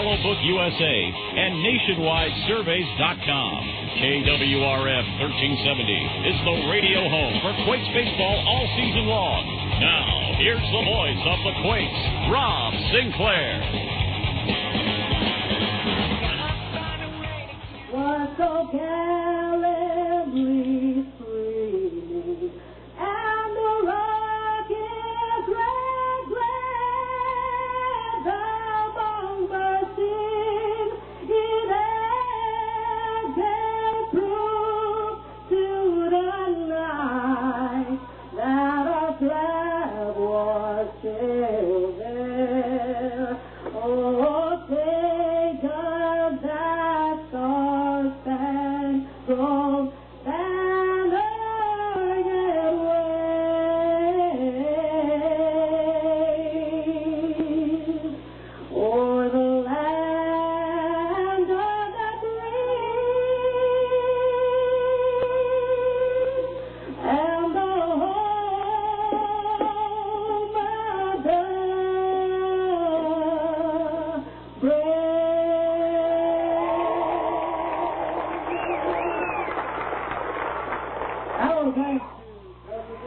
Yellow Book USA, and NationwideSurveys.com. KWRF 1370 is the radio home for Quakes baseball all season long. Now, here's the voice of the Quakes, Rob Sinclair. Was so gallantly free, and the rocket's red glare, the bomber sing, it had proof to the night that our flag was still there. Oh, take up that star-spangled banner yet waves o'er the land of the free and the home of the brave.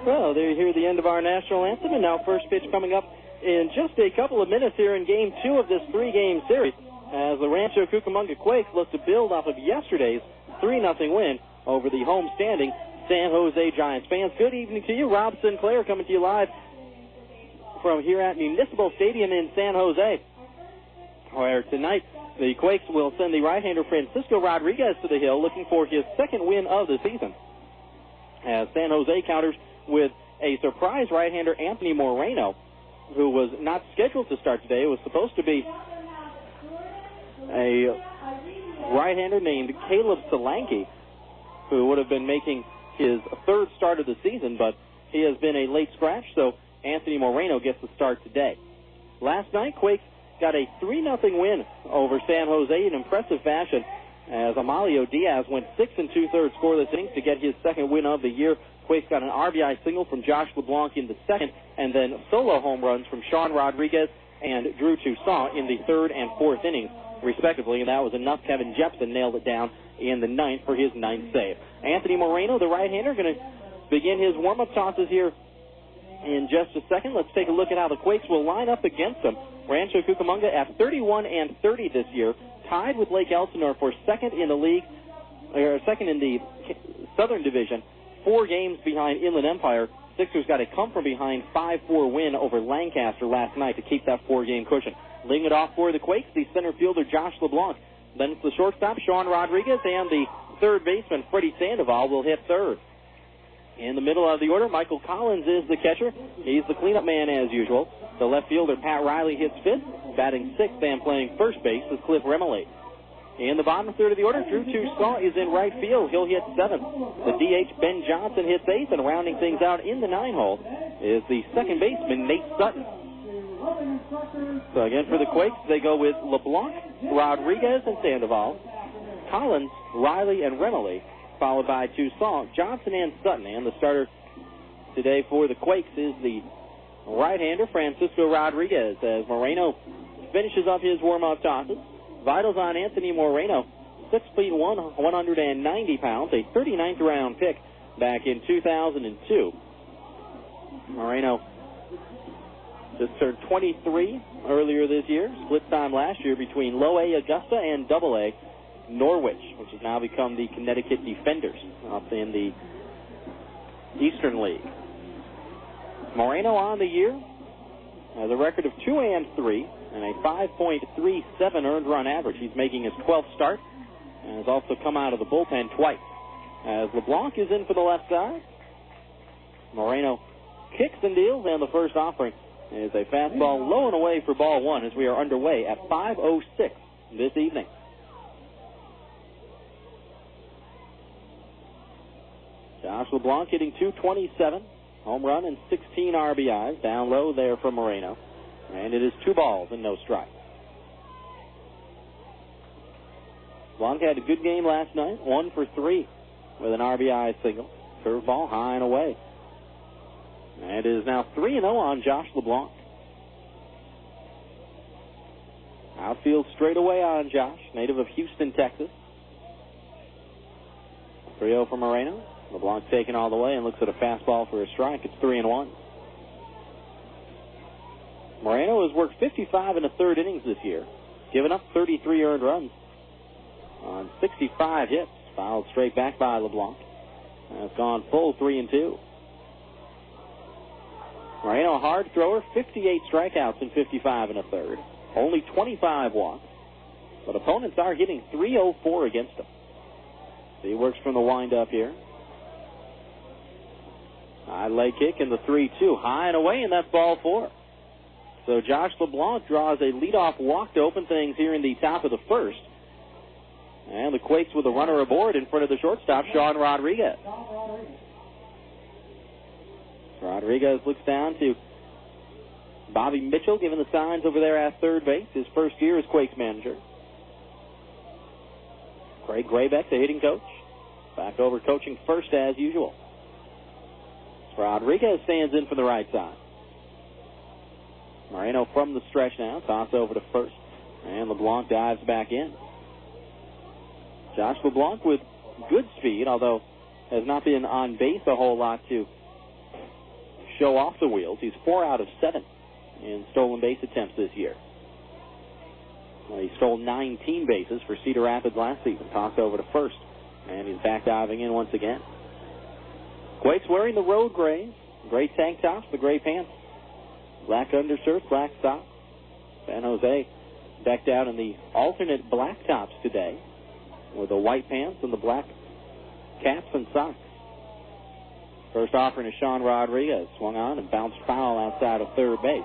Well, there you hear the end of our national anthem, and now first pitch coming up in just a couple of minutes here in Game 2 of this three-game series as the Rancho Cucamonga Quakes look to build off of yesterday's 3-0 win over the home-standing San Jose Giants. Fans, good evening to you. Rob Sinclair coming to you live from here at Municipal Stadium in San Jose, where tonight the Quakes will send the right-hander Francisco Rodriguez to the hill looking for his second win of the season, as San Jose counters with a surprise right-hander Anthony Moreno, who was not scheduled to start today. It was supposed to be a right-hander named Caleb Solanke, who would have been making his third start of the season, but he has been a late scratch, so Anthony Moreno gets the start today. Last night, Quakes got a 3-0 win over San Jose in impressive fashion, as Amalio Diaz went 6 2/3 scoreless innings to get his second win of the year. Quakes got an RBI single from Josh LeBlanc in the second, and then solo home runs from Sean Rodriguez and Drew Toussaint in the third and fourth innings, respectively, and that was enough. Kevin Jepson nailed it down in the ninth for his ninth save. Anthony Moreno, the right-hander, going to begin his warm-up tosses here in just a second. Let's take a look at how the Quakes will line up against them. Rancho Cucamonga at 31-30 this year, tied with Lake Elsinore for second in the league, or second in the Southern Division, 4 games behind Inland Empire. Sixers got a come-from-behind 5-4 win over Lancaster last night to keep that 4-game cushion. Leading it off for the Quakes, the center fielder Josh LeBlanc. Then it's the shortstop, Sean Rodriguez, and the third baseman, Freddy Sandoval, will hit third. In the middle of the order, Michael Collins is the catcher. He's the cleanup man as usual. The left fielder, Pat Riley, hits fifth. Batting sixth and playing first base is Cliff Remele. In the bottom third of the order, Drew Toussaint is in right field. He'll hit seventh. The DH, Ben Johnson, hits eighth, and rounding things out in the 9-hole is the second baseman, Nate Sutton. So again, for the Quakes, they go with LeBlanc, Rodriguez, and Sandoval, Collins, Riley, and Remele, followed by Toussaint, Johnson, and Sutton. And the starter today for the Quakes is the right-hander, Francisco Rodriguez, as Moreno finishes up his warm-up tosses. Vitals on Anthony Moreno, 6'1", 190 pounds, a 39th round pick back in 2002. Moreno just turned 23 earlier this year, split time last year between Low A Augusta and Double A Norwich, which has now become the Connecticut Defenders up in the Eastern League. Moreno on the year has a record of 2-3 and a 5.37 earned run average. He's making his 12th start and has also come out of the bullpen twice. As LeBlanc is in for the left side, Moreno kicks and deals, and the first offering is a fastball low and away for ball one as we are underway at 5:06 this evening. Josh LeBlanc hitting .227, home run and 16 RBIs. Down low there from Moreno. And it is 2 balls and no strikes. LeBlanc had a good game last night, 1 for 3 with an RBI single. Curveball high and away. And it is now 3-0 on Josh LeBlanc. Outfield straight away on Josh, native of Houston, Texas. 3-0 for Moreno. LeBlanc taken all the way and looks at a fastball for a strike. It's 3-1. Moreno has worked 55 in the third innings this year, given up 33 earned runs on 65 hits. Fouled straight back by LeBlanc. It's gone full 3-2. Moreno, a hard thrower, 58 strikeouts in 55 in a third. Only 25 walks. But opponents are hitting .304 against him. So he works from the windup here. High leg kick in the 3-2. High and away, and that's ball 4. So Josh LeBlanc draws a leadoff walk to open things here in the top of the first. And the Quakes with a runner aboard in front of the shortstop, Sean Rodriguez. Rodriguez looks down to Bobby Mitchell, giving the signs over there at third base. His first year as Quakes manager. Craig Graybeck, the hitting coach, back over coaching first as usual. Rodriguez stands in for the right side. Moreno from the stretch now. Toss over to first. And LeBlanc dives back in. Josh LeBlanc with good speed, although has not been on base a whole lot to show off the wheels. He's 4 out of 7 in stolen base attempts this year. Well, he stole 19 bases for Cedar Rapids last season. Toss over to first. And he's back diving in once again. Quakes wearing the road grays, gray tank tops, the gray pants, black undershirts, black socks. San Jose decked out in the alternate black tops today with the white pants and the black caps and socks. First offering to Sean Rodriguez. Swung on and bounced foul outside of third base.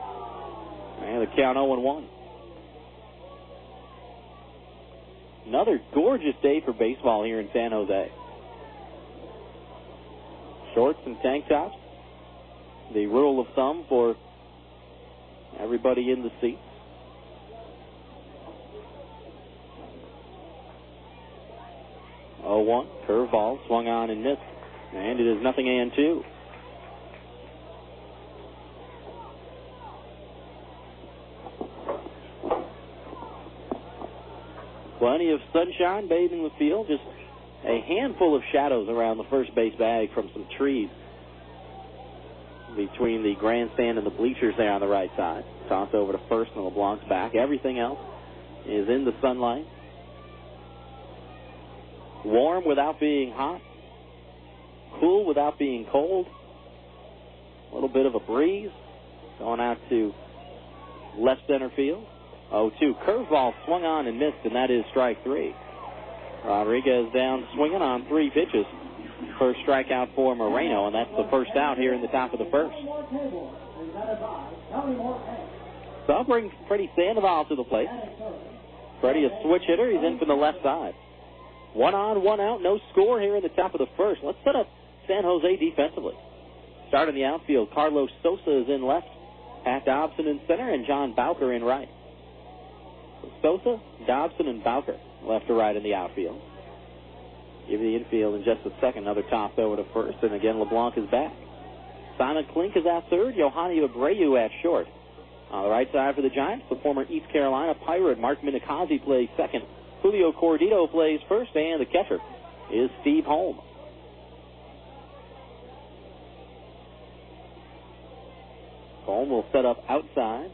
And the count 0-1. Another gorgeous day for baseball here in San Jose. Shorts and tank tops. The rule of thumb for everybody in the seats. Oh, 1 curveball swung on and missed. And it is 0-2. Plenty of sunshine bathing the field. Just a handful of shadows around the first base bag from some trees between the grandstand and the bleachers there on the right side. Toss over to first and LeBlanc's back. Everything else is in the sunlight. Warm without being hot. Cool without being cold. A little bit of a breeze going out to left center field. 0-2. Curveball swung on and missed, and that is strike 3. Rodriguez down swinging on 3 pitches. First strikeout for Moreno, and that's the first out here in the top of the first. So I'll bring Freddy Sandoval to the plate. Freddy, a switch hitter. He's in from the left side. 1 on, 1 out, no score here in the top of the first. Let's set up San Jose defensively. Start in the outfield. Carlos Sosa is in left. Pat Dobson in center, and John Bowker in right. Sosa, Dobson, and Bowker left to right in the outfield. Give you the infield in just a second. Another toss over to first, and again LeBlanc is back. Simon Klink is at third. Yohani Abreu at short. On the right side for the Giants, the former East Carolina Pirate Mark Minikazi plays second. Julio Cordito plays first, and the catcher is Steve Holm. Holm will set up outside.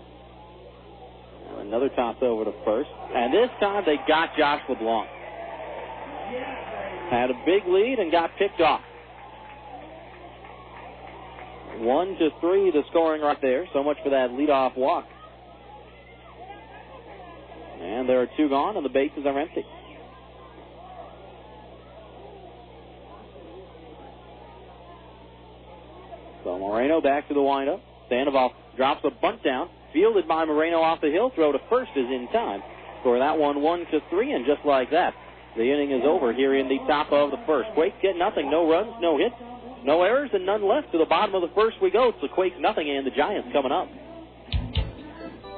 Another toss over to first. And this time they got Josh LeBlanc. Had a big lead and got picked off. 1-3, the scoring right there. So much for that leadoff walk. And there are 2 gone, and the bases are empty. So Moreno back to the windup. Sandoval drops a bunt down. Fielded by Moreno off the hill. Throw to first is in time. Score that one 1-3, and just like that, the inning is over here in the top of the first. Quakes get nothing. No runs, no hits, no errors, and none left. To the bottom of the first we go. It's the Quakes nothing and the Giants coming up.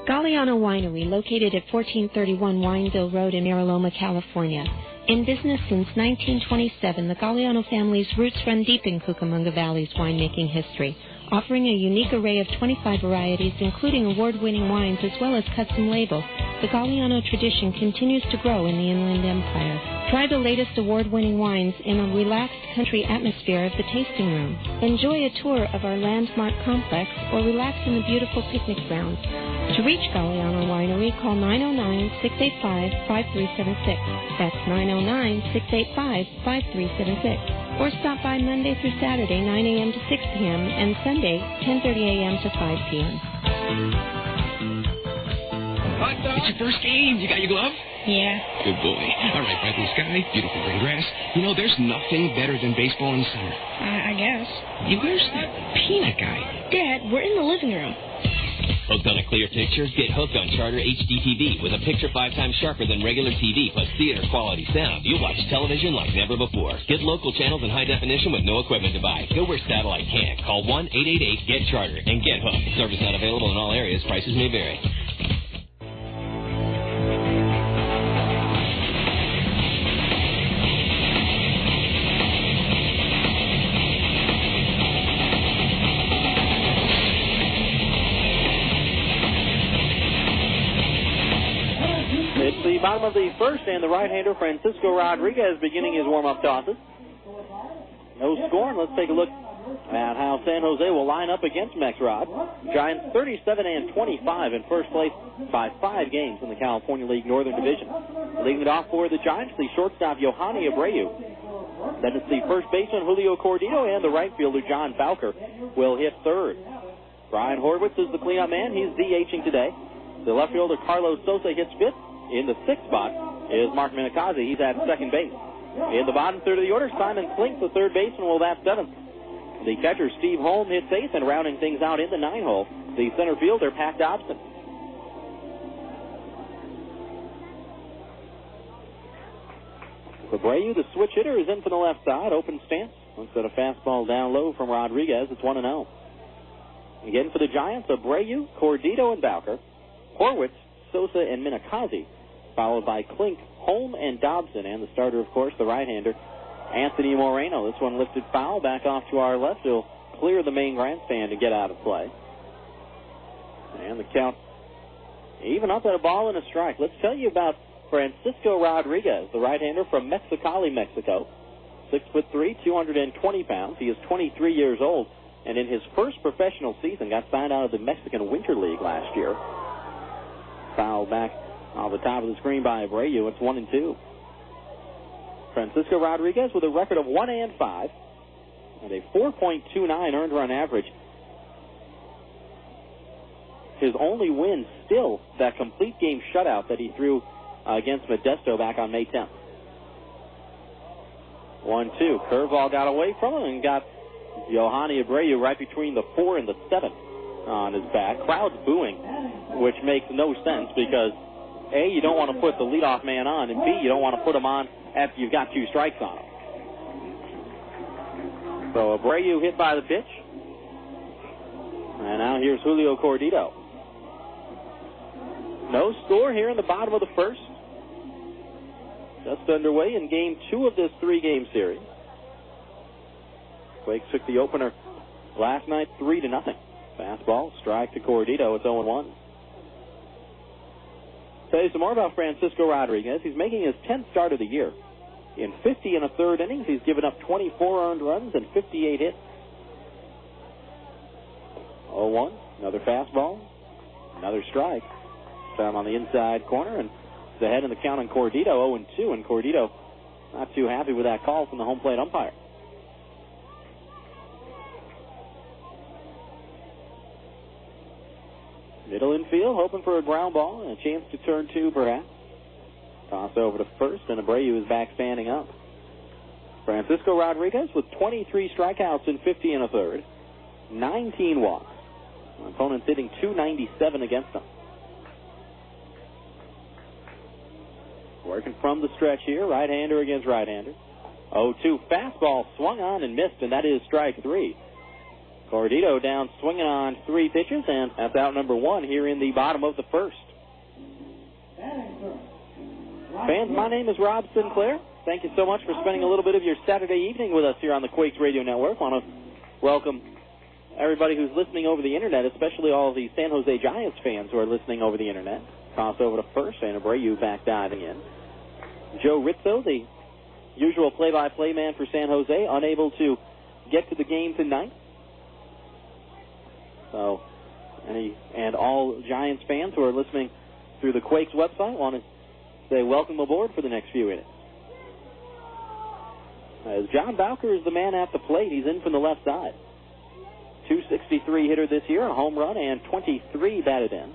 Galliano Winery, located at 1431 Wineville Road in Mariloma, California. In business since 1927, the Galliano family's roots run deep in Cucamonga Valley's winemaking history. Offering a unique array of 25 varieties, including award-winning wines as well as custom label, the Galliano tradition continues to grow in the Inland Empire. Try the latest award-winning wines in a relaxed country atmosphere of the tasting room. Enjoy a tour of our landmark complex or relax in the beautiful picnic grounds. To reach Galliano Winery, call 909-685-5376. That's 909-685-5376. Or stop by Monday through Saturday, 9 a.m. to 6 p.m., and Sunday, 10:30 a.m. to 5 p.m. It's your first game. You got your glove? Yeah. Good boy. All right, bright blue sky, beautiful green grass. You know, there's nothing better than baseball in the summer. I guess. Hey, where's that peanut guy? Dad, we're in the living room. Hooked on a clear picture? Get hooked on Charter HD TV. With a picture 5 times sharper than regular TV plus theater quality sound, you'll watch television like never before. Get local channels in high definition with no equipment to buy. Go where satellite can't. Call 1-888-GET-CHARTER and get hooked. Service not available in all areas. Prices may vary. Bottom of the first, and the right-hander Francisco Rodriguez beginning his warm-up tosses. No score, and let's take a look at how San Jose will line up against Mex-Rod. Giants 37-25 in first place by 5 games in the California League Northern Division. Leading it off for the Giants, the shortstop Yohani Abreu. Then it's the first baseman Julio Cordito, and the right fielder John Bowker will hit third. Brian Horwitz is the cleanup man. He's DHing today. The left fielder Carlos Sosa hits fifth. In the 6th spot is Mark Minikaze. He's at second base. In the bottom third of the order, Simon Klink, the third baseman, will bat 7th. The catcher, Steve Holm, hits 8th, and rounding things out in the 9 hole, the center fielder, Pat Dobson. Abreu, the switch hitter, is in for the left side. Open stance. Looks at a fastball down low from Rodriguez. It's 1-0. Again for the Giants, Abreu, Cordito, and Bowker. Horwitz, Sosa, and Minikaze, followed by Klink, Holm, and Dobson, and the starter, of course, the right-hander, Anthony Moreno. This one lifted foul back off to our left. He'll clear the main grandstand to get out of play. And the count even up at a ball and a strike. Let's tell you about Francisco Rodriguez, the right-hander from Mexicali, Mexico. 6'3", 220 pounds. He is 23 years old, and in his first professional season got signed out of the Mexican Winter League last year. Foul back off the top of the screen by Abreu. It's 1-2. Francisco Rodriguez with a record of 1-5 and a 4.29 earned run average. His only win still that complete game shutout that he threw against Modesto back on May 10th. 1-2. Curveball got away from him and got Yohani Abreu right between the 4 and the 7 on his back. Crowd's booing, which makes no sense because, A, you don't want to put the leadoff man on, and B, you don't want to put him on after you've got 2 strikes on him. So Abreu hit by the pitch. And now here's Julio Cordito. No score here in the bottom of the first. Just underway in game 2 of this 3-game series. Quakes took the opener last night 3-0. Fastball, strike to Cordito. It's 0-1. Tell you some more about Francisco Rodriguez. He's making his 10th start of the year. In 50 1/3 innings, he's given up 24 earned runs and 58 hits. 0-1. Another fastball. Another strike. Time on the inside corner, and the head in the count on Cordito, 0-2, and Cordito not too happy with that call from the home plate umpire. Middle infield, hoping for a ground ball and a chance to turn 2, perhaps. Toss over to first, and Abreu is back standing up. Francisco Rodriguez with 23 strikeouts in 50 1/3, 19 walks. Opponents hitting .297 against them. Working from the stretch here, right-hander against right-hander. 0-2 fastball swung on and missed, and that is strike 3. Cordito down swinging on 3 pitches, and that's out number 1 here in the bottom of the first. Fans, my name is Rob Sinclair. Thank you so much for spending a little bit of your Saturday evening with us here on the Quakes Radio Network. I want to welcome everybody who's listening over the internet, especially all the San Jose Giants fans who are listening over the internet. Toss over to first, and Abreu back diving in. Joe Rizzo, the usual play-by-play man for San Jose, unable to get to the game tonight. So, and all Giants fans who are listening through the Quakes website want to say welcome aboard for the next few innings. As John Bowker is the man at the plate, he's in from the left side. 263 hitter this year, a home run, and 23 batted in.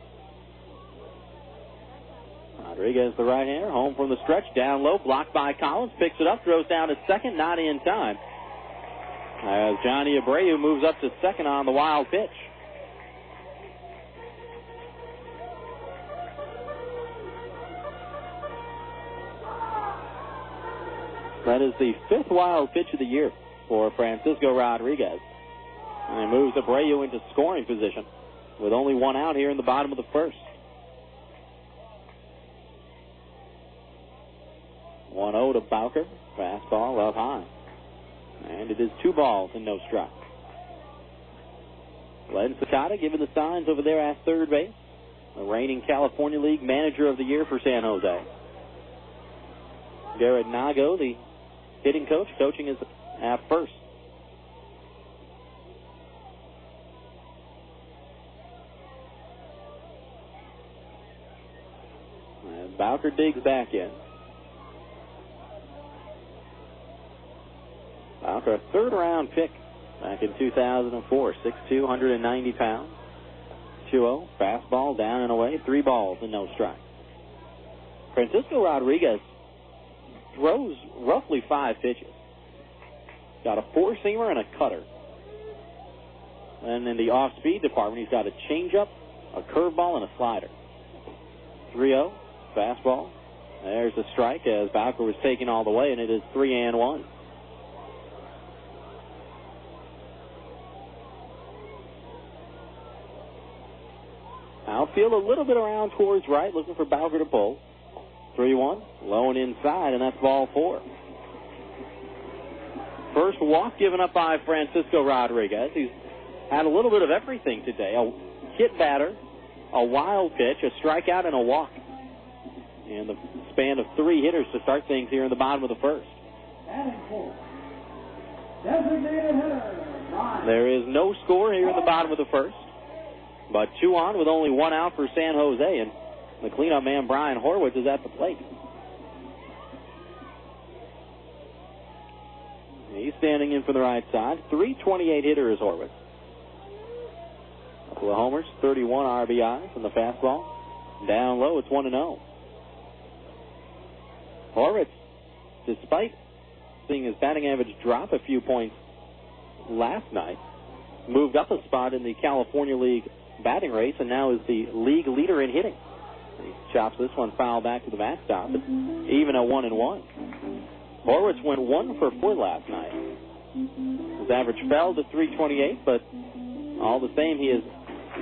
Rodriguez, the right-hander, home from the stretch, down low, blocked by Collins, picks it up, throws down to second, not in time. As Johnny Abreu moves up to second on the wild pitch. That is the fifth wild pitch of the year for Francisco Rodriguez. And he moves Abreu into scoring position with only one out here in the bottom of the first. 1-0 to Bowker. Fastball up high. And it is 2 balls and no strike. Len Sakata giving the signs over there at third base. The reigning California League Manager of the Year for San Jose. Garrett Nago, the hitting coach, coaching is at first. And Bowker digs back in. Bowker, a third-round pick back in 2004, 6'2", 190 pounds. 2-0, fastball down and away, 3 balls and no strike. Francisco Rodriguez throws roughly 5 pitches. Got a 4-seamer and a cutter. And in the off-speed department, he's got a changeup, a curveball, and a slider. 3-0, fastball. There's a strike as Bowker was taken all the way, and it is 3-1. Outfield a little bit around towards right, looking for Bowker to pull. 3-1, low and inside, and that's ball 4. First walk given up by Francisco Rodriguez. He's had a little bit of everything today. A hit batter, a wild pitch, a strikeout, and a walk. And the span of 3 hitters to start things here in the bottom of the first. There is no score here in the bottom of the first. But 2 on with only 1 out for San Jose, and the cleanup man, Brian Horwitz, is at the plate. He's standing in for the right side. 328 hitter is Horwitz. Couple of homers, 31 RBIs from the fastball. Down low, it's 1-0. Horwitz, despite seeing his batting average drop a few points last night, moved up a spot in the California League batting race and now is the league leader in hitting. He chops this one foul back to the backstop. It's even at 1-1. Horwitz went 1 for 4 last night. His average fell to 328, but all the same, he is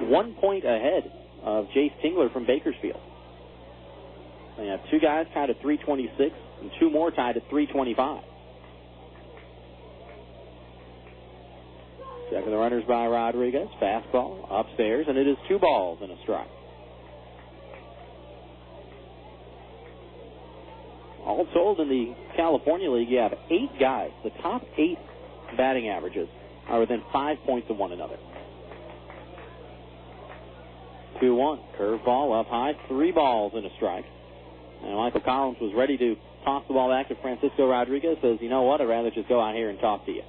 1 point ahead of Jace Tingler from Bakersfield. They have 2 guys tied at 326 and 2 more tied at 325. Checking the runners by Rodriguez. Fastball upstairs, and it is 2 balls and a strike. All told, in the California League, you have 8 guys. The top 8 batting averages are within 5 points of one another. 2-1. Curveball up high. 3 balls and a strike. And Michael Collins was ready to toss the ball back to Francisco Rodriguez. Says, you know what, I'd rather just go out here and talk to you.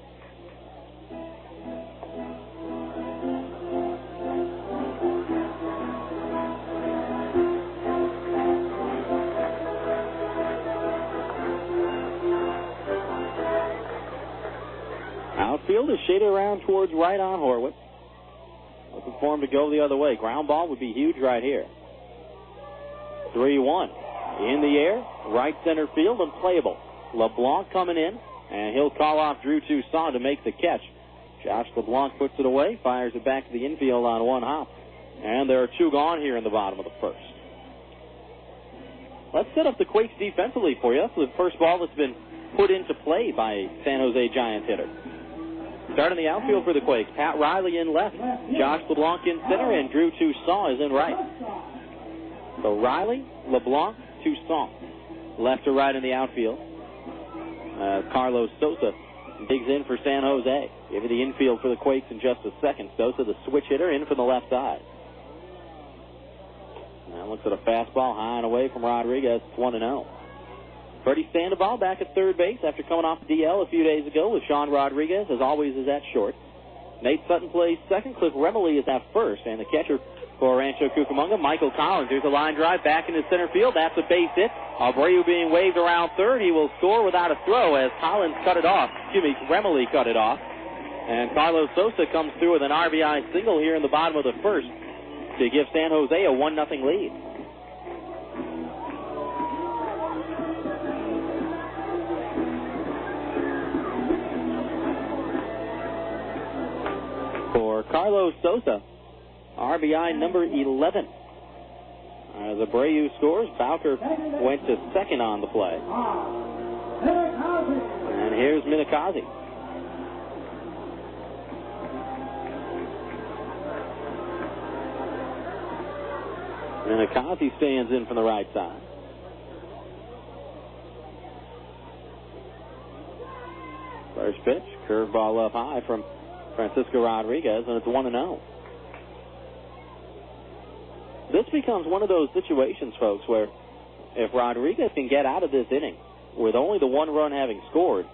Outfield is shaded around towards right on Horwitz. Looking for him to go the other way. Ground ball would be huge right here. 3-1. In the air, right center field, and playable. LeBlanc coming in, and he'll call off Drew Toussaint to make the catch. Josh LeBlanc puts it away, fires it back to the infield on 1 hop. And there are 2 gone here in the bottom of the first. Let's set up the Quakes defensively for you. That's the first ball that's been put into play by a San Jose Giants hitter. Starting the outfield for the Quakes, Pat Riley in left, Josh LeBlanc in center, and Drew Toussaint is in right. So Riley, LeBlanc, Toussaint, left to right in the outfield. Carlos Sosa digs in for San Jose. Give you the infield for the Quakes in just a second. Sosa, the switch hitter, in from the left side. Now looks at a fastball high and away from Rodriguez. It's 1-0. Freddy Sandoval back at third base after coming off the DL a few days ago with Sean Rodriguez, as always, is at short. Nate Sutton plays second. Cliff Remily is at first. And the catcher for Rancho Cucamonga, Michael Collins. There's a line drive back into center field. That's a base hit. Abreu being waved around third. He will score without a throw as Collins cut it off. Remily cut it off. And Carlos Sosa comes through with an RBI single here in the bottom of the first to give San Jose a 1-0 lead. For Carlos Sosa, RBI number 11. As Abreu scores, Bowker went to second on the play. And here's Minakazi. Minakazi stands in from the right side. First pitch, curveball up high from Francisco Rodriguez, and it's 1-0. This becomes one of those situations, folks, where if Rodriguez can get out of this inning with only the one run having scored,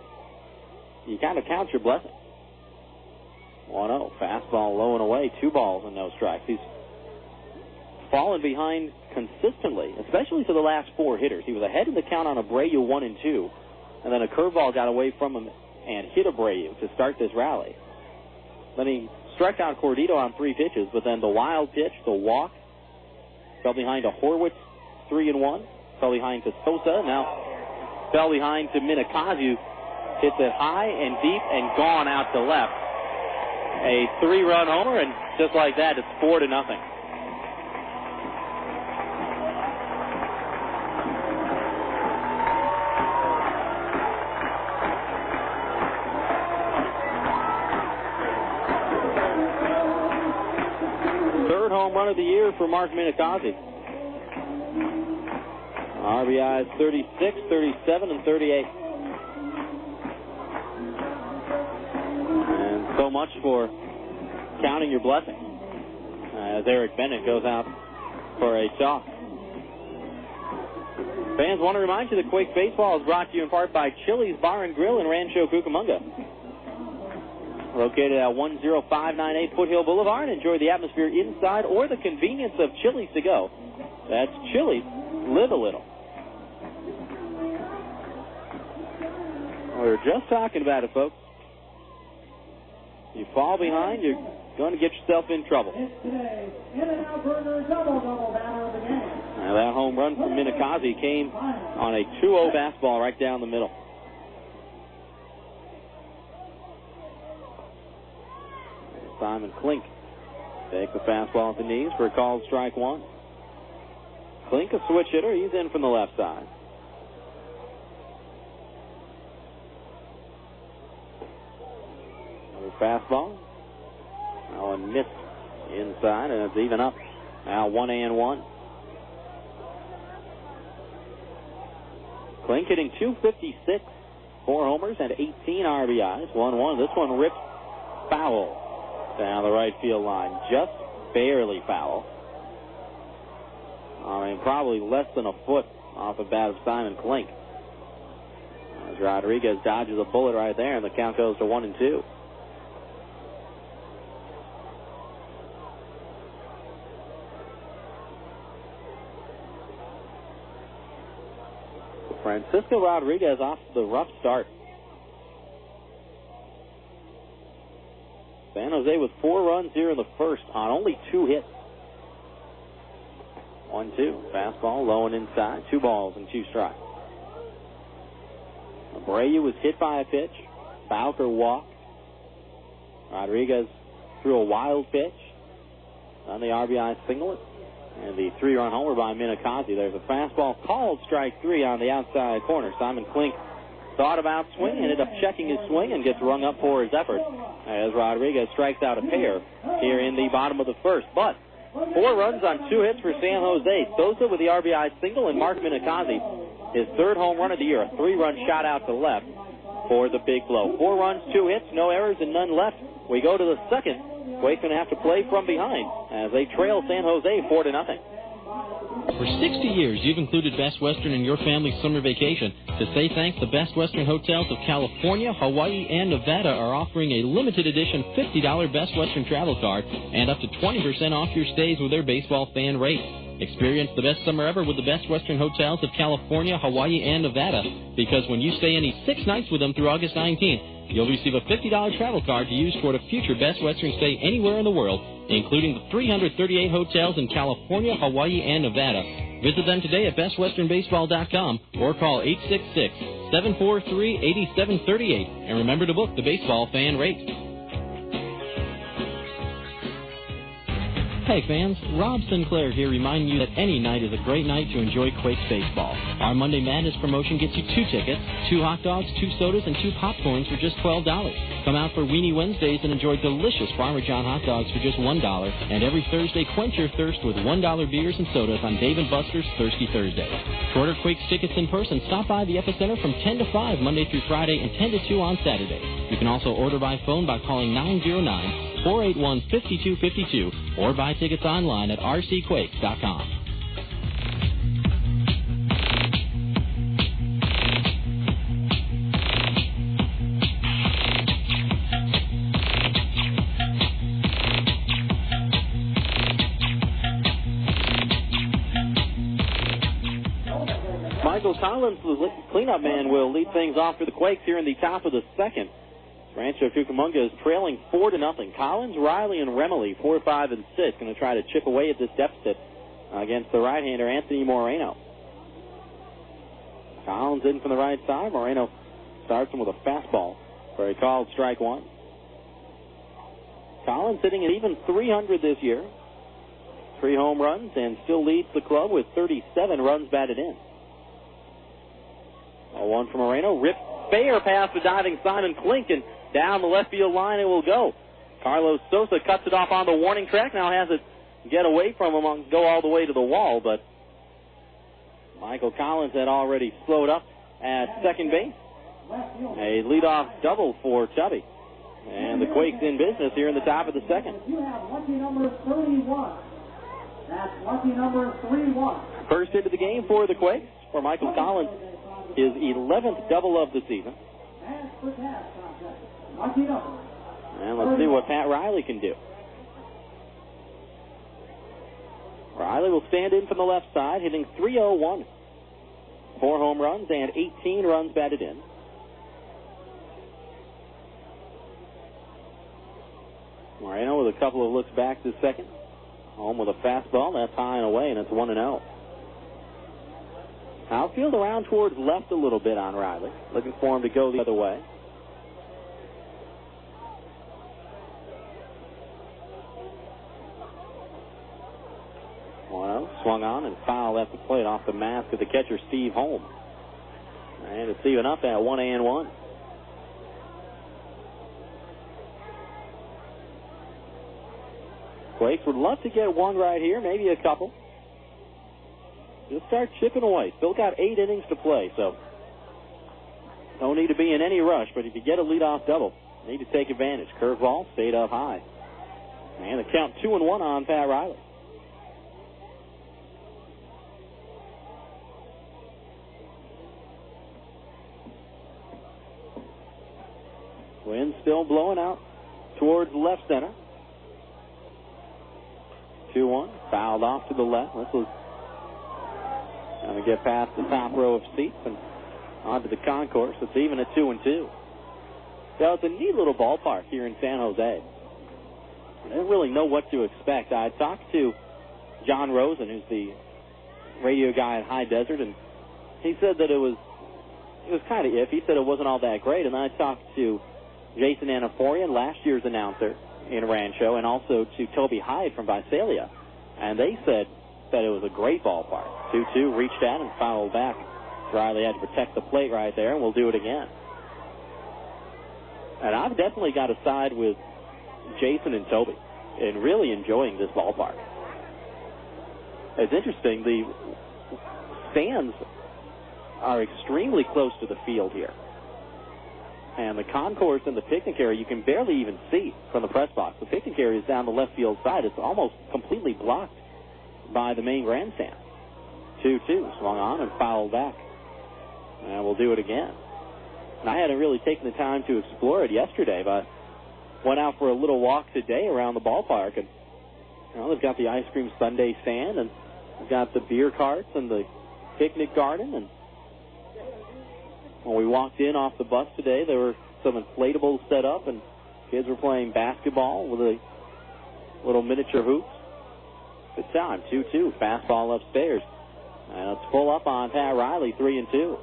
you kind of count your blessings. 1-0, fastball low and away, 2 balls and no strikes. He's fallen behind consistently, especially to the last 4 hitters. He was ahead in the count on Abreu 1 and 2, and then a curveball got away from him and hit Abreu to start this rally. Then he struck out Cordito on 3 pitches, but then the wild pitch, the walk, fell behind to Horwitz, 3-1. Fell behind to Sosa. Now fell behind to Minakazi. Hits it high and deep and gone out to left. A 3-run homer, and just like that, it's 4-0. Third home run of the year for Mark Minakazi. RBIs 36, 37, and 38. And so much for counting your blessings. As Eric Bennett goes out for a toss. Fans, want to remind you that Quakes Baseball is brought to you in part by Chili's Bar and Grill in Rancho Cucamonga. Located at 10598 Foothill Boulevard. Enjoy the atmosphere inside or the convenience of Chili's to go. That's Chili's. Live a little. We were just talking about it, folks. You fall behind, you're going to get yourself in trouble. Now that home run from Minakazi came on a 2-0 fastball right down the middle. Simon Klink takes the fastball at the knees for a called strike 1. Klink, a switch hitter. He's in from the left side. Another fastball. Now a miss inside, and it's even up. Now 1-1. Klink hitting .256, 4 homers and 18 RBIs. 1-1. This one ripped foul down the right field line. Just barely foul. I mean, probably less than a foot off the bat of Simon Klink. As Rodriguez dodges a bullet right there, and the count goes to 1-2. Francisco Rodriguez off the rough start. San Jose with 4 runs here in the first on only 2 hits. 1-2. Fastball low and inside. 2 balls and 2 strikes. Abreu was hit by a pitch. Bowker walked. Rodriguez threw a wild pitch on the RBI singlet. And the 3-run homer by Minakazi. There's a fastball called strike 3 on the outside corner. Simon Klink thought about swinging, ended up checking his swing, and gets rung up for his effort as Rodriguez strikes out a pair here in the bottom of the first. But 4 runs on 2 hits for San Jose. Sosa with the RBI single, and Mark Minakazi, his 3rd home run of the year, a 3-run shot out to left for the big blow. 4 runs, 2 hits, no errors, and none left. We go to the second. Quakes going to have to play from behind as they trail San Jose 4-0. For 60 years, you've included Best Western in your family's summer vacation. To say thanks, the Best Western hotels of California, Hawaii, and Nevada are offering a limited edition $50 Best Western travel card and up to 20% off your stays with their baseball fan rate. Experience the best summer ever with the Best Western hotels of California, Hawaii, and Nevada, because when you stay any 6 nights with them through August 19th, you'll receive a $50 travel card to use toward a future Best Western stay anywhere in the world, including the 338 hotels in California, Hawaii, and Nevada. Visit them today at bestwesternbaseball.com or call 866-743-8738. And remember to book the baseball fan rate. Hey fans, Rob Sinclair here reminding you that any night is a great night to enjoy Quakes baseball. Our Monday Madness promotion gets you 2 tickets, 2 hot dogs, 2 sodas, and 2 popcorns for just $12. Come out for Weenie Wednesdays and enjoy delicious Farmer John hot dogs for just $1. And every Thursday, quench your thirst with $1 beers and sodas on Dave & Buster's Thirsty Thursday. To order Quakes tickets in person, stop by the Epicenter from 10 to 5 Monday through Friday and 10 to 2 on Saturday. You can also order by phone by calling 909-481-5252 or buy tickets online at rcquakes.com. Michael Collins, the cleanup man, will lead things off for the Quakes here in the top of the second. Rancho Cucamonga is trailing 4-0. Collins, Riley, and Remily, 4, 5, and 6, going to try to chip away at this deficit against the right-hander Anthony Moreno. Collins in from the right side. Moreno starts him with a fastball for a called strike 1. Collins hitting an even .300 this year. 3 home runs and still leads the club with 37 runs batted in. 1 from Moreno. Rip fair past the diving Simon Klink, and down the left field line it will go. Carlos Sosa cuts it off on the warning track. Now has it get away from him and go all the way to the wall, but Michael Collins had already slowed up at second base. A leadoff double for Tubby. And the Quakes in business here in the top of the second. You have lucky number 31. That's lucky number 31. First hit of the game for the Quakes, for Michael Collins, his 11th double of the season. And let's see what Pat Riley can do. Riley will stand in from the left side, hitting .301. 4 home runs and 18 runs batted in. Moreno with a couple of looks back to second. Home with a fastball. That's high and away, and it's 1-0. Outfield around towards left a little bit on Riley. Looking for him to go the other way. Swung on and fouled at the plate off the mask of the catcher, Steve Holm. And it's even up at 1-1. Quakes would love to get one right here, maybe a couple. Just start chipping away. Still got 8 innings to play, so don't need to be in any rush. But if you get a leadoff double, you need to take advantage. Curveball stayed up high. And the count 2-1 on Pat Riley. Wind still blowing out towards left center. 2-1. Fouled off to the left. This was going to get past the top row of seats and onto the concourse. It's even at 2-2. So it's a neat little ballpark here in San Jose. I didn't really know what to expect. I talked to John Rosen, who's the radio guy at High Desert, and he said that it was kind of iffy. He said it wasn't all that great. And then I talked to Jason Anaforian, last year's announcer in Rancho, and also to Toby Hyde from Visalia. And they said that it was a great ballpark. 2-2, reached out and fouled back Riley had to protect the plate right there, and we'll do it again. And I've definitely got to side with Jason and Toby in really enjoying this ballpark. It's interesting, the stands are extremely close to the field here. And the concourse and the picnic area, you can barely even see from the press box. The picnic area is down the left field side. It's almost completely blocked by the main grandstand. 2-2, swung on and fouled back. And we'll do it again. And I hadn't really taken the time to explore it yesterday, but went out for a little walk today around the ballpark. And they've got the ice cream sundae stand, and they've got the beer carts and the picnic garden. And when we walked in off the bus today, there were some inflatables set up, and kids were playing basketball with a little miniature hoops. Good time, 2-2, fastball upstairs. And it's full up on Pat Riley, 3-2.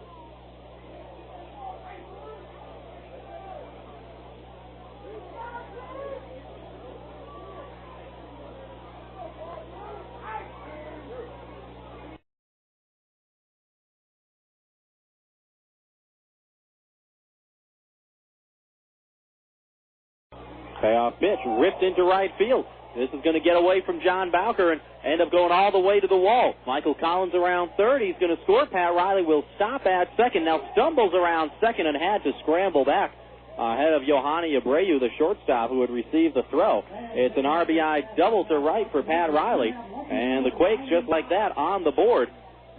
Payoff pitch ripped into right field. This is going to get away from John Bowker and end up going all the way to the wall. Michael Collins around third. He's going to score. Pat Riley will stop at second. Now stumbles around second and had to scramble back ahead of Yohani Abreu, the shortstop, who had received the throw. It's an RBI double to right for Pat Riley. And the Quakes, just like that, on the board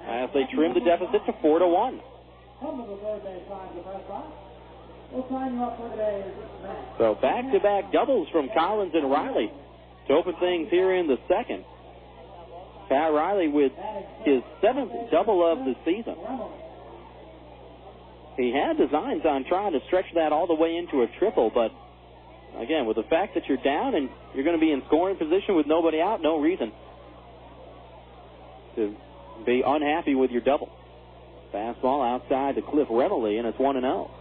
as they trim the deficit to 4-1. So back-to-back doubles from Collins and Riley to open things here in the second. Pat Riley with his 7th double of the season. He had designs on trying to stretch that all the way into a triple, but again, with the fact that you're down and you're going to be in scoring position with nobody out, no reason to be unhappy with your double. Fastball outside to Cliff Remily, and it's 1-0.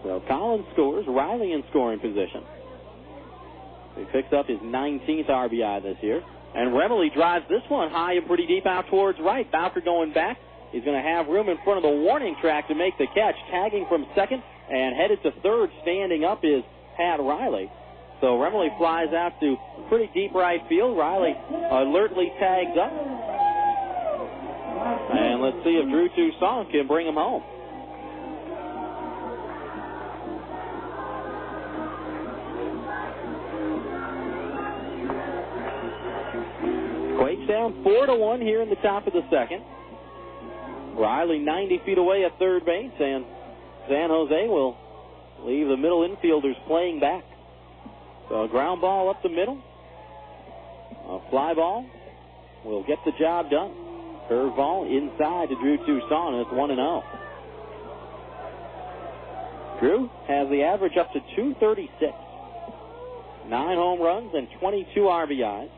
So Collins scores, Riley in scoring position. He picks up his 19th RBI this year. And Remily drives this one high and pretty deep out towards right. Bowker going back. He's going to have room in front of the warning track to make the catch. Tagging from second and headed to third. Standing up is Pat Riley. So Remily flies out to pretty deep right field. Riley alertly tags up. And let's see if Drew Toussaint can bring him home. Quakes down 4-1 here in the top of the second. Riley 90 feet away at third base, and San Jose will leave the middle infielders playing back. So a ground ball up the middle. A fly ball will get the job done. Curve ball inside to Drew Toussaint, and it's 1-0. Drew has the average up to 236. 9 home runs and 22 RBIs.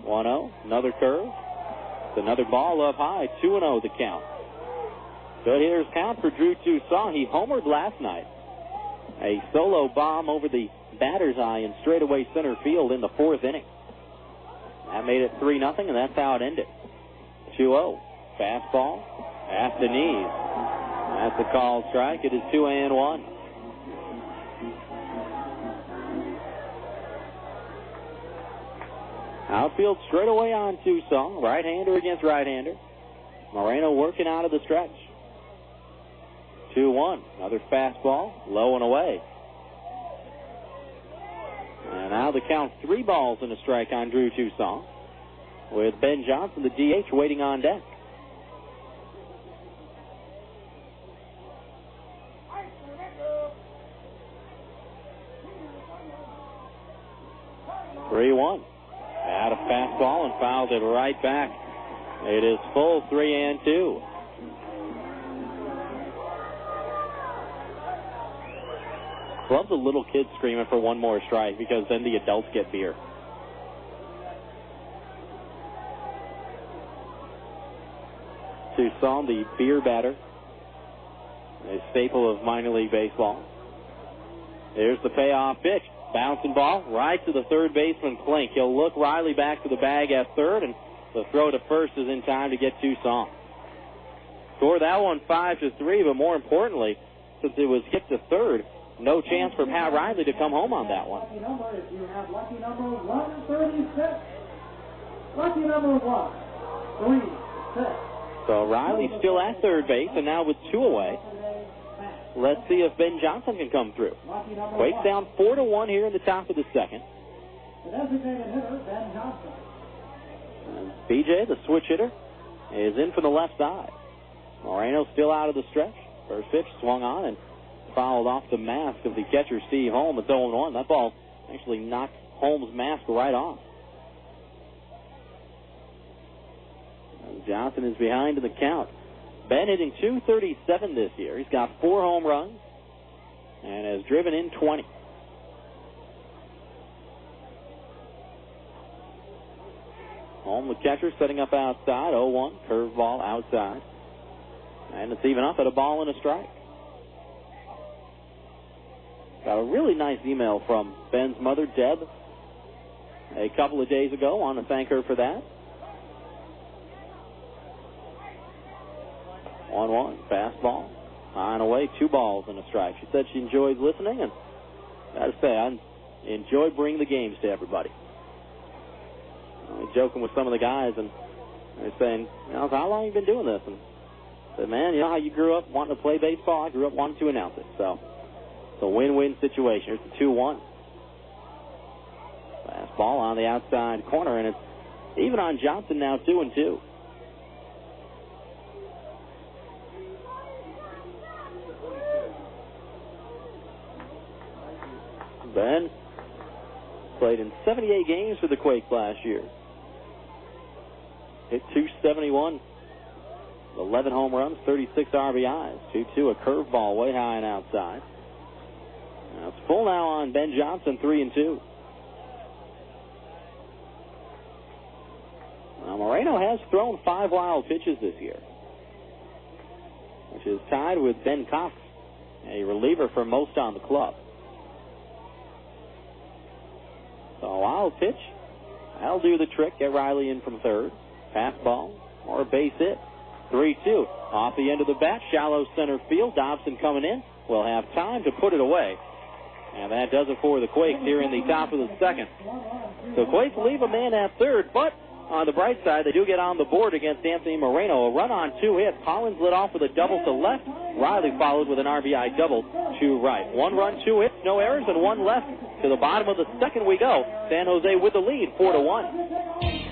1-0, another curve. It's another ball up high, 2-0 the count. Good hitters count for Drew Toussaint. He homered last night. A solo bomb over the batter's eye in straightaway center field in the 4th inning. That made it 3-0, and that's how it ended. 2-0, fastball, at the knees. That's the called strike. It is 2-1. Outfield straight away on Toussaint. Right-hander against right-hander. Moreno working out of the stretch. 2-1. Another fastball. Low and away. And now the count 3 balls and a strike on Drew Toussaint, with Ben Johnson, the DH, waiting on deck. Out of fastball and fouled it right back. It is full 3-2. Love the little kids screaming for one more strike, because then the adults get beer. Toussaint, the beer batter, a staple of minor league baseball. There's the payoff pitch. Bouncing ball right to the third baseman, Klink. He'll look Riley back to the bag at third, and the throw to first is in time to get Tucson. Score that one 5-3, but more importantly, since it was hit to third, no chance for Pat Riley to come home on that one. Lucky number, if you have lucky number 136. Lucky number 136. So Riley's still at third base, and now with two away, let's see if Ben Johnson can come through. Quakes down 4-1 here in the top of the second. The designated hitter, Ben Johnson. And BJ, the switch hitter, is in from the left side. Moreno still out of the stretch. First pitch swung on and fouled off the mask of the catcher, Steve Holm. It's 0-1. That ball actually knocked Holm's mask right off. And Johnson is behind in the count. Ben hitting .237 this year. He's got 4 home runs and has driven in 20. Holm, the catcher, setting up outside. 0-1. Curveball outside. And it's even up at a ball and a strike. Got a really nice email from Ben's mother, Deb, a couple of days ago. Want to thank her for that. 1-1, fastball, high and away, 2 balls and a strike. She said she enjoys listening, and I got to say, I enjoy bringing the games to everybody. I was joking with some of the guys, and they're saying, how long have you been doing this? And I said, man, you know how you grew up wanting to play baseball? I grew up wanting to announce it. So it's a win-win situation. Here's the 2-1. Fastball on the outside corner, and it's even on Johnson now, 2-2. Ben played in 78 games for the Quakes last year. Hit .271, 11 home runs, 36 RBIs, 2-2, a curveball way high and outside. Now it's full now on Ben Johnson, 3-2. Now Moreno has thrown 5 wild pitches this year, which is tied with Ben Cox, a reliever for most on the club. So a wild pitch, that'll do the trick. Get Riley in from third. Fastball or a base hit. 3-2. Off the end of the bat, shallow center field. Dobson coming in. Will have time to put it away. And that does it for the Quakes here in the top of the second. So Quakes leave a man at third, but on the bright side, they do get on the board against Anthony Moreno. A run on 2 hits. Collins lit off with a double to left. Riley followed with an RBI double to right. 1 run, 2 hits, no errors, and 1 left. To the bottom of the second we go. San Jose with the lead, 4-1.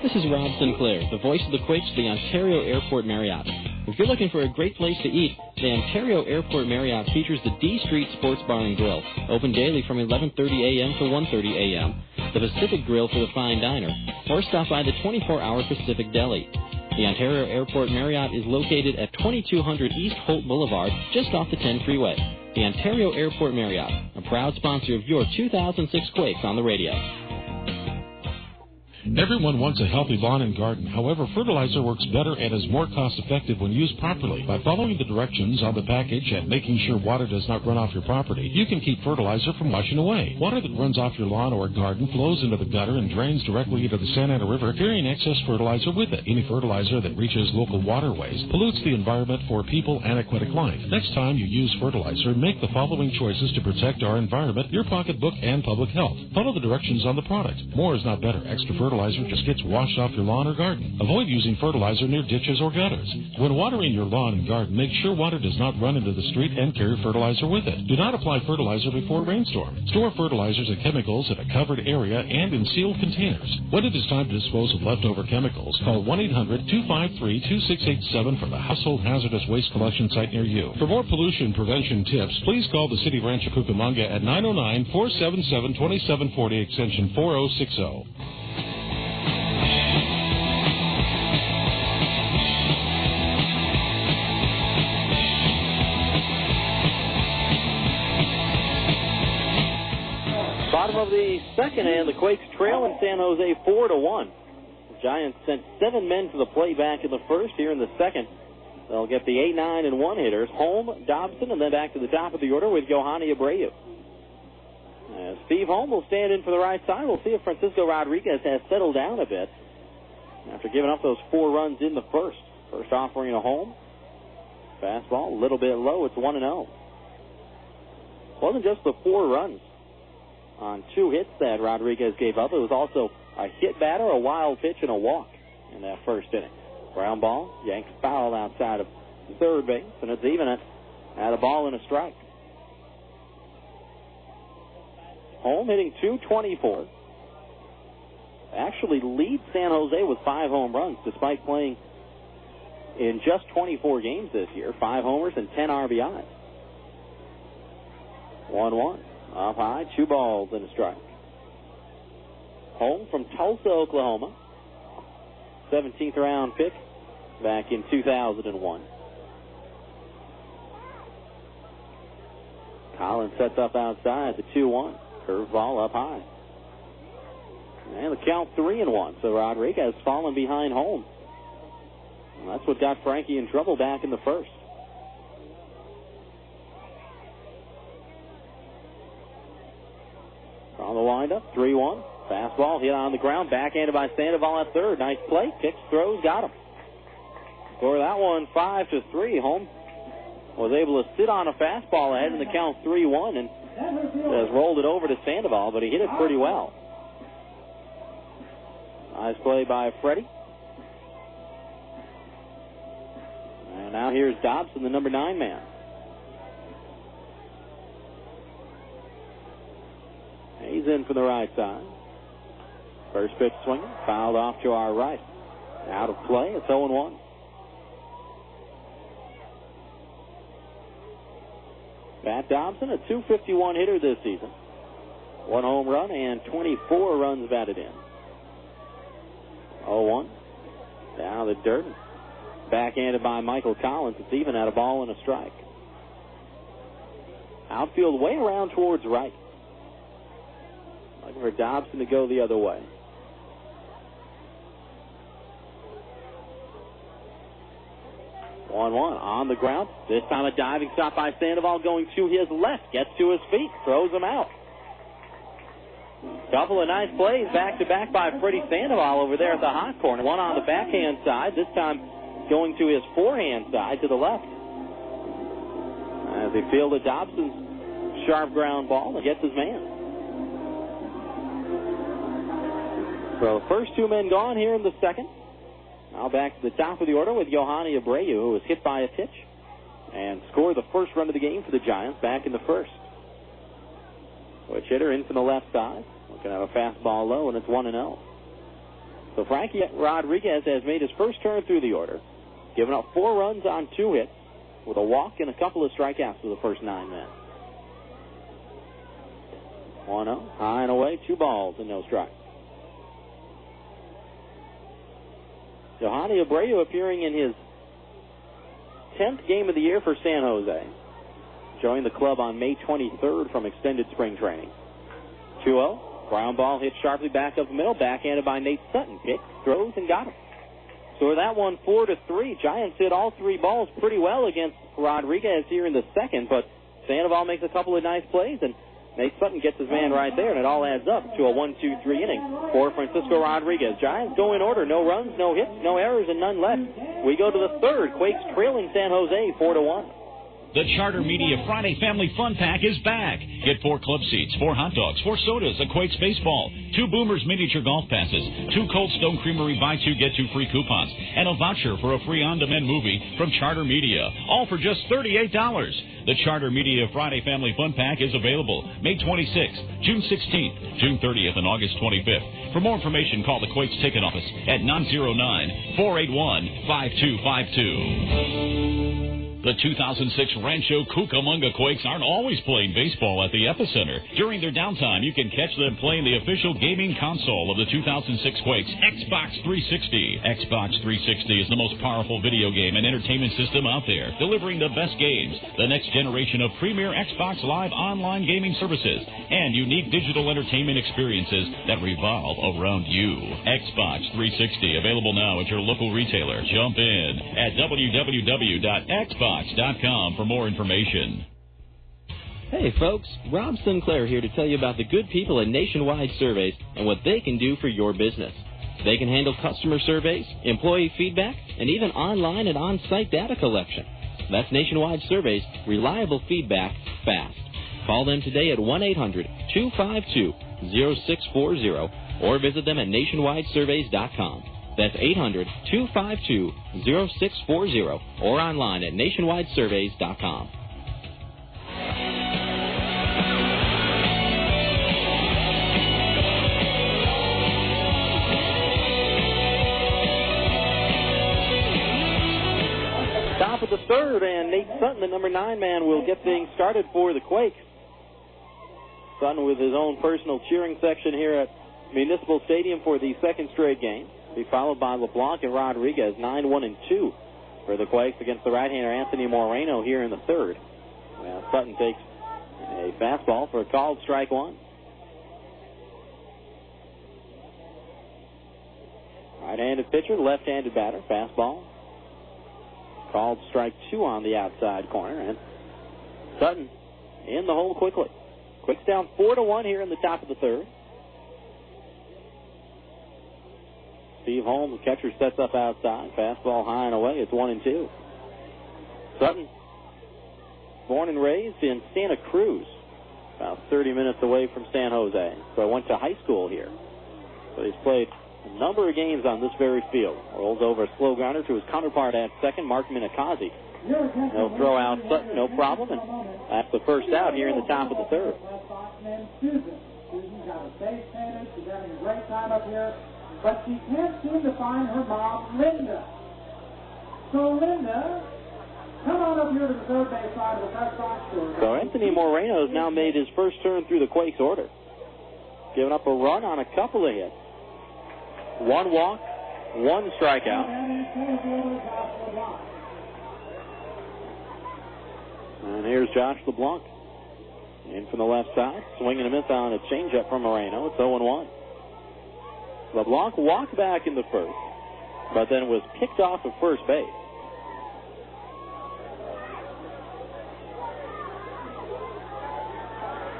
This is Rob Sinclair, the voice of the Quakes for the Ontario Airport Marriott. If you're looking for a great place to eat, the Ontario Airport Marriott features the D Street Sports Bar and Grill, open daily from 11:30 a.m. to 1:30 a.m., the Pacific Grill for the fine diner, or stop by the 24-hour Pacific Deli. The Ontario Airport Marriott is located at 2200 East Holt Boulevard, just off the 10 freeway. The Ontario Airport Marriott, a proud sponsor of your 2006 Quakes on the radio. Everyone wants a healthy lawn and garden. However, fertilizer works better and is more cost-effective when used properly. By following the directions on the package and making sure water does not run off your property, you can keep fertilizer from washing away. Water that runs off your lawn or garden flows into the gutter and drains directly into the Santa Ana River, carrying excess fertilizer with it. Any fertilizer that reaches local waterways pollutes the environment for people and aquatic life. Next time you use fertilizer, make the following choices to protect our environment, your pocketbook, and public health. Follow the directions on the product. More is not better. Extra fertilizer just gets washed off your lawn or garden. Avoid using fertilizer near ditches or gutters. When watering your lawn and garden, make sure water does not run into the street and carry fertilizer with it. Do not apply fertilizer before rainstorm. Store fertilizers and chemicals in a covered area and in sealed containers. When it is time to dispose of leftover chemicals, call 1-800-253-2687 for the Household Hazardous Waste Collection Site near you. For more pollution prevention tips, please call the City Rancho Cucamonga at 909-477-2740 extension 4060. Bottom of the second, and the Quakes trail in San Jose 4-1. The Giants sent 7 men to the plate back in the first. Here in the second, they'll get the 8, 9, and 1 hitters. Holm, Dobson, and then back to the top of the order with Yohani Abreu. Steve Holm will stand in for the right side. We'll see if Francisco Rodriguez has settled down a bit after giving up those 4 runs in the first. First offering to Holm. Fastball a little bit low. It's 1-0. Wasn't just the 4 runs on 2 hits that Rodriguez gave up. It was also a hit batter, a wild pitch, and a walk in that first inning. Ground ball, yanked foul outside of third base, and it's even at a ball and a strike. Holm hitting .224. Actually leads San Jose with 5 home runs, despite playing in just 24 games this year. 5 homers and 10 RBIs. 1-1. Up high, 2 balls and a strike. Holm from Tulsa, Oklahoma. 17th round pick back in 2001. Collins sets up outside, the 2-1. Curveball up high. And the count 3-1. So Rodriguez falling behind Holm. Well, that's what got Frankie in trouble back in the first. On the windup, 3-1. Fastball hit on the ground, backhanded by Sandoval at third. Nice play, kicks, throws, got him. Score that one 5-3. Holm was able to sit on a fastball ahead in the count 3-1 and has rolled it over to Sandoval, but he hit it pretty well. Nice play by Freddy. And now here's Dobson, the number 9 man. He's in for the right side. First pitch swinging, fouled off to our right. Out of play, it's 0-1. Matt Dobson, a .251 hitter this season. 1 home run and 24 runs batted in. 0-1. Down the dirt. Backhanded by Michael Collins. It's even at a ball and a strike. Outfield way around towards right. Looking for Dobson to go the other way. 1-1 on the ground. This time a diving stop by Sandoval going to his left. Gets to his feet. Throws him out. Couple of nice plays back-to-back by Freddy Sandoval over there at the hot corner. One on the backhand side. This time going to his forehand side to the left. As he fielded Dobson's sharp ground ball and gets his man. So first 2 men gone here in the second. Now back to the top of the order with Yohani Abreu, who was hit by a pitch and scored the first run of the game for the Giants back in the first. Switch hitter in from the left side. Looking at a fastball low, and it's 1-0. So Frankie Rodriguez has made his first turn through the order, giving up 4 runs on 2 hits with a walk and a couple of strikeouts for the first 9 men. 1-0, high and away, 2 balls and no strikes. Yohani Abreu appearing in his 10th game of the year for San Jose. Joined the club on May 23rd from extended spring training. 2-0. Ground ball hit sharply back up the middle. Backhanded by Nate Sutton. Picked, throws, and got him. So that one 4-3. Giants hit all 3 balls pretty well against Rodriguez here in the second, but Sandoval makes a couple of nice plays, and Nate Sutton gets his man right there, and it all adds up to a 1-2-3 inning for Francisco Rodriguez. Giants go in order. No runs, no hits, no errors, and none left. We go to the third. Quakes trailing San Jose 4-1. The Charter Media Friday Family Fun Pack is back. Get 4 club seats, 4 hot dogs, 4 sodas, a Quakes baseball, 2 Boomers miniature golf passes, 2 Cold Stone Creamery buy 2 get 2 free coupons, and a voucher for a free on-demand movie from Charter Media. All for just $38. The Charter Media Friday Family Fun Pack is available May 26th, June 16th, June 30th, and August 25th. For more information, call the Quakes ticket office at 909-481-5252. The 2006 Rancho Cucamonga Quakes aren't always playing baseball at the Epicenter. During their downtime, you can catch them playing the official gaming console of the 2006 Quakes, Xbox 360. Xbox 360 is the most powerful video game and entertainment system out there, delivering the best games, the next generation of premier Xbox Live online gaming services, and unique digital entertainment experiences that revolve around you. Xbox 360, available now at your local retailer. Jump in at www.xbox.com for more information. Hey folks, Rob Sinclair here to tell you about the good people at Nationwide Surveys and what they can do for your business. They can handle customer surveys, employee feedback, and even online and on-site data collection. That's Nationwide Surveys, reliable feedback, fast. Call them today at 1-800-252-0640 or visit them at nationwidesurveys.com. That's 800-252-0640 or online at nationwidesurveys.com. Top of the third, and Nate Sutton, the number 9 man, will get things started for the Quakes. Sutton with his own personal cheering section here at Municipal Stadium for the second straight game. Be followed by LeBlanc and Rodriguez, 9-1-2 for the Quakes against the right-hander Anthony Moreno here in the third. Well, Sutton takes a fastball for a called strike one. Right-handed pitcher, left-handed batter, fastball. Called strike two on the outside corner, and Sutton in the hole quickly. Quakes down 4-1 here in the top of the third. Steve Holm, the catcher, sets up outside. Fastball high and away. It's 1-2. Sutton, born and raised in Santa Cruz, about 30 minutes away from San Jose. So I went to high school here. So he's played a number of games on this very field. Rolls over a slow grounder to his counterpart at second, Mark Minikazi. He'll throw out Sutton, no problem, and that's the first out here in the top of the third. Susan's got a base painted. She's having a great time up here. But she can't seem to find her mom, Linda. So, Linda, come on up here to the third base side of the press box store. So Anthony Moreno has now made his first turn through the Quakes order. Giving up a run on a couple of hits. 1 walk, 1 strikeout. And here's Josh LeBlanc. In from the left side, swinging a miss on a changeup from Moreno. It's 0-1. LeBlanc walked back in the first, but then was picked off of first base.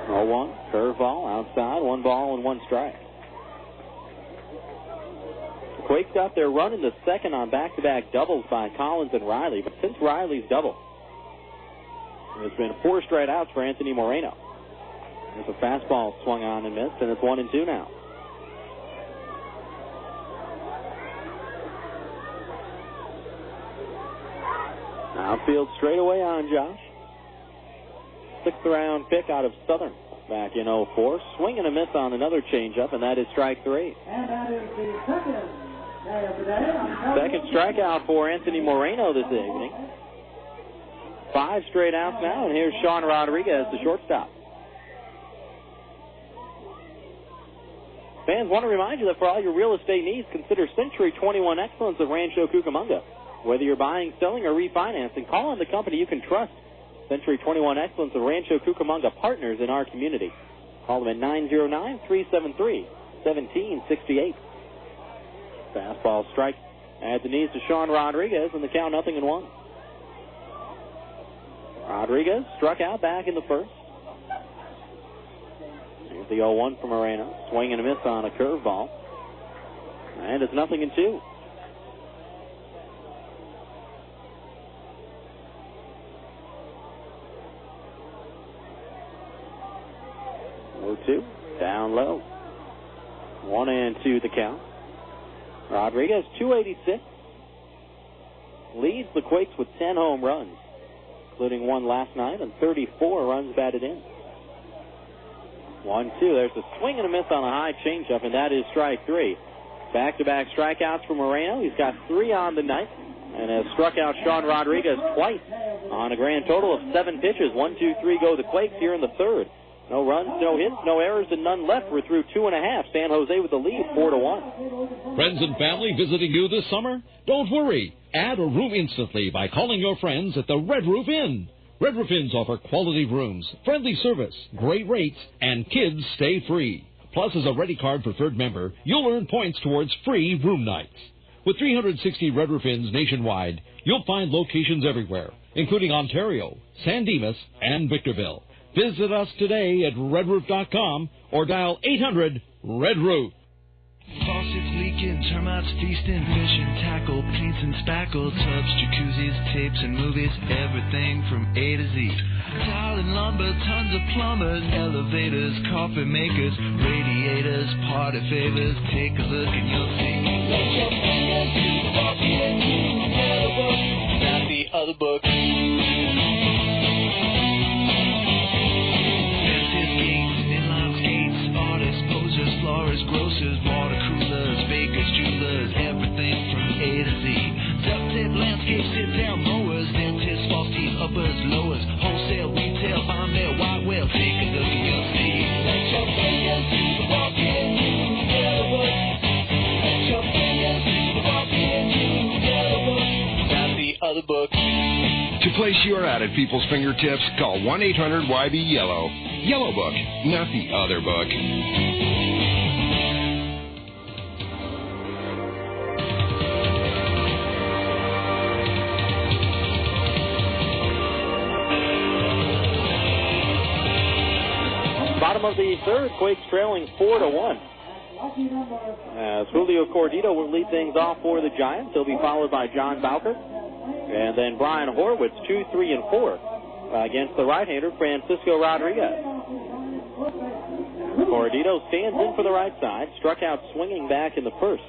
Oh, 1 curveball outside, 1 ball and 1 strike. The Quakes got their run in the second on back-to-back doubles by Collins and Riley, but since Riley's double, there's been 4 straight outs for Anthony Moreno. There's a fastball swung on and missed, and it's 1-2 now. Outfield straightaway on Josh. 6th round pick out of Southern back in 04. Swing and a miss on another changeup, and that is strike 3. And that is the second day of the day. Second strikeout for Anthony Moreno this evening. 5 straight outs now, and here's Sean Rodriguez, the shortstop. Fans, want to remind you that for all your real estate needs, consider Century 21 Excellence of Rancho Cucamonga. Whether you're buying, selling, or refinancing, call on the company you can trust. Century 21 Excellence of Rancho Cucamonga, partners in our community. Call them at 909-373-1768. Fastball strike at the knees to Sean Rodriguez, and the count 0-1. Rodriguez struck out back in the first. Here's the 0-1 from Moreno. Swing and a miss on a curveball. And it's 0-2. Two, down low. 1-2 the count. Rodriguez, 286. Leads the Quakes with 10 home runs, including 1 last night, and 34 runs batted in. 1-2. There's a swing and a miss on a high changeup, and that is strike 3. Back-to-back strikeouts for Moreno. He's got 3 on the night and has struck out Sean Rodriguez twice on a grand total of 7 pitches. 1, 2, 3 go the Quakes here in the third. No runs, no hits, no errors, and none left. We're through 2.5. San Jose with the lead, 4-1. Friends and family visiting you this summer? Don't worry. Add a room instantly by calling your friends at the Red Roof Inn. Red Roof Inns offer quality rooms, friendly service, great rates, and kids stay free. Plus, as a Ready Card preferred member, you'll earn points towards free room nights. With 360 Red Roof Inns nationwide, you'll find locations everywhere, including Ontario, San Dimas, and Victorville. Visit us today at redroof.com or dial 800-RED-ROOF. Faucets leaking, termites feasting, fishing, tackle, paints and spackle, tubs, jacuzzis, tapes and movies, everything from A to Z. Tile and lumber, tons of plumbers, elevators, coffee makers, radiators, party favors. Take a look and you'll see. Let your fingers do the walking and you get a book, not the other book. Florists, grocers, water coolers, bakers, jewelers, everything from A to Z. Duct tape, landscape, sit-down mowers, dentists, false teeth, uppers, lowers, wholesale, retail, farm mail, white whale. Take a look and you'll see. Let your fingers do the walking, you get a book. Let your fingers do the walking, you get a book. Not the other book. To place your ad at people's fingertips, call 1-800-YB-YELLOW. Yellow Book, not the other book. Bottom of the third, Quakes trailing 4-1. As Julio Cordito will lead things off for the Giants. He'll be followed by John Bowker. And then Brian Horwitz, 2, 3, and 4 against the right-hander, Francisco Rodriguez. Cordito stands in for the right side, struck out swinging back in the first.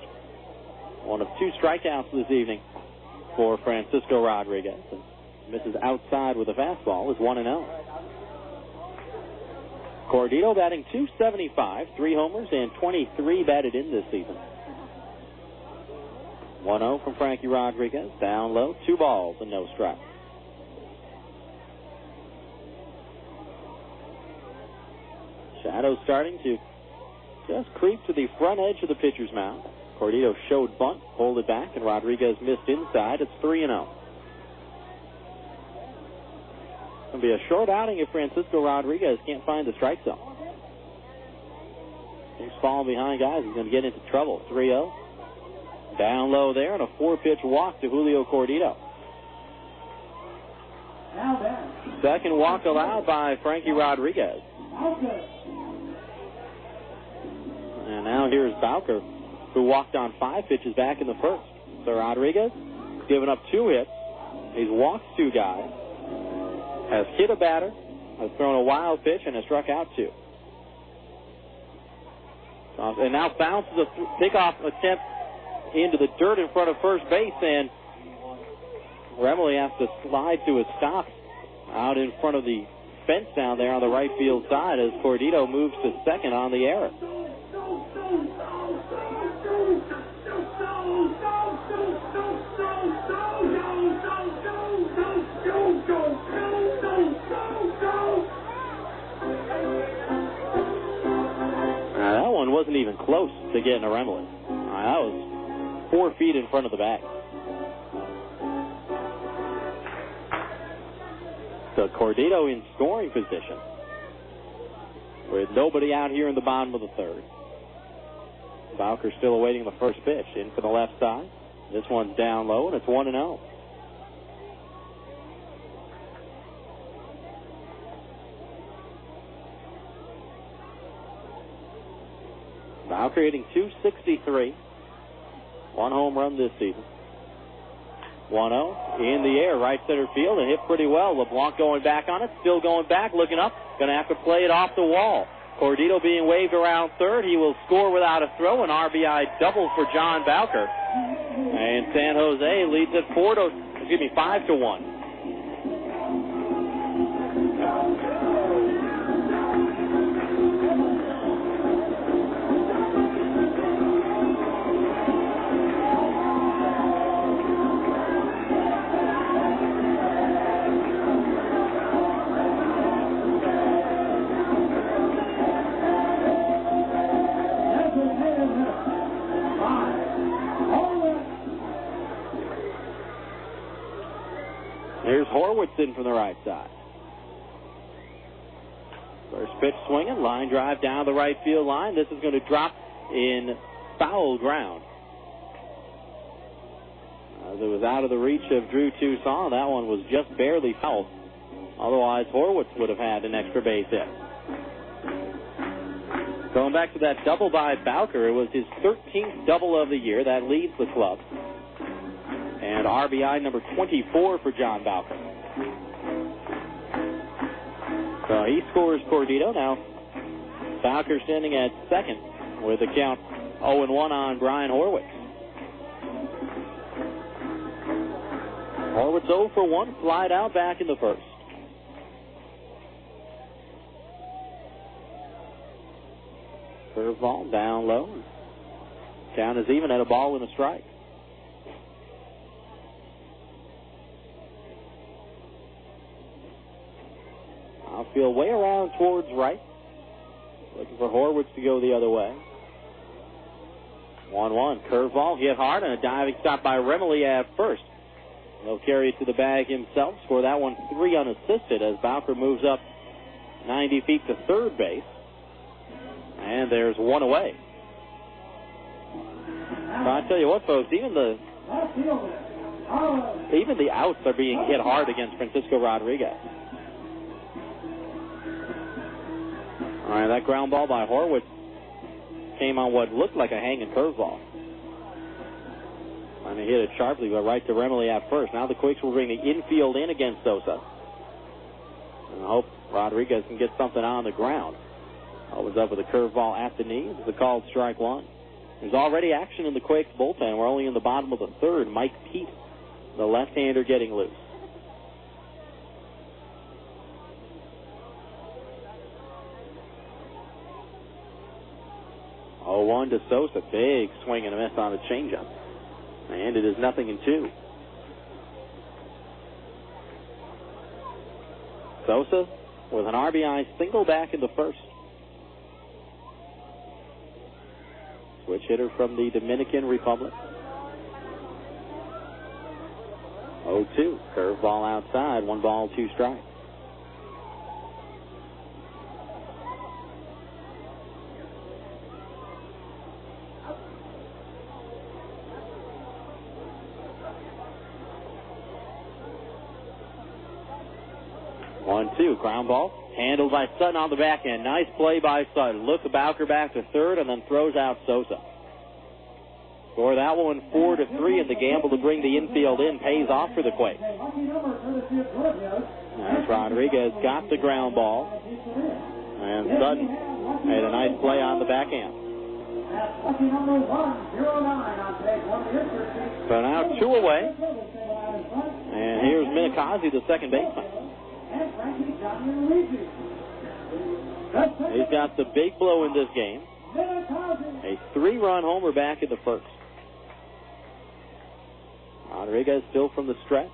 One of 2 strikeouts this evening for Francisco Rodriguez. And misses outside with a fastball, is 1-0. Cordito batting .275, 3 homers, and 23 batted in this season. 1-0 from Frankie Rodriguez. Down low, 2 balls and no strikes. Shadow starting to just creep to the front edge of the pitcher's mound. Cordito showed bunt, pulled it back, and Rodriguez missed inside. It's 3-0. It'll be a short outing if Francisco Rodriguez can't find the strike zone. He's falling behind guys. He's going to get into trouble. 3-0. Down low there, and a 4-pitch walk to Julio Cordito. Second walk allowed by Frankie Rodriguez. And now here's Bowker, who walked on 5 pitches back in the first. So Rodriguez has given up 2 hits. He's walked 2 guys. Has hit a batter, has thrown a wild pitch, and has struck out 2. And now bounces a pickoff attempt into the dirt in front of first base, and Remley has to slide to a stop out in front of the fence down there on the right field side as Cordito moves to second on the error. That one wasn't even close to getting a Remley. That was 4 feet in front of the bag. So Cordito in scoring position with nobody out here in the bottom of the third. Bowker still awaiting the first pitch. In for the left side. This one's down low, and it's 1-0. Bowker hitting .263. 1 home run this season. 1-0 in the air, right center field, and hit pretty well. LeBlanc going back on it, still going back, looking up, going to have to play it off the wall. Cordito being waved around third. He will score without a throw, an RBI double for John Bowker. And San Jose leads it 5-1. Here's Horwitz in from the right side. First pitch swinging, line drive down the right field line. This is going to drop in foul ground. As it was out of the reach of Drew Toussaint, that one was just barely fouled Otherwise, Horwitz would have had an extra base hit. Going back to that double by Bowker, it was his 13th double of the year. That leads the club. And RBI number 24 for John Bowker. So he scores Cordito. Now Bowker standing at second with a count 0-1 on Brian Horwitz. Horwitz 0 for 1, flied out back in the first. Curveball down low. Count is even at a ball and a strike. Outfield way around towards right. Looking for Horwitz to go the other way. 1-1. Curveball hit hard and a diving stop by Remily at first. He'll carry it to the bag himself. Score that one 3 unassisted as Bowker moves up 90 feet to third base. And there's one away. So I tell you what, folks, even the outs are being hit hard against Francisco Rodriguez. All right, that ground ball by Horwitz came on what looked like a hanging curveball. And he hit it sharply, but right to Remily at first. Now the Quakes will bring the infield in against Sosa. And I hope Rodriguez can get something on the ground. Was up with a curveball at the knee. It's a called strike one. There's already action in the Quakes bullpen. We're only in the bottom of the third. Mike Pete, the left-hander, getting loose. Oh, 1 to Sosa. Big swing and a miss on a changeup. And it is 0-2. Sosa with an RBI single back in the first. Switch hitter from the Dominican Republic. 0-2. Curveball outside. 1 ball, 2 strikes. Ground ball handled by Sutton on the back end. Nice play by Sutton. Looks Bowker back to third and then throws out Sosa. Score that one 4-3, and the gamble to bring the infield in pays off for the Quakes. As Rodriguez got the ground ball, and Sutton made a nice play on the back end. So now 2 away, and here's Minikazi, the second baseman. He's got the big blow in this game. A 3-run homer back in the first. Rodriguez still from the stretch.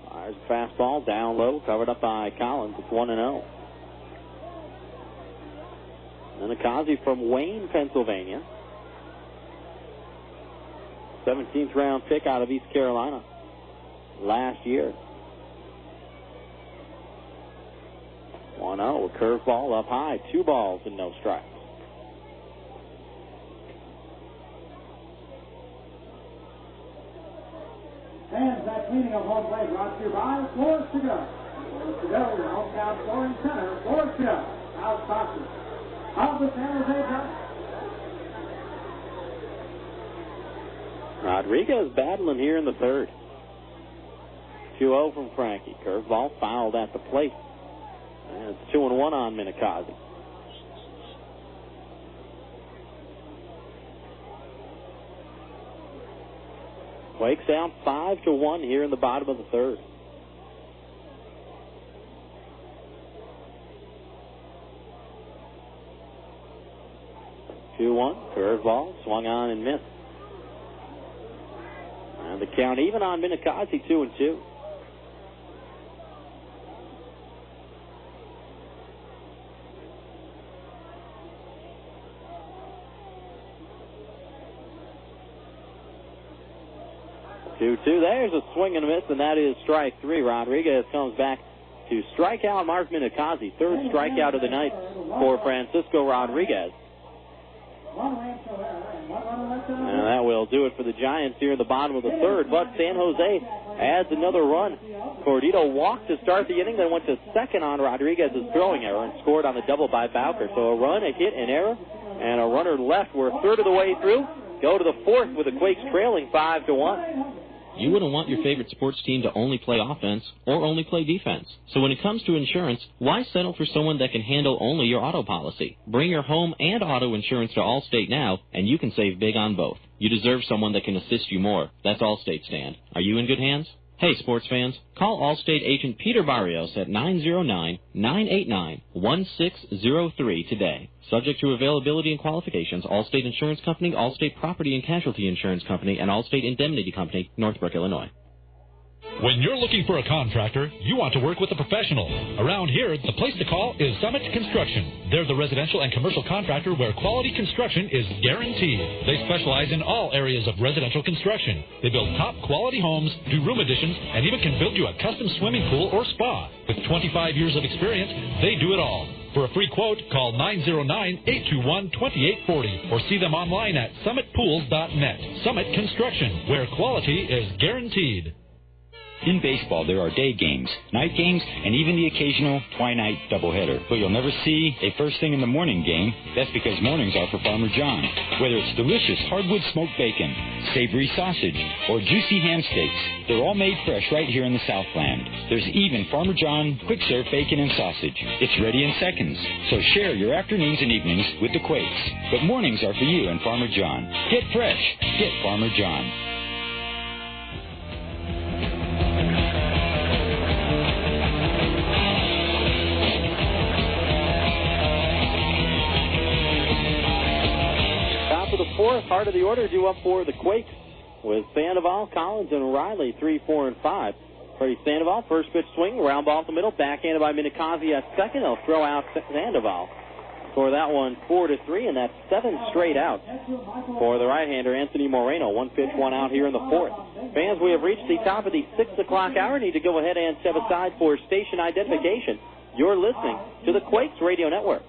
Fires a fastball down low, covered up by Collins. It's 1-0. Minikazi from Wayne, Pennsylvania. 17th round pick out of East Carolina last year. 1-0, a curveball up high, 2 balls and no strikes. Fans, that cleaning of home plate brought to you by Forrest to Go. Forrest to Go, your hometown store and center. Forrest to Go, out boxes. Of the San Jose Giants. Rodriguez battling here in the third. 2-0 from Frankie. Curveball fouled at the plate. And it's 2-1 on Minikazi. Quakes down 5-1 here in the bottom of the third. Curveball swung on and missed. And the count even on Minikazi, 2-2. There's a swing and a miss, and that is strike 3. Rodriguez comes back to strike out Mark Minikazi. 3rd strikeout of the night for Francisco Rodriguez. And that will do it for the Giants here in the bottom of the third. But San Jose adds another run. Cordito walked to start the inning, then went to second on Rodriguez's throwing error and scored on the double by Bowker. So a run, a hit, an error, and a runner left. We're a third of the way through. Go to the fourth with the Quakes trailing 5-1. You wouldn't want your favorite sports team to only play offense or only play defense. So when it comes to insurance, why settle for someone that can handle only your auto policy? Bring your home and auto insurance to Allstate now, and you can save big on both. You deserve someone that can assist you more. That's Allstate stand. Are you in good hands? Hey, sports fans, call Allstate agent Peter Barrios at 909-989-1603 today. Subject to availability and qualifications, Allstate Insurance Company, Allstate Property and Casualty Insurance Company, and Allstate Indemnity Company, Northbrook, Illinois. When you're looking for a contractor, you want to work with a professional. Around here, the place to call is Summit Construction. They're the residential and commercial contractor where quality construction is guaranteed. They specialize in all areas of residential construction. They build top quality homes, do room additions, and even can build you a custom swimming pool or spa. With 25 years of experience, they do it all. For a free quote, call 909-821-2840 or see them online at summitpools.net. Summit Construction, where quality is guaranteed. In baseball, there are day games, night games, and even the occasional twilight doubleheader. But you'll never see a first thing in the morning game. That's because mornings are for Farmer John. Whether it's delicious hardwood smoked bacon, savory sausage, or juicy ham steaks, they're all made fresh right here in the Southland. There's even Farmer John quick serve bacon and sausage. It's ready in seconds. So share your afternoons and evenings with the Quakes. But mornings are for you and Farmer John. Get fresh. Get Farmer John. Fourth, heart of the order due up for the Quakes with Sandoval, Collins, and Riley, 3, 4, and 5. Freddy Sandoval, first pitch swing, round ball up the middle, backhanded by Minikazi at second. They'll throw out Sandoval. For that one, 4-3, and that's 7 straight outs for the right-hander, Anthony Moreno. 1 pitch, 1 out here in the fourth. Fans, we have reached the top of the 6 o'clock hour. Need to go ahead and step aside for station identification. You're listening to the Quakes Radio Network.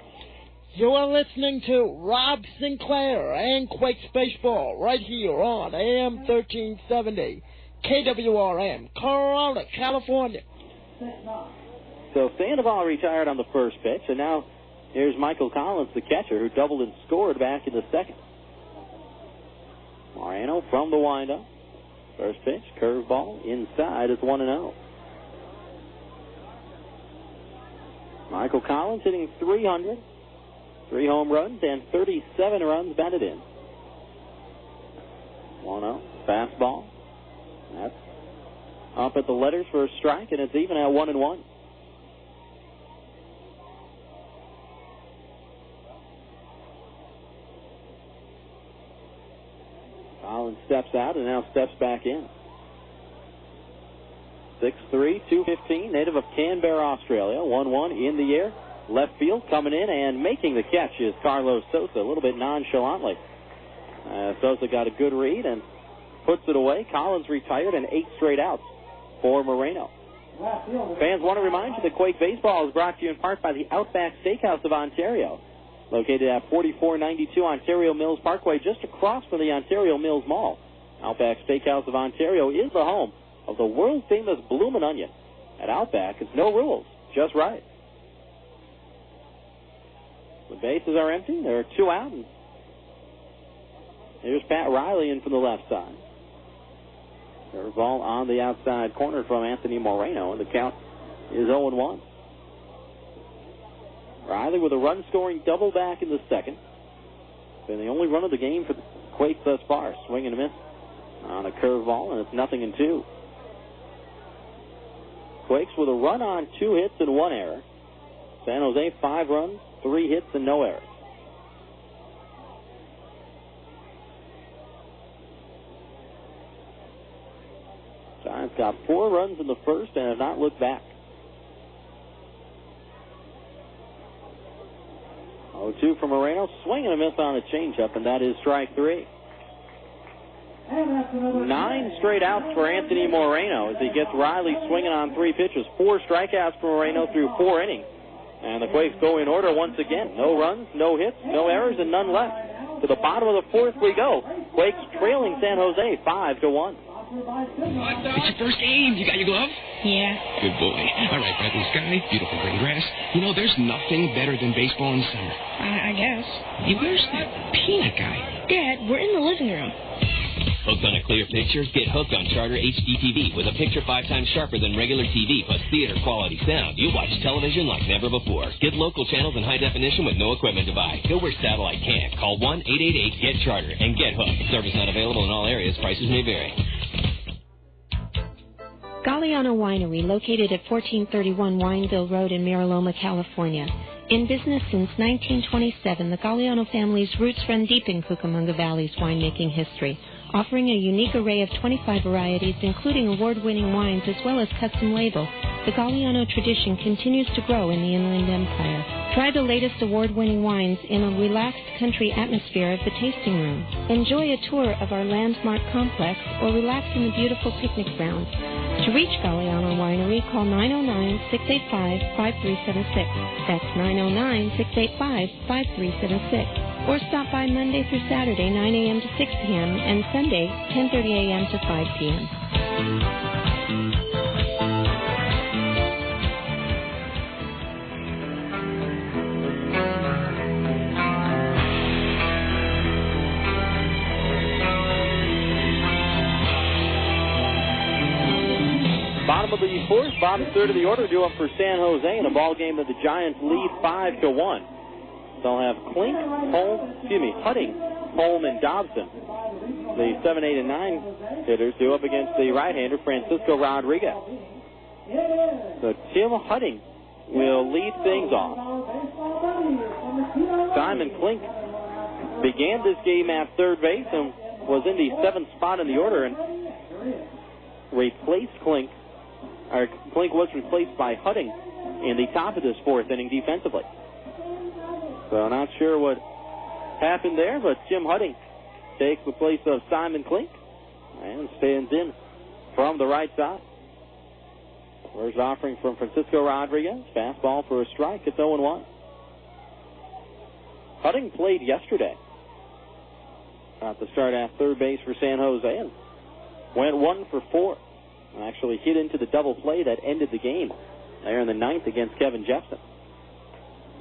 You are listening to Rob Sinclair and Quakes Baseball right here on AM 1370, KWRM, Corona, California. So Sandoval retired on the first pitch, and now here's Michael Collins, the catcher, who doubled and scored back in the second. Moreno from the windup. First pitch, curveball, inside, it's 1-0. Michael Collins hitting .300. 3 home runs and 37 runs batted in. 1-0. Fastball. That's up at the letters for a strike, and it's even at 1-1. Collins steps out and now steps back in. 6'3", 215, native of Canberra, Australia. 1-1 in the air. Left field coming in and making the catch is Carlos Sosa, a little bit nonchalantly. Sosa got a good read and puts it away. Collins retired and 8 straight outs for Moreno. Fans, want to remind you that Quake Baseball is brought to you in part by the Outback Steakhouse of Ontario, located at 4492 Ontario Mills Parkway, just across from the Ontario Mills Mall. Outback Steakhouse of Ontario is the home of the world-famous Bloomin' Onion. At Outback, it's no rules, just right. The bases are empty. There are 2 out. And here's Pat Riley in from the left side. Curveball on the outside corner from Anthony Moreno, and the count is 0-1. Riley with a run-scoring double back in the second. Been the only run of the game for the Quakes thus far. Swing and a miss on a curveball, and it's 0-2. Quakes with a run on 2 hits and 1 error. San Jose 5 runs, 3 hits, and no errors. Giants got 4 runs in the first and have not looked back. 0-2 from Moreno. Swing and a miss on a changeup, and that is strike 3. 9 straight outs for Anthony Moreno as he gets Riley swinging on 3 pitches. 4 strikeouts for Moreno through 4 innings. And the Quakes go in order once again. No runs, no hits, no errors, and none left. To the bottom of the fourth we go. Quakes trailing San Jose 5-1. It's your first game. You got your glove? Yeah. Good boy. All right, bright blue sky, beautiful green grass. You know, there's nothing better than baseball in summer. I guess. Hey, where's that peanut guy? Dad, we're in the living room. Hooked on a clear picture? Get hooked on Charter HDTV with a picture 5 times sharper than regular TV plus theater quality sound. You'll watch television like never before. Get local channels in high definition with no equipment to buy. Go where satellite can't. Call 1-888-GET-CHARTER and get hooked. Service not available in all areas. Prices may vary. Galliano Winery, located at 1431 Wineville Road in Mariloma, California. In business since 1927, the Galliano family's roots run deep in Cucamonga Valley's winemaking history, offering a unique array of 25 varieties, including award-winning wines as well as custom label. The Galliano tradition continues to grow in the Inland Empire. Try the latest award-winning wines in a relaxed country atmosphere of the tasting room. Enjoy a tour of our landmark complex or relax in the beautiful picnic grounds. To reach Galliano Winery, call 909-685-5376. That's 909-685-5376. Or stop by Monday through Saturday, 9 a.m. to 6 p.m., and Sunday, 10:30 a.m. to 5 p.m. Bottom of the fourth, bottom third of the order, due up for San Jose in a ball game that the Giants lead 5-1. They'll have Hutting, Holm, and Dobson. The 7, 8, and 9 hitters due up against the right-hander, Francisco Rodriguez. So Tim Hutting will lead things off. Simon Klink began this game at third base and was in the 7th spot in the order and replaced Klink. Klink was replaced by Hutting in the top of this fourth inning defensively. So not sure what happened there, but Jim Hutting takes the place of Simon Klink and stands in from the right side. First offering from Francisco Rodriguez. Fastball for a strike. It's 0-1. Hutting played yesterday at the start at third base for San Jose and went 1 for 4. And actually hit into the double play that ended the game there in the 9th against Kevin Jepson.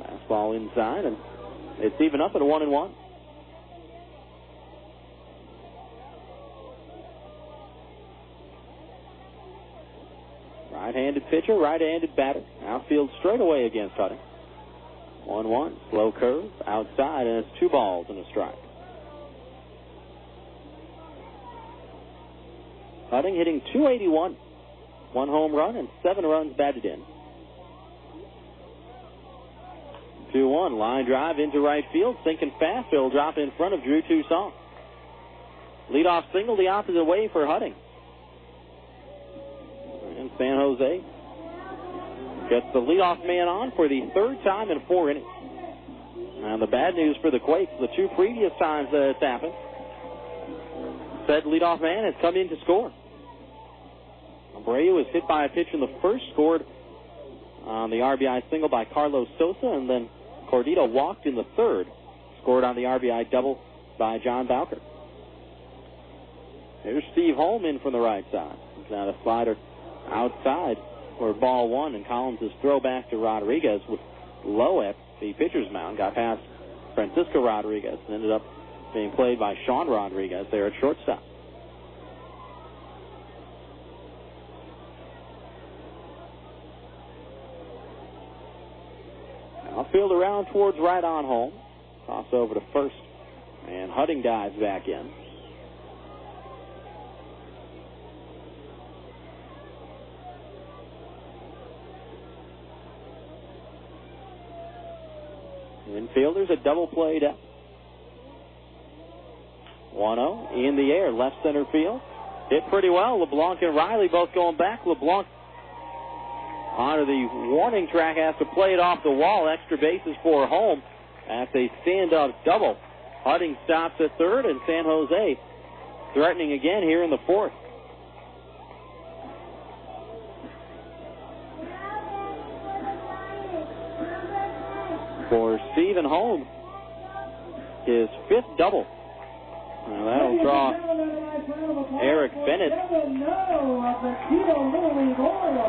Fastball inside, and it's even up at 1-1. Right-handed pitcher, right-handed batter. Outfield straight away against Hutting. 1-1, slow curve, outside, and it's 2 balls and a strike. Hutting hitting .281, 1 home run and 7 runs batted in. 2-1, line drive into right field, sinking fast. He'll drop in front of Drew Toussaint. Leadoff single the opposite way for Hutting. And San Jose gets the leadoff man on for the 3rd time in 4 innings. And the bad news for the Quakes, the 2 previous times that it's happened, said leadoff man has come in to score. Abreu was hit by a pitch in the first, scored on the RBI single by Carlos Sosa, and then Cordito walked in the 3rd, scored on the RBI double by John Bowker. Here's Steve Holm in from the right side. Now the slider outside for ball 1, and Collins' throw back to Rodriguez was low at the pitcher's mound, got past Francisco Rodriguez, and ended up being played by Sean Rodriguez there at shortstop. Outfield around towards right on home. Toss over to first. And Hutting dives back in. Infielders a double play down. 1-0 in the air, left center field. Hit pretty well. LeBlanc and Riley both going back. LeBlanc onto the warning track, has to play it off the wall. Extra bases for home at a stand-up double. Hutting stops at third, and San Jose threatening again here in the 4th. For Stephen Holm, his 5th double Well, that'll draw Eric Bennett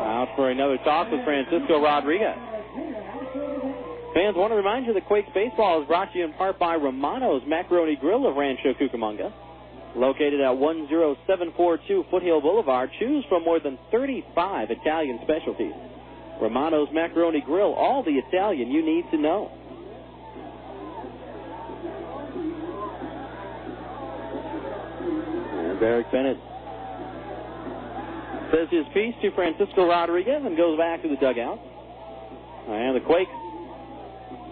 out for another toss with Francisco Rodriguez. Fans, want to remind you that Quakes Baseball is brought to you in part by Romano's Macaroni Grill of Rancho Cucamonga. Located at 10742 Foothill Boulevard, choose from more than 35 Italian specialties. Romano's Macaroni Grill, all the Italian you need to know. And Eric Bennett says his piece to Francisco Rodriguez and goes back to the dugout. And the Quakes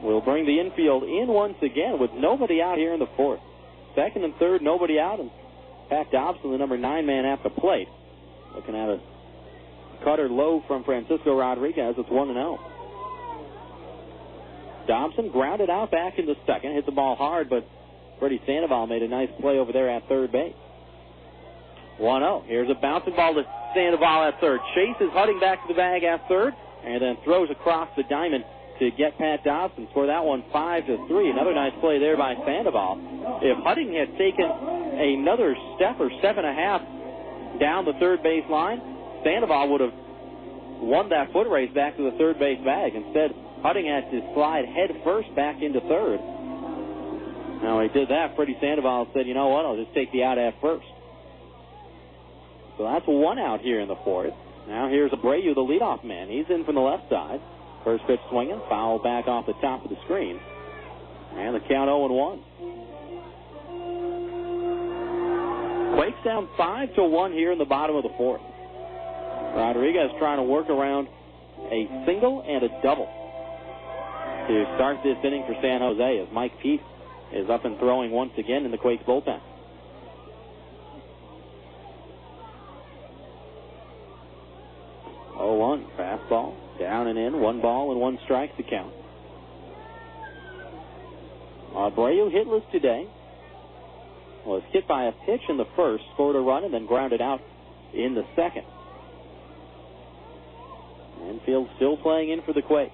will bring the infield in once again with nobody out here in the fourth. Second and third, nobody out, and Pat Dobson, the number 9 man at the plate. Looking at a cutter low from Francisco Rodriguez. It's 1-0. Dobson grounded out back in the second, hit the ball hard, but Freddy Sandoval made a nice play over there at third base. 1-0. Here's a bouncing ball to Sandoval at third. Chase is heading back to the bag at third, and then throws across the diamond to get Pat Dobson. Score that one 5-3. Another nice play there by Sandoval. If Hutting had taken another step or 7.5 down the third base line, Sandoval would have won that foot race back to the third base bag. Instead, Hutting had to slide head first back into third. Now he did that. Freddy Sandoval said, you know what, I'll just take the out at first. So that's 1 out here in the fourth. Now here's Abreu, the leadoff man. He's in from the left side. First pitch swinging, foul back off the top of the screen. And the count 0-1. Quakes down 5-1 here in the bottom of the fourth. Rodriguez trying to work around a single and a double to start this inning for San Jose as Mike Peete is up and throwing once again in the Quakes bullpen. 0-1, fastball, down and in, 1 ball and 1 strike to count. Abreu hitless today. Was hit by a pitch in the first, scored a run, and then grounded out in the second. Infield still playing in for the Quakes.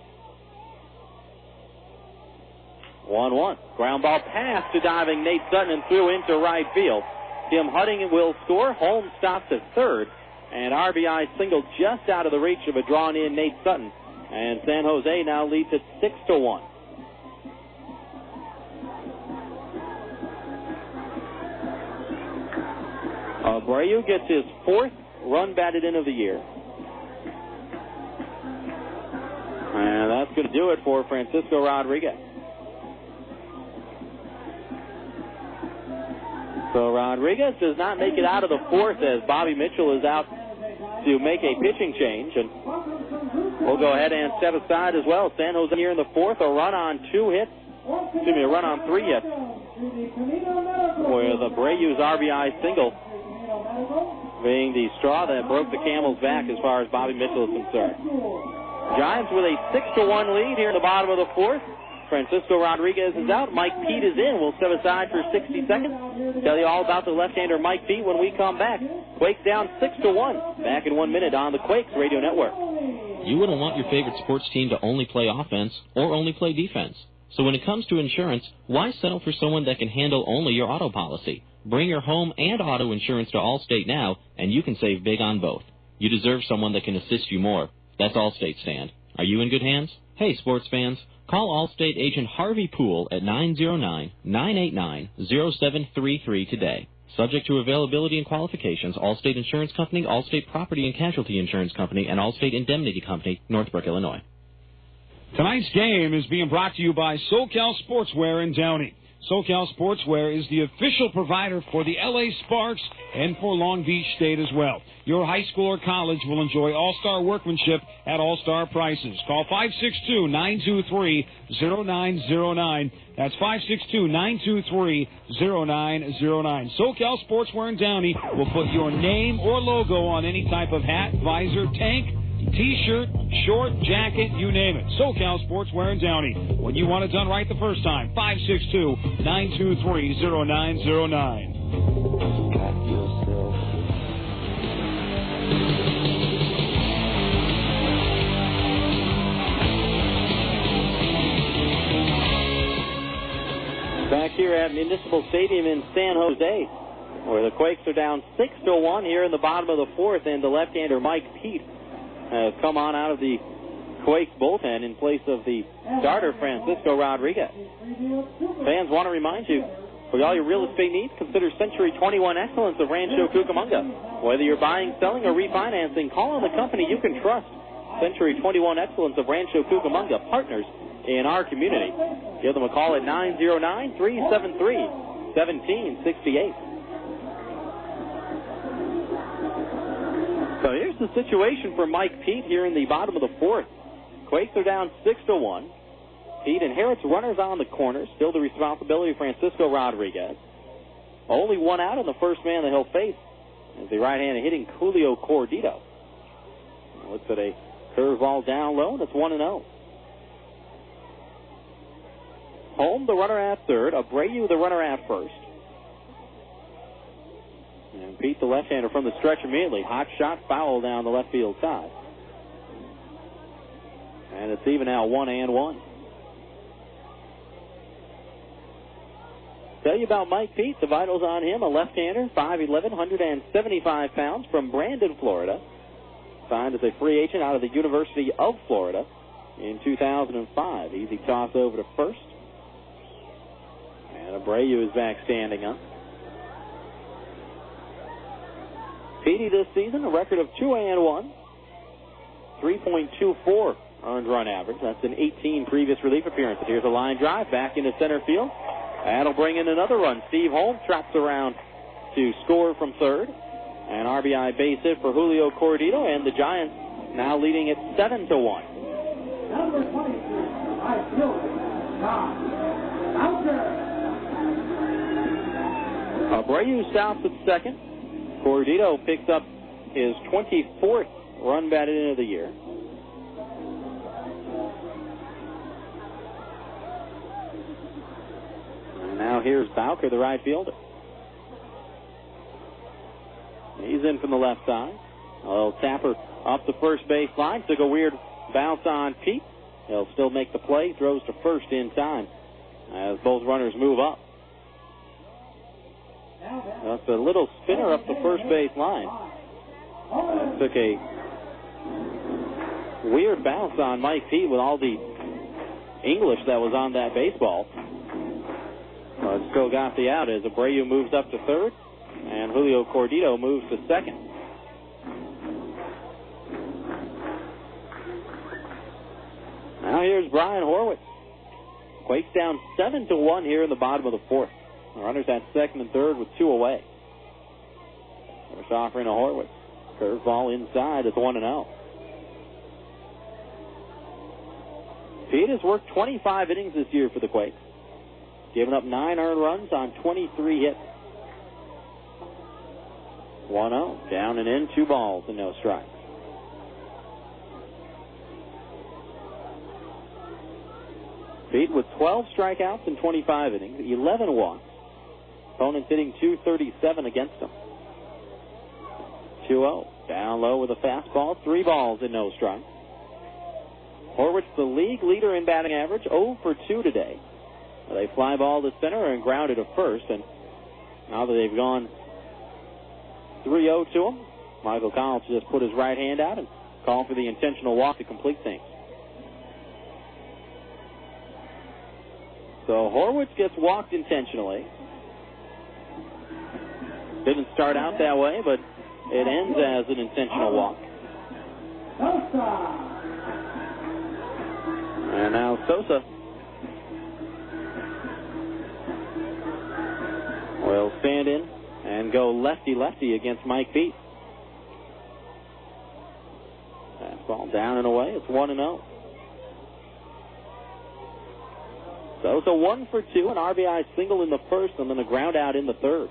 1-1. Ground ball pass to diving Nate Sutton and threw into right field. Tim Hutting will score. Holmes stops at third. And RBI single just out of the reach of a drawn-in Nate Sutton. And San Jose now leads at 6-1. Abreu gets his 4th run batted in of the year. And that's going to do it for Francisco Rodriguez. So Rodriguez does not make it out of the fourth as Bobby Mitchell is out to make a pitching change. And we'll go ahead and step aside as well. San Jose here in the fourth, a run on 3 hits. With Abreu's RBI single being the straw that broke the camel's back as far as Bobby Mitchell is concerned. Giants with a 6-1 lead here in the bottom of the fourth. Francisco Rodriguez is out. Mike Peete is in. We'll step aside for 60 seconds. Tell you all about the left-hander Mike Peete when we come back. Quakes down 6-1. Back in 1 minute on the Quakes Radio Network. You wouldn't want your favorite sports team to only play offense or only play defense. So when it comes to insurance, why settle for someone that can handle only your auto policy? Bring your home and auto insurance to Allstate now, and you can save big on both. You deserve someone that can assist you more. That's Allstate stand. Are you in good hands? Hey, sports fans, call Allstate agent Harvey Poole at 909-989-0733 today. Subject to availability and qualifications, Allstate Insurance Company, Allstate Property and Casualty Insurance Company, and Allstate Indemnity Company, Northbrook, Illinois. Tonight's game is being brought to you by SoCal Sportswear in Downey. SoCal Sportswear is the official provider for the L.A. Sparks and for Long Beach State as well. Your high school or college will enjoy all-star workmanship at all-star prices. Call 562-923-0909. That's 562-923-0909. SoCal Sportswear in Downey will put your name or logo on any type of hat, visor, tank, T-shirt, short, jacket, you name it. SoCal Sportswear in Downey. When you want it done right the first time, 562-923-0909. Back here here at Municipal Stadium in San Jose, where the Quakes are down 6-1 here in the bottom of the fourth, and the left-hander Mike Pete has come on out of the Quakes bullpen in place of the starter Francisco Rodriguez. Fans want to remind you, for all your real estate needs, consider Century 21 Excellence of Rancho Cucamonga. Whether you're buying, selling, or refinancing, call on the company you can trust. Century 21 Excellence of Rancho Cucamonga, partners in our community. Give them a call at 909-373-1768. So here's the situation for Mike Pete here in the bottom of the fourth. Quakes are down 6-1. Pete inherits runners on the corner, still the responsibility of Francisco Rodriguez. Only one out, and the first man that he'll face is the right-handed hitting Julio Cordito. Looks at a curveball down low, and it's 1-0. Holm, the runner at third. Abreu, the runner at first. And Pete, the left-hander, from the stretch immediately. Hot shot, foul down the left field side. And it's even now 1-1. Tell you about Mike Pete. The vitals on him: a left-hander, 5'11", 175 pounds, from Brandon, Florida. Signed as a free agent out of the University of Florida in 2005. Easy toss over to first. And Abreu is back standing up. Petey this season, a record of 2-1, 3.24 earned run average. That's in 18 previous relief appearances. Here's a line drive back into center field. That'll bring in another run. Steve Holm trots around to score from third. An RBI base hit for Julio Cordito, and the Giants now leading it 7-1. Number 22, right fielder, Bowker. Abreu stops at second. Cordito picks up his 24th run batted in of the year. And now here's Bowker, the right fielder. He's in from the left side. A little tapper up the first base line. Took a weird bounce on Pete. He'll still make the play. Throws to first in time as both runners move up. That's a little spinner up the first base line. Took a weird bounce on Mike Pete with all the English that was on that baseball. Still got the out as Abreu moves up to third, and Julio Cordito moves to second. Now here's Brian Horwitz. Quakes down 7-1 here in the bottom of the fourth. The runners at second and third with two away. First offering to Horwitz. Curveball inside. It's 1-0. Pete has worked 25 innings this year for the Quakes. Given up 9 earned runs on 23 hits. 1-0. Down and in, 2 balls and no strikes. Pete with 12 strikeouts in 25 innings, 11 walks. Opponents hitting .237 against him. 2-0. Down low with a fastball, 3 balls and no strikes. Horwitz, the league leader in batting average, 0 for 2 today. They fly ball to center and grounded to first, and now that they've gone 3-0 to him, Michael Collins just put his right hand out and called for the intentional walk to complete things. So Horwitz gets walked intentionally. Didn't start out that way, but it ends as an intentional walk. And now Sosa will stand in and go lefty-lefty against Mike Pete. Fastball down and away. It's 1-0. Sosa 1 for 2, an RBI single in the first, and then a ground out in the third.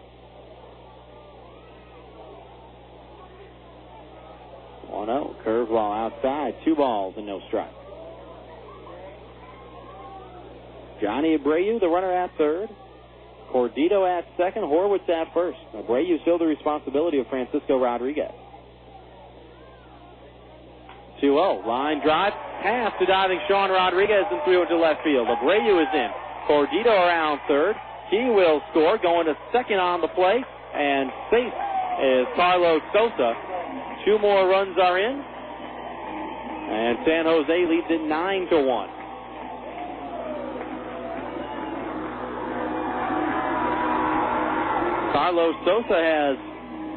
1-0. Curveball outside. 2 balls and no strikes. Johnny Abreu, the runner at third. Cordito at second. Horwitz at first. Abreu still the responsibility of Francisco Rodriguez. 2-0. Line drive. Pass to diving Sean Rodriguez and threw it to left field. Abreu is in. Cordito around third. He will score. Going to second on the play, and safe is Carlos Sosa. 2 more runs are in, and San Jose leads it 9-1. Carlos Sosa has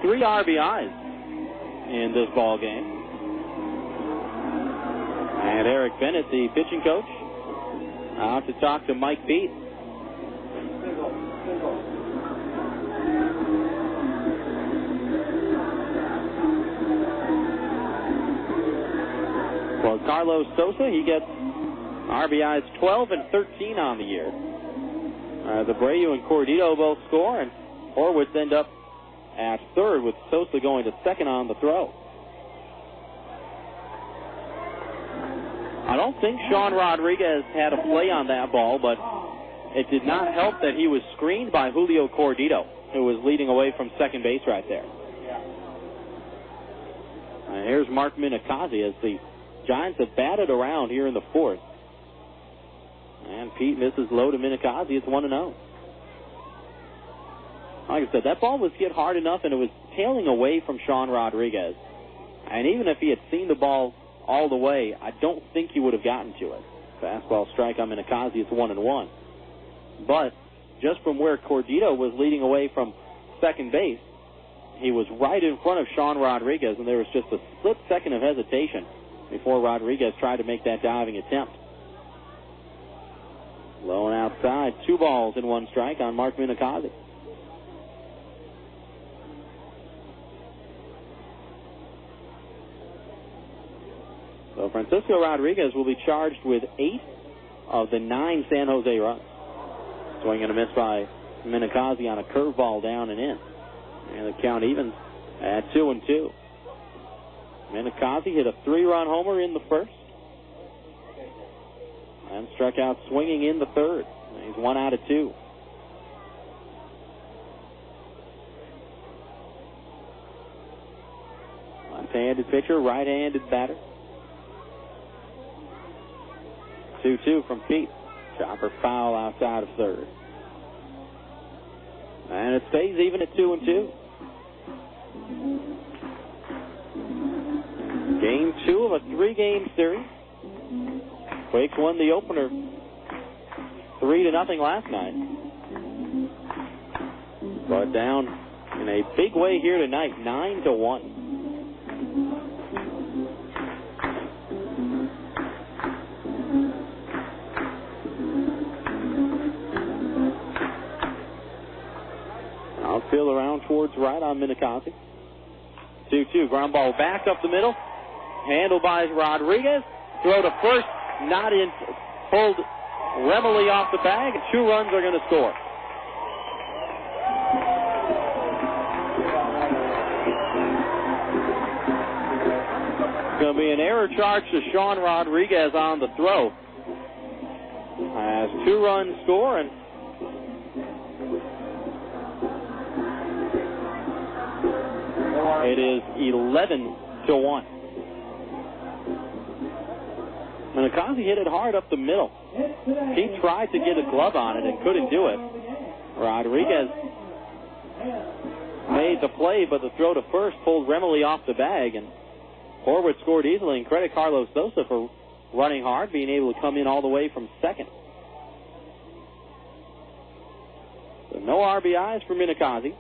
3 RBIs in this ball game. And Eric Bennett, the pitching coach, out to talk to Mike Pete. For Carlos Sosa, he gets RBIs 12 and 13 on the year. The Abreu and Cordito both score, and Horwitz end up at third with Sosa going to second on the throw. I don't think Sean Rodriguez had a play on that ball, but it did not help that he was screened by Julio Cordito, who was leading away from second base right there. Here's Mark Minicozzi as the Giants have batted around here in the fourth. And Pete misses low to Minicozzi. It's 1-0. Like I said, that ball was hit hard enough, and it was tailing away from Sean Rodriguez. And even if he had seen the ball all the way, I don't think he would have gotten to it. Fastball strike on Minicozzi. It's 1-1. But just from where Cordito was leading away from second base, he was right in front of Sean Rodriguez, and there was just a split second of hesitation before Rodriguez tried to make that diving attempt. Low and outside, 2 balls and 1 strike on Mark Minicozzi. So Francisco Rodriguez will be charged with 8 of the 9 San Jose runs. Swing and a miss by Minicozzi on a curveball down and in. And the count evens at 2-2. Minicozzi hit a 3-run homer in the first. And struck out swinging in the third. He's 1 out of 2. Left-handed pitcher, right-handed batter. 2-2 from Pete. Chopper foul outside of third. And it stays even at 2-2. Game 2 of a 3-game series. Quakes won the opener 3-0 last night. But down in a big way here tonight, 9-1. Outfield around towards right on Minicozzi. 2-2. Ground ball back up the middle. Handled by Rodriguez. Throw to first. Not in. Pulled Remily off the bag. 2 runs are going to score. Going to be an error charge to Sean Rodriguez on the throw. Has 2 runs score, and it is 11-1. Minicozzi hit it hard up the middle. He tried to get a glove on it and couldn't do it. Rodriguez made the play, but the throw to first pulled Remily off the bag, and Horwitz scored easily, and credit Carlos Sosa for running hard, being able to come in all the way from second. So no RBIs for Minicozzi.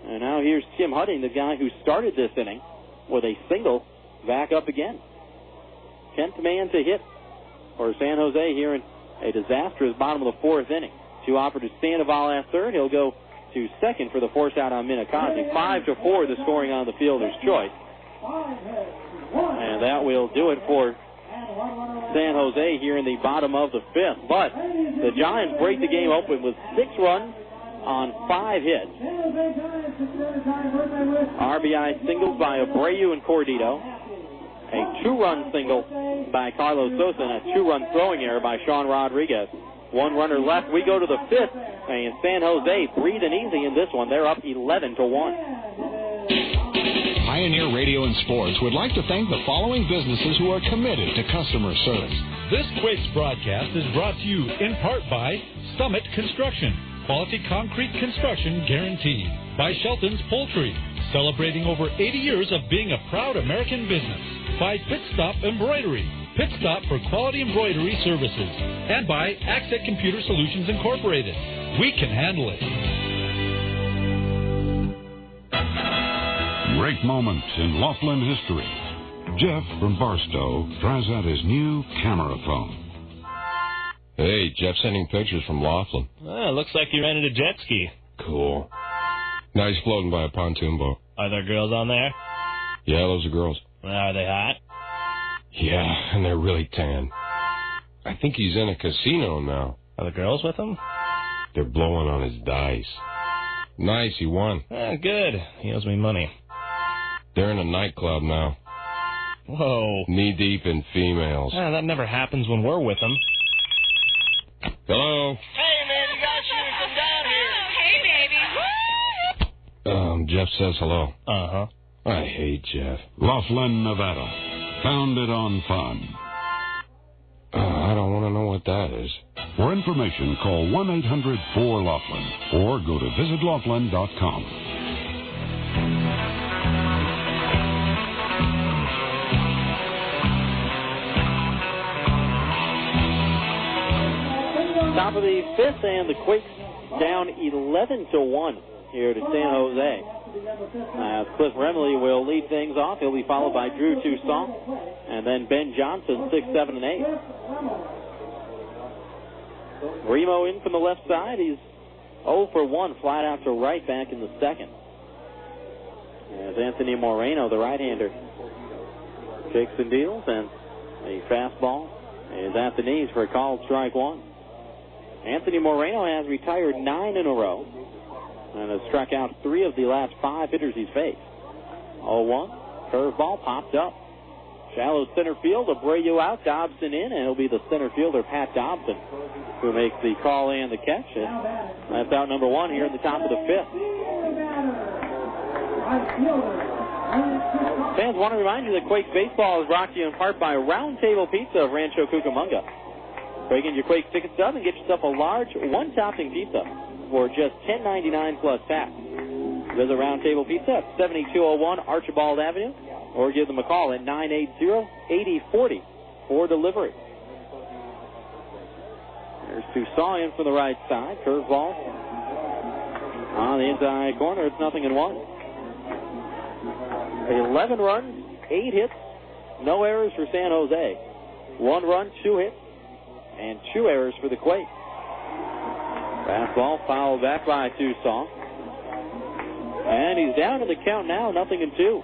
And now here's Tim Hutting, the guy who started this inning, with a single, back up again. 10th man to hit for San Jose here in a disastrous bottom of the 4th inning. 2 offered to Sandoval at third. He'll go to second for the force out on Minicozzi. 5-4 the scoring on the fielder's choice. And that will do it for San Jose here in the bottom of the 5th. But the Giants break the game open with 6 runs on 5 hits. RBI singles by Abreu and Cordito. A 2-run single by Carlos Sosa and a 2-run throwing error by Sean Rodriguez. 1 runner left. We go to the 5th, and San Jose breathing easy in this one. They're up 11-1. Pioneer Radio and Sports would like to thank the following businesses who are committed to customer service. This Quakes broadcast is brought to you in part by Summit Construction. quality concrete construction guaranteed. By Shelton's Poultry, celebrating over 80 years of being a proud American business. By Pit Stop Embroidery, Pit Stop for quality embroidery services. And by Accent Computer Solutions Incorporated. We can handle it. Great moments in Laughlin history. Jeff from Barstow tries out his new camera phone. Hey, Jeff sending pictures from Laughlin. Looks like you rented a jet ski. Cool. Now he's floating by a pontoon boat. Are there girls on there? Yeah, those are girls. Are they hot? Yeah, and they're really tan. I think he's in a casino now. Are the girls with him? They're blowing on his dice. Nice, he won. Good. He owes me money. They're in a nightclub now. Whoa. Knee-deep in females. That never happens when we're with them. Hello? Hey, man, you guys should come down here. Hey, baby. Jeff says hello. Uh-huh. I hate Jeff. Laughlin, Nevada. Founded on fun. I don't want to know what that is. For information, call 1-800-4-LAUGHLIN or go to visitlaughlin.com. Top of the fifth, and the Quakes down 11-1 here to San Jose. Cliff Remley will lead things off. He'll be followed by Drew Toussaint, and then Ben Johnson, 6, 7, and 8. Remo in from the left side. He's 0 for 1, flat out to right back in the second. As Anthony Moreno, the right-hander, kicks and deals, and a fastball is at the knees for a called strike one. Anthony Moreno has retired 9 in a row and has struck out 3 of the last 5 hitters he's faced. 0-1, curveball popped up. Shallow center field, Abreu out, Dobson in, and it'll be the center fielder, Pat Dobson, who makes the call and the catch. And that's out number 1 here in the top of the fifth. Fans want to remind you that Quakes baseball is brought to you in part by Round Table Pizza of Rancho Cucamonga. Break in your Quakes ticket stub and get yourself a large one-topping pizza for just $10.99 plus tax. Visit Round Table Pizza at 7201 Archibald Avenue, or give them a call at 980-8040 for delivery. There's Toussaint in from the right side. Curveball on the inside corner. It's 0-1. 11 runs, 8 hits, no errors for San Jose. 1 run, 2 hits, and 2 errors for the Quakes. Fastball fouled back by Toussaint. And he's down to the count now, 0-2.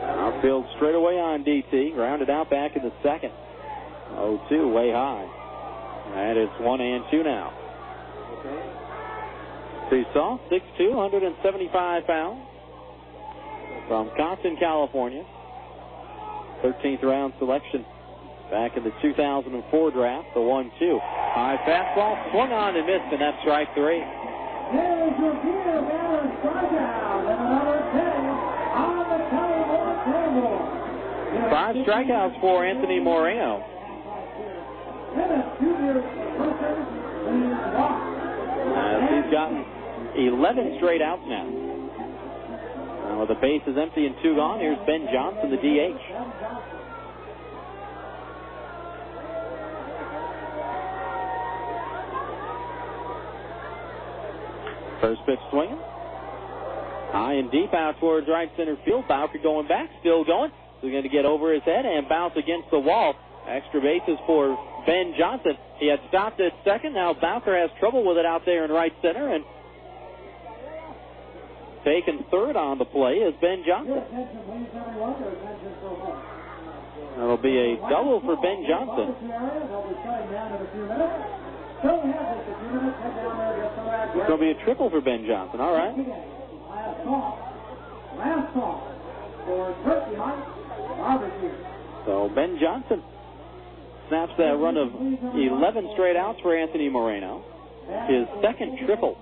Outfield straight away on DT. Grounded out back in the second. 0-2, way high. And it's 1-2 now. Toussaint, 6'2", 175 pounds. From Compton, California. 13th round selection back in the 2004 draft. The 1-2. High fastball, swung on and missed, and that's strike 3. There's your Peter Banner strikeout, and another 10 on the table. 5 strikeouts for Anthony Moreno. He's gotten 11 straight outs now. With the bases empty and 2 gone, here's Ben Johnson, the DH. First pitch swinging. High and deep out towards right center field. Bowker going back, still going. So going to get over his head and bounce against the wall. Extra bases for Ben Johnson. He had stopped at second. Now Bowker has trouble with it out there in right center. And taking third on the play is Ben Johnson. That'll be a double for Ben Johnson. It's going to be a triple for Ben Johnson. All right. Last call for Turkey Mike Barbecue. So Ben Johnson snaps that run of 11 straight outs for Anthony Moreno. His second triple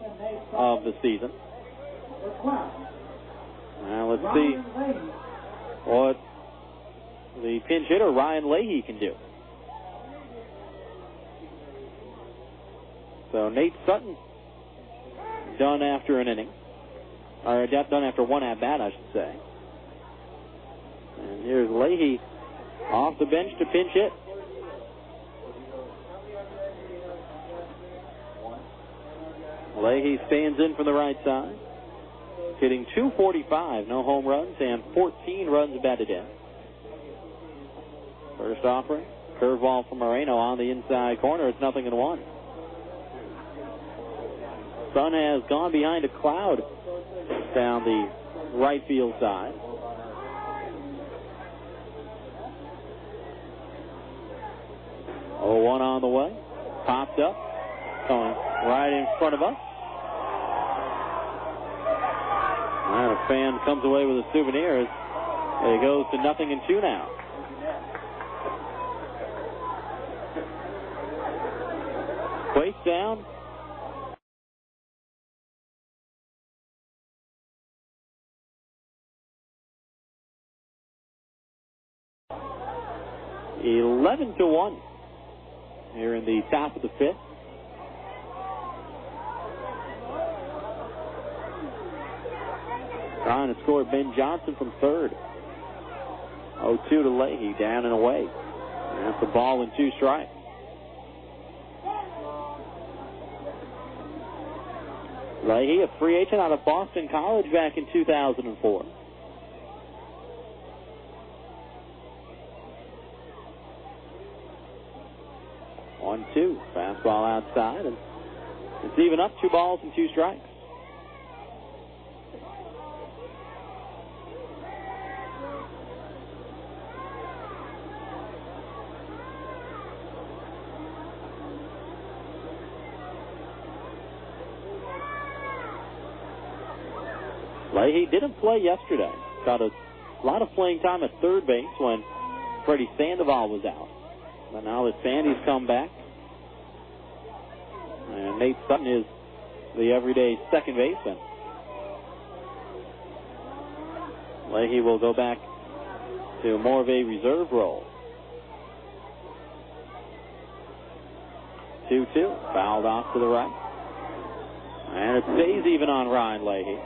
of the season. Now let's see what the pinch hitter, Ryan Leahy, can do. So Nate Sutton done after an inning. Or done after one at-bat, I should say. And here's Leahy off the bench to pinch hit. Leahy stands in from the right side. Hitting .245, no home runs, and 14 runs batted in. First offering, curveball from Moreno on the inside corner. It's 0-1. Sun has gone behind a cloud down the right field side. Oh, 1 on the way. Popped up. Going right in front of us. And a fan comes away with a souvenir as it goes to 0-2 now. Quakes down. (11-1) here in the top of the fifth. Trying to score Ben Johnson from third. 0-2 to Leahy, down and away. And that's a ball and 2 strikes. Leahy, a free agent out of Boston College back in 2004. One, 2. Fastball outside, and it's even up, 2 balls and 2 strikes. Leahy didn't play yesterday. Got a lot of playing time at third base when Freddy Sandoval was out. But now that Sandy's come back, and Nate Sutton is the everyday second baseman, Leahy will go back to more of a reserve role. 2-2, fouled off to the right. And it stays even on Ryan Leahy.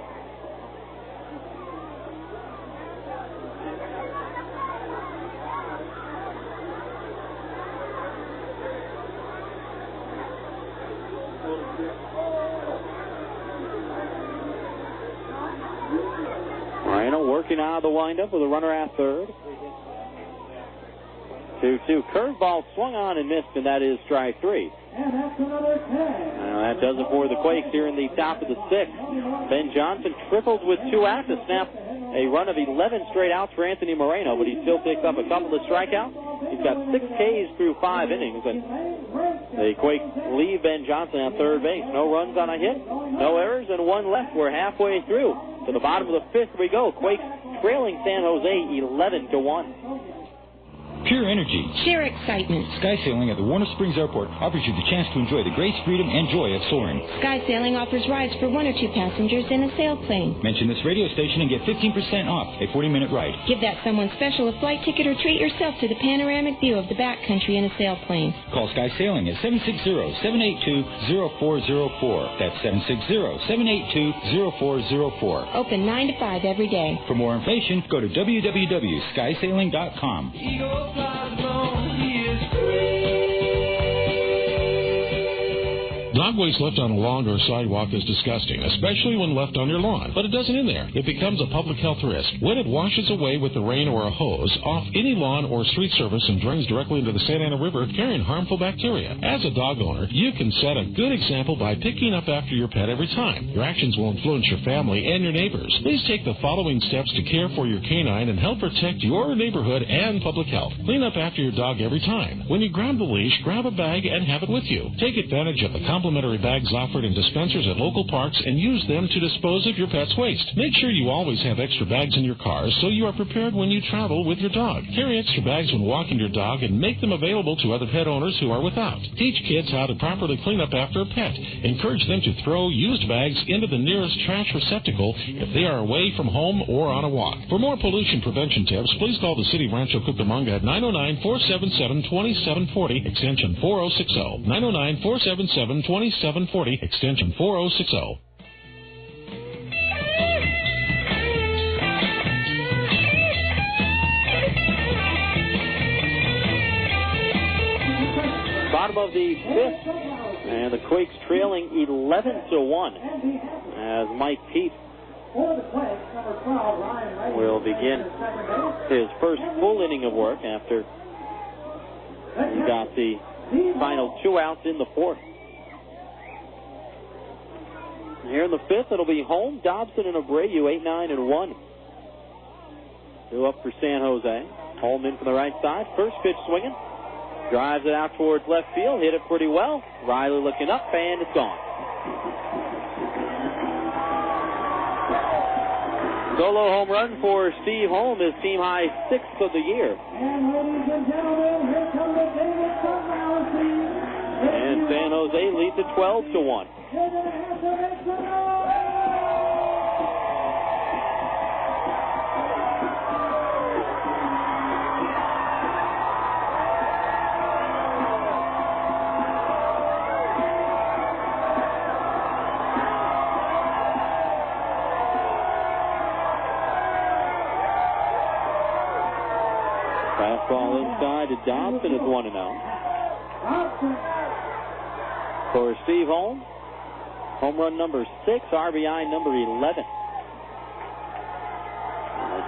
Working out of the windup with a runner at third. 2-2. Curveball swung on and missed, and that is strike 3. And that's another 10. That does it for the Quakes here in the top of the 6th. Ben Johnson triples with 2 outs to snap a run of 11 straight outs for Anthony Moreno, but he still picks up a couple of strikeouts. He's got 6 Ks through 5 innings, and the Quakes leave Ben Johnson at third base. No runs on a hit, no errors, and 1 left. We're halfway through. To the bottom of the 5th we go. Quakes trailing San Jose 11-1. Pure energy. Share excitement. Sky Sailing at the Warner Springs Airport offers you the chance to enjoy the grace, freedom, and joy of soaring. Sky Sailing offers rides for 1 or 2 passengers in a sailplane. Mention this radio station and get 15% off a 40-minute ride. Give that someone special a flight ticket or treat yourself to the panoramic view of the backcountry in a sailplane. Call Sky Sailing at 760-782-0404. That's 760-782-0404. Open 9 to 5 every day. For more information, go to www.skysailing.com. Dog waste left on a lawn or sidewalk is disgusting, especially when left on your lawn. But it doesn't end there. It becomes a public health risk. When it washes away with the rain or a hose, off any lawn or street surface and drains directly into the Santa Ana River, carrying harmful bacteria. As a dog owner, you can set a good example by picking up after your pet every time. Your actions will influence your family and your neighbors. Please take the following steps to care for your canine and help protect your neighborhood and public health. Clean up after your dog every time. When you grab the leash, grab a bag and have it with you. Take advantage of the complimentary complimentary bags offered in dispensers at local parks and use them to dispose of your pet's waste. Make sure you always have extra bags in your car so you are prepared when you travel with your dog. Carry extra bags when walking your dog and make them available to other pet owners who are without. Teach kids how to properly clean up after a pet. Encourage them to throw used bags into the nearest trash receptacle if they are away from home or on a walk. For more pollution prevention tips, please call the City of Rancho Cucamonga at 909-477-2740, extension 4060. 909-477-2740, extension 4060. Bottom of the fifth, and the Quakes trailing 11-1 as Mike Pete will begin his first full inning of work after he got the final 2 outs in the fourth. And here in the fifth, it'll be Holm, Dobson, and Abreu, 8-9 and 1. 2 up for San Jose. Holm in from the right side. First pitch swinging. Drives it out towards left field. Hit it pretty well. Riley looking up, and it's gone. Solo home run for Steve Holm, his team high 6th of the year. And ladies and gentlemen, here comes the David Sunmouth. And San Jose leads it 12-1. Fastball inside to Dobson is 1-0. For Steve Holm, home run number 6, RBI number 11.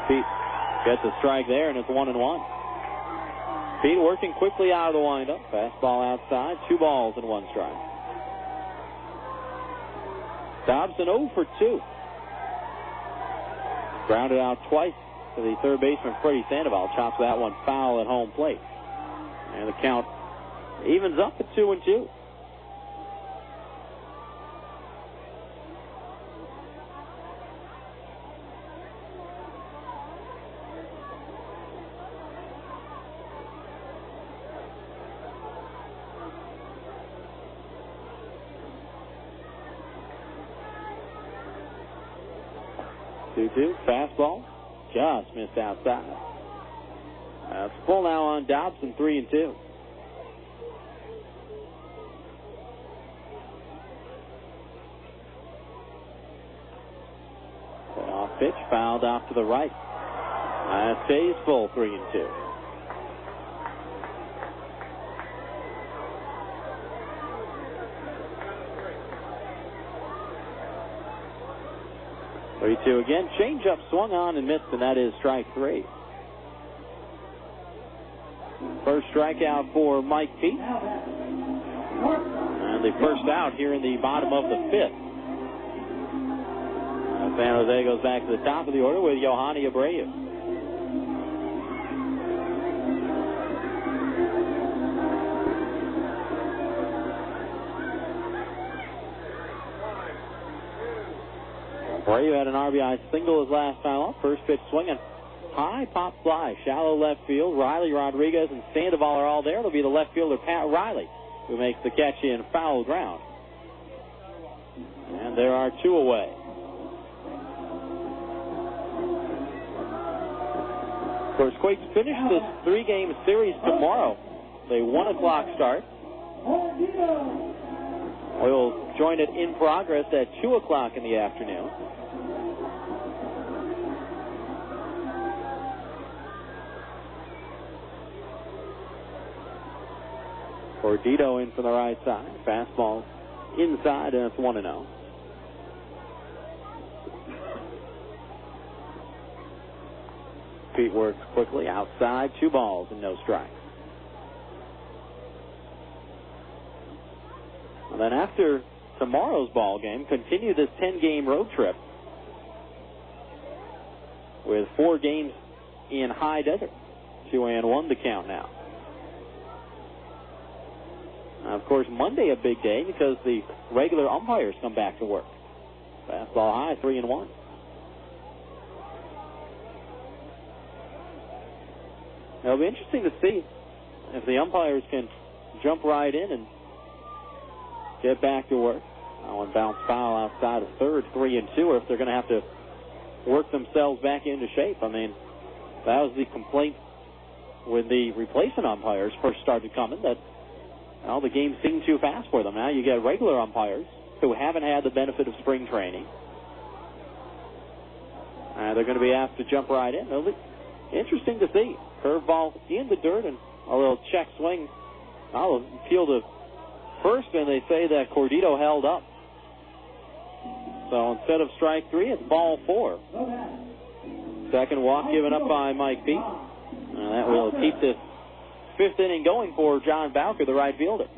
Pete gets a strike there, and it's 1-1. Pete working quickly out of the windup. Fastball outside, 2 balls and 1 strike. Dobson 0 for 2. Grounded out twice to the third baseman, Freddy Sandoval. Chops that one foul at home plate. And the count evens up at 2-2. Fastball just missed outside. It's full now on Dobson, 3-2. Off pitch, fouled off to the right. Stays full, 3-2. Two again. Changeup swung on and missed, and that is strike 3. First strikeout for Mike Pete. And the first out here in the bottom of the fifth. San Jose goes back to the top of the order with Yohani Abreu. Abreu had an RBI single his last time up. First pitch swinging. High pop fly. Shallow left field. Riley, Rodriguez, and Sandoval are all there. It'll be the left fielder, Pat Riley, who makes the catch in foul ground. And there are 2 away. Of course, Quakes finish this 3-game series tomorrow. A 1 o'clock start. We'll join it in progress at 2 o'clock in the afternoon. Gordito in from the right side. Fastball inside, and it's 1-0. Pete works quickly outside. 2 balls and no strikes. And then after tomorrow's ball game, continue this 10-game road trip with 4 games in High Desert. 2-1 the count now. Of course, Monday a big day because the regular umpires come back to work. Fastball high, 3-1. It'll be interesting to see if the umpires can jump right in and get back to work. That one bounced foul outside of third, 3-2, or if they're going to have to work themselves back into shape. I mean, that was the complaint when the replacement umpires first started coming, that the game seemed too fast for them. Now you get regular umpires who haven't had the benefit of spring training. They're going to be asked to jump right in. It'll be interesting to see. Curveball in the dirt and a little check swing. I'll appeal to first, and they say that Cordito held up. So instead of strike 3, it's ball 4. Second walk given up by Mike Peete. And that will keep this 5th inning going for John Bowker, the right fielder.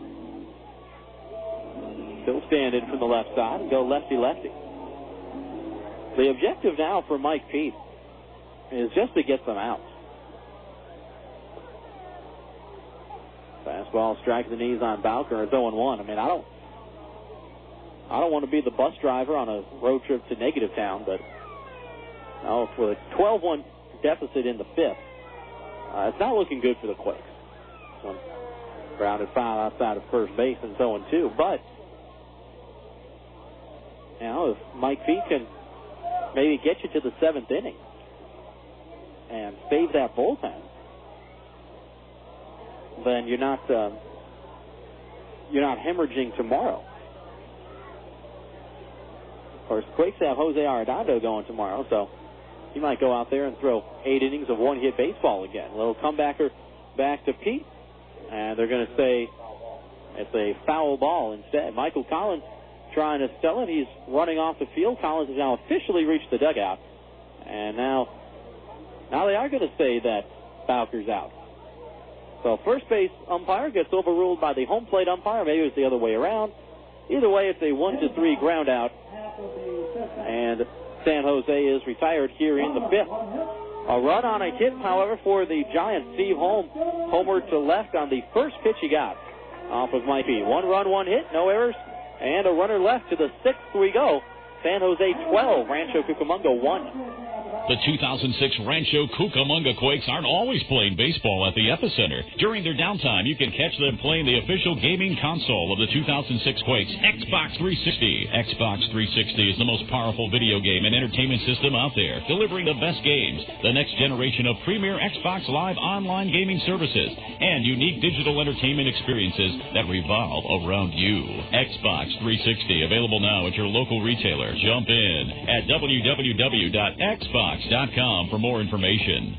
Still standing from the left side and go lefty-lefty. The objective now for Mike Peete is just to get some outs. Fastball striking the knees on Bowker. It's 0-1. I mean, I don't want to be the bus driver on a road trip to Negative Town, but with a 12-1 deficit in the 5th, it's not looking good for the Quakes. Grounded foul outside of first base and 0-2. But if Mike Peete can maybe get you to the 7th inning and save that bullpen, then you're not hemorrhaging tomorrow. Of course, Quakes have Jose Arredondo going tomorrow, so he might go out there and throw 8 innings of one-hit baseball again. A little comebacker back to Peete, and they're going to say it's a foul ball instead. Michael Collins trying to sell it. He's running off the field. Collins has now officially reached the dugout, and now they are going to say that Bowker's out. So first base umpire gets overruled by the home plate umpire. Maybe it's the other way around. Either way, it's a 1-3 ground out, and San Jose is retired here in the 5th. A run on a hit, however, for the Giants. Steve Holm homered to left on the first pitch he got off of Mike Peete. 1 run, 1 hit, no errors, and a runner left. To the 6th we go. San Jose 12, Rancho Cucamonga 1. The 2006 Rancho Cucamonga Quakes aren't always playing baseball at the Epicenter. During their downtime, you can catch them playing the official gaming console of the 2006 Quakes, Xbox 360. Xbox 360 is the most powerful video game and entertainment system out there, delivering the best games, the next generation of premier Xbox Live online gaming services, and unique digital entertainment experiences that revolve around you. Xbox 360, available now at your local retailer. Jump in at www.xbox.com for more information.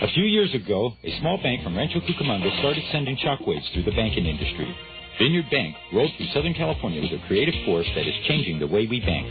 A few years ago, a small bank from Rancho Cucamonga started sending shockwaves through the banking industry. Vineyard Bank rolled through Southern California with a creative force that is changing the way we bank.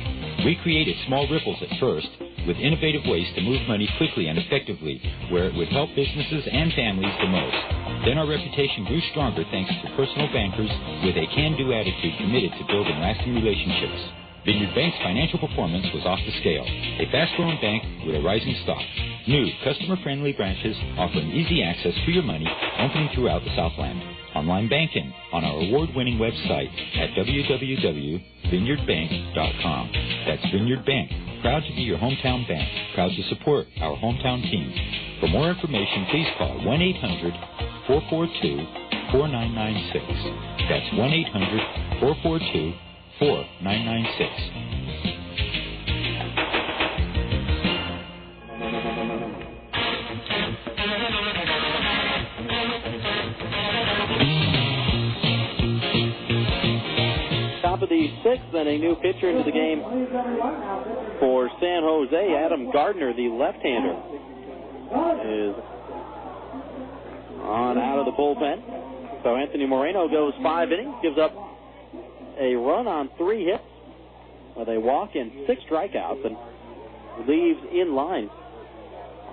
We created small ripples at first, with innovative ways to move money quickly and effectively, where it would help businesses and families the most. Then our reputation grew stronger thanks to personal bankers with a can-do attitude committed to building lasting relationships. Vineyard Bank's financial performance was off the scale. A fast-growing bank with a rising stock. New, customer-friendly branches offering easy access to your money, opening throughout the Southland. Online banking on our award-winning website at www.vineyardbank.com. That's Vineyard Bank. Proud to be your hometown bank. Proud to support our hometown team. For more information, please call 1-800-442-4996. That's 1-800-442-4996. Top of the 6th, and a new pitcher into the game for San Jose. Adam Gardner, the left-hander, is on out of the bullpen. So Anthony Moreno goes 5 innings, gives up a run on 3 hits with a walk and 6 strikeouts, and leaves in line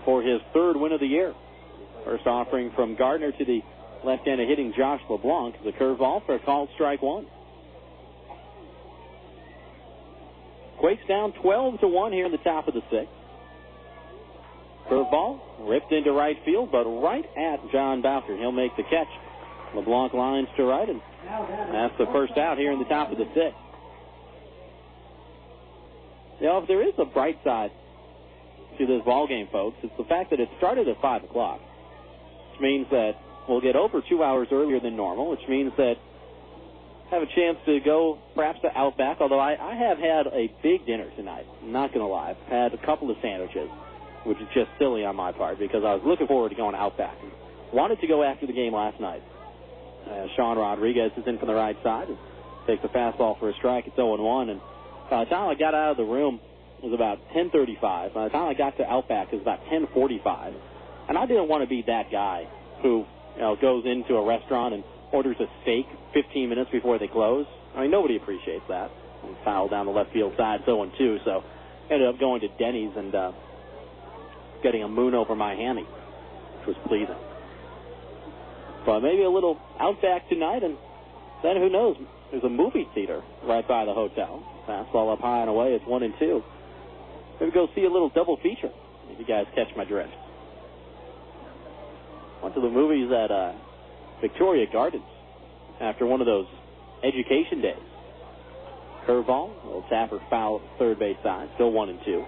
for his 3rd win of the year. First offering from Gardner to the left-handed hitting Josh LeBlanc. The curveball for a called strike 1. Quakes down 12-1 here in the top of the 6th. Curveball ripped into right field, but right at John Bowker. He'll make the catch LeBlanc lines to right, and that's the first out here in the top of the 6th. You know, if there is a bright side to this ball game, folks, it's the fact that it started at 5 o'clock, which means that we'll get over 2 hours earlier than normal, which means that have a chance to go perhaps to Outback, although I have had a big dinner tonight. I'm not going to lie. I've had a couple of sandwiches, which is just silly on my part because I was looking forward to going to Outback. Wanted to go after the game last night. Sean Rodriguez is in from the right side and takes a fastball for a strike. It's 0-1, and by the time I got out of the room, it was about 10:35. By the time I got to Outback, it was about 10:45. And I didn't want to be that guy who, you know, goes into a restaurant and orders a steak 15 minutes before they close. I mean, nobody appreciates that. And foul down the left field side, 0-2. So ended up going to Denny's and getting a moon over my hammy, which was pleasing. But maybe a little Outback tonight, and then who knows? There's a movie theater right by the hotel. Fastball up high and away. It's 1-2. Maybe go see a little double feature, if you guys catch my drift. Went to the movies at Victoria Gardens after one of those education days. Curveball, a little tapper foul at third base side, still 1-2.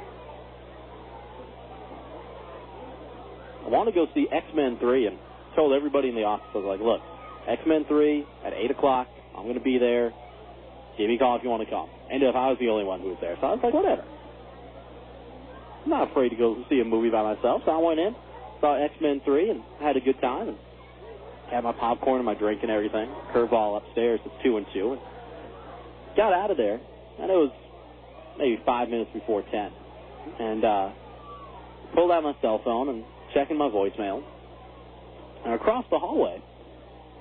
I want to go see X-Men 3 and told everybody in the office, I was like, look, X-Men 3 at 8 o'clock, I'm going to be there. Give me a call if you want to come. And if I was the only one who was there. So I was like, whatever. I'm not afraid to go see a movie by myself. So I went in, saw X-Men 3, and had a good time. And had my popcorn and my drink and everything. Curveball upstairs, it's 2-2. And got out of there, and it was maybe 5 minutes before 10. And pulled out my cell phone and checking my voicemail. And across the hallway,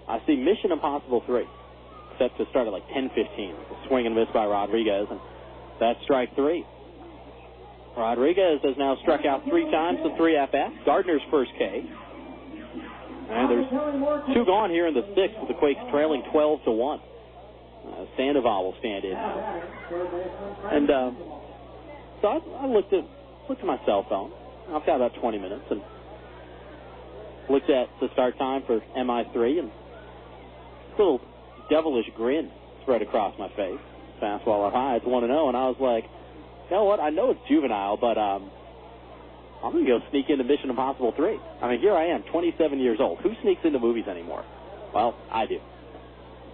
I see Mission Impossible 3, set to start at like 10:15. A swing and miss by Rodriguez, and that's strike 3. Rodriguez has now struck out 3 times in 3 at-bats. Gardner's first K. And there's 2 gone here in the 6th with the Quakes trailing 12-1. Sandoval will stand in now. And so I looked at my cell phone. I've got about 20 minutes, and looked at the start time for MI3, and a little devilish grin spread across my face. Fastball up high, it's 1-0, and I was like, you know what, I know it's juvenile, but I'm going to go sneak into Mission Impossible 3. I mean, here I am, 27 years old. Who sneaks into movies anymore? Well, I do.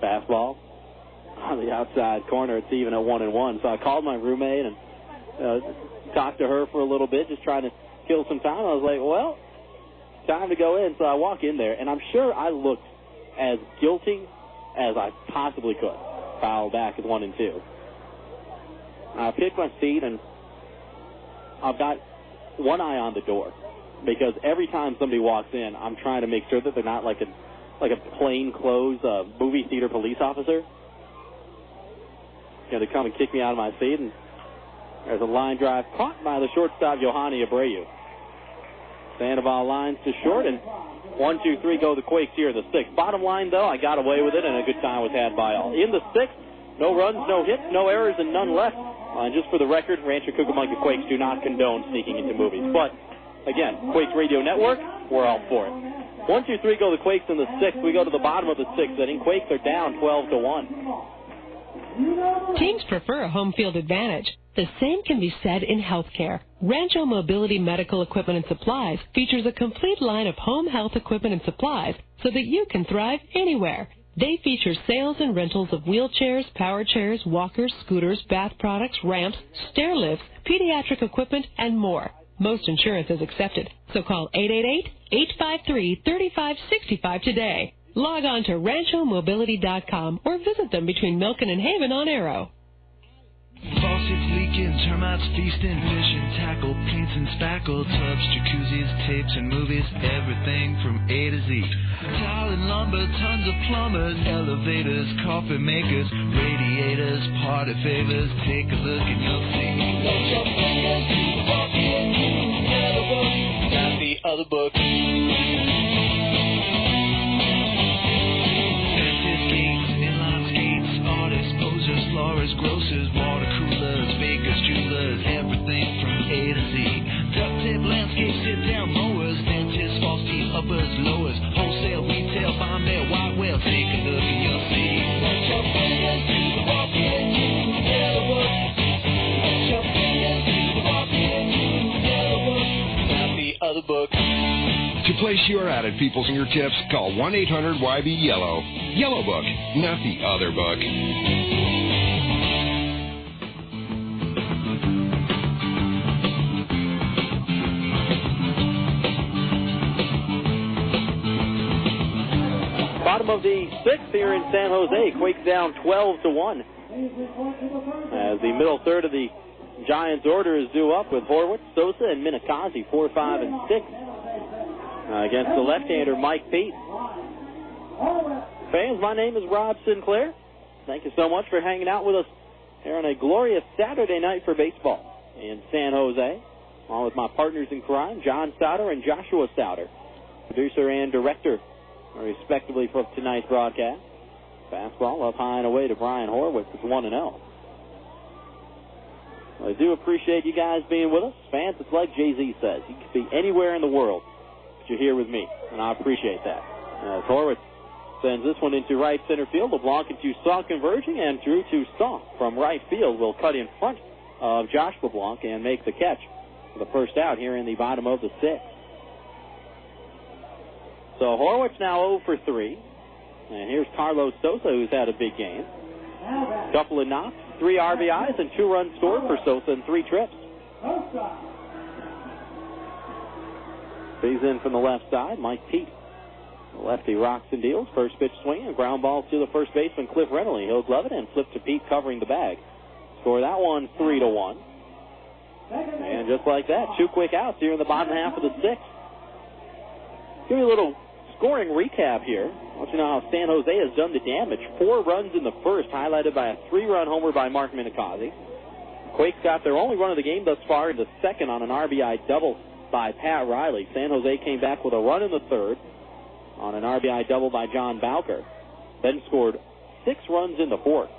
Fastball on the outside corner, it's even at 1-1. So I called my roommate and talked to her for a little bit, just trying to kill some time. I was like, well, time to go in. So I walk in there, and I'm sure I looked as guilty as I possibly could. Foul back at 1-2. I picked my seat, and I've got one eye on the door because every time somebody walks in, I'm trying to make sure that they're not like a plainclothes movie theater police officer. You know, they come and kick me out of my seat, and there's a line drive caught by the shortstop, Yohani Abreu. Sandoval lines to short, and 1-2-3 go the Quakes here in the 6th. Bottom line, though, I got away with it, and a good time was had by all. In the 6th, no runs, no hits, no errors, and none left. Just for the record, Rancho Cucamonga Quakes do not condone sneaking into movies. But, again, Quakes Radio Network, we're all for it. 1-2-3 go the Quakes in the 6th. We go to the bottom of the 6th inning. Quakes are down 12-1. Teams prefer a home field advantage. The same can be said in healthcare. Rancho Mobility Medical Equipment and Supplies features a complete line of home health equipment and supplies so that you can thrive anywhere. They feature sales and rentals of wheelchairs, power chairs, walkers, scooters, bath products, ramps, stair lifts, pediatric equipment, and more. Most insurance is accepted, so call 888-853-3565 today. Log on to ranchomobility.com or visit them between Milken and Haven on Arrow. Faucets leaking, termites feasting, fishing, tackle, paints and spackle, tubs, jacuzzis, tapes and movies, everything from A to Z. Tile and lumber, tons of plumbers, elevators, coffee makers, radiators, party favors. Take a look and you'll see. Let your fingers keep walking, you never book, not the other book. Florists, grocers, water coolers, bakers, jewelers, everything from A to Z. Duct tape, landscape, sit-down mowers, dentists, false teeth, uppers, lowers, wholesale, retail, bomb mail, white whale. you're at people's fingertips, call 1-800-YB-YELLOW. Yellow Book, not the other book. Bottom of the sixth here in San Jose. Quakes down 12-1. As the middle third of the Giants' order is due up with Horwitz, Sosa, and Minakazi, 4, 5, and 6. Against the left-hander, Mike Pete. Fans, my name is Rob Sinclair. Thank you so much for hanging out with us here on a glorious Saturday night for baseball in San Jose. Along with my partners in crime, John Souter and Joshua Souter, producer and director, respectively, for tonight's broadcast. Fastball up high and away to Brian Horwitz. It's 1-0. I do appreciate you guys being with us. Fans, it's like Jay-Z says. You can be anywhere in the world, but you're here with me, and I appreciate that. As Horwitz sends this one into right center field, LeBlanc and Toussaint converging, and Drew Toussaint from right field will cut in front of Josh LeBlanc and make the catch for the first out here in the bottom of the sixth. So Horwitz now 0 for 3. And here's Carlos Sosa, who's had a big game. Couple of knocks, 3 RBIs, and 2 runs scored for Sosa in 3 trips. He's in from the left side. Mike Pete, the lefty, rocks and deals. First pitch swing, and ground ball to the first baseman, Cliff Rennerly. He'll glove it and flip to Pete, covering the bag. Score that one 3-1. And just like that, 2 quick outs here in the bottom half of the sixth. Give you a little scoring recap here. I want you to know how San Jose has done the damage. 4 runs in the first, highlighted by a 3-run homer by Mark Minakazi. Quakes got their only run of the game thus far in the second on an RBI double by Pat Riley. San Jose came back with a run in the third on an RBI double by John Bowker. Then scored 6 runs in the fourth.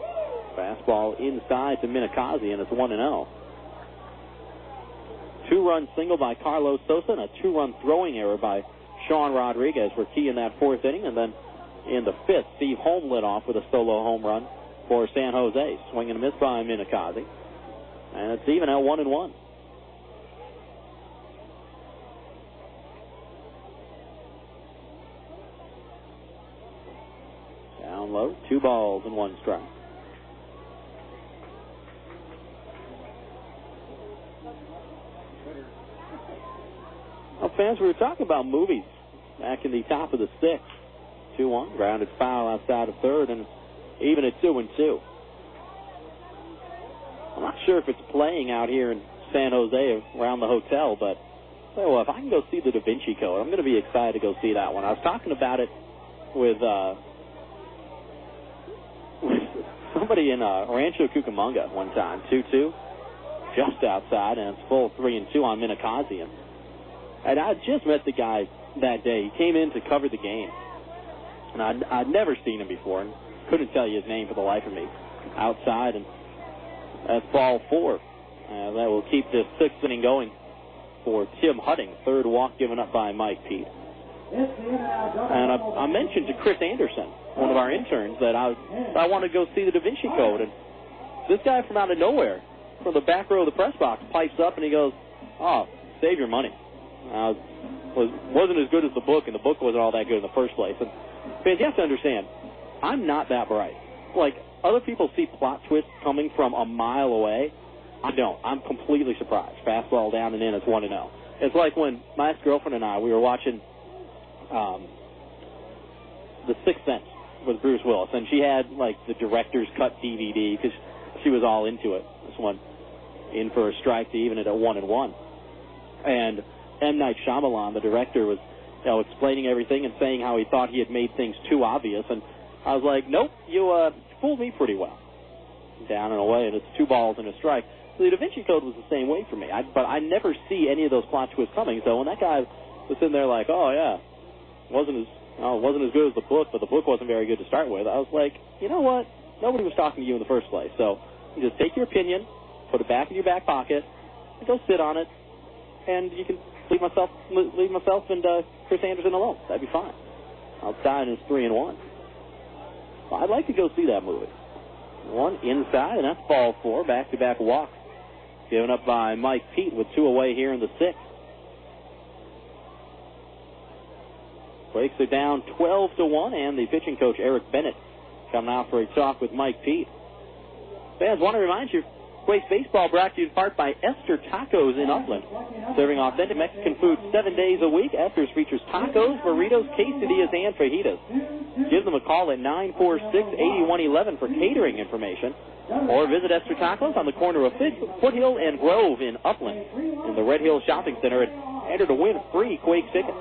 Fastball inside to Minakazi, and it's 1-0. 2-run single by Carlos Sosa and a 2-run throwing error by Sean Rodriguez were key in that fourth inning. And then in the fifth, Steve Holm led off with a solo home run for San Jose. Swing and a miss by Minakazi. And it's even at 1-1. Down low, 2 balls and 1 strike. Well, fans, we were talking about movies back in the top of the sixth. 2-1, grounded foul outside of third, and even at 2-2. I'm not sure if it's playing out here in San Jose around the hotel, but well, if I can go see the Da Vinci Code, I'm going to be excited to go see that one. I was talking about it with somebody in Rancho Cucamonga one time. 2-2, just outside, and it's full 3-2 on Minakazi. And I just met the guy that day. He came in to cover the game. And I'd never seen him before and couldn't tell you his name for the life of me. Outside, and that's ball 4. That will keep this sixth inning going for Tim Hutting. Third walk given up by Mike Pete. And I mentioned to Chris Anderson, one of our interns, that I want to go see the Da Vinci Code. And this guy from out of nowhere, from the back row of the press box, pipes up and he goes, "Oh, save your money." Wasn't as good as the book, and the book wasn't all that good in the first place. And fans, you have to understand, I'm not that bright. Like, other people see plot twists coming from a mile away. I don't. I'm completely surprised. Fastball down and in, it's 1-0. It's like when my ex-girlfriend and I, we were watching The Sixth Sense with Bruce Willis, and she had, like, the director's cut DVD because she was all into it. This one in for a strike to even it at 1-1. And M. Night Shyamalan, the director, was explaining everything and saying how he thought he had made things too obvious. And I was like, nope, you fooled me pretty well. Down and away, and it's 2 balls and a strike. So the Da Vinci Code was the same way for me. But I never see any of those plot twists coming. So when that guy was sitting there like, oh, yeah, it wasn't as good as the book, but the book wasn't very good to start with, I was like, you know what? Nobody was talking to you in the first place. So you just take your opinion, put it back in your back pocket, and go sit on it, and you can leave myself and Chris Anderson alone. That'd be fine. Outside is 3-1. Well, I'd like to go see that movie. One inside, and that's ball 4. Back-to-back walks given up by Mike Pete with 2 away here in the 6th. Quakes are down 12-1, and the pitching coach, Eric Bennett, coming out for a talk with Mike Pete. Fans, want to remind you, Quakes baseball brought to you in part by Esther Tacos in Upland. Serving authentic Mexican food 7 days a week, Esther's features tacos, burritos, quesadillas, and fajitas. Give them a call at 946-8111 for catering information, or visit Esther Tacos on the corner of Foothill and Grove in Upland in the Red Hill Shopping Center, and enter to win free Quakes tickets.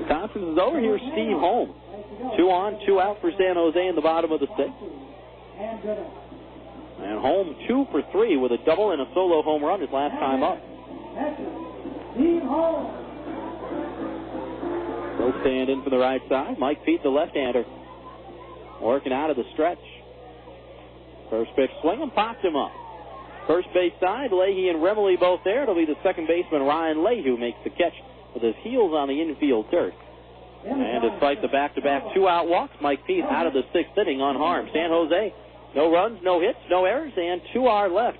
Conference is over. Here's Steve Holm. 2 on, 2 out for San Jose in the bottom of the 6th. And Holm 2 for 3 with a double and a solo home run his last time up. He'll stand in for the right side. Mike Pete, the left-hander, working out of the stretch. First pitch swing and popped him up. First base side, Leahy and Remley both there. It'll be the second baseman, Ryan Leahy, who makes the catch with his heels on the infield dirt. And despite the back-to-back 2-out walks, Mike Pete out of the 6th inning unharmed. San Jose, no runs, no hits, no errors, and 2 are left.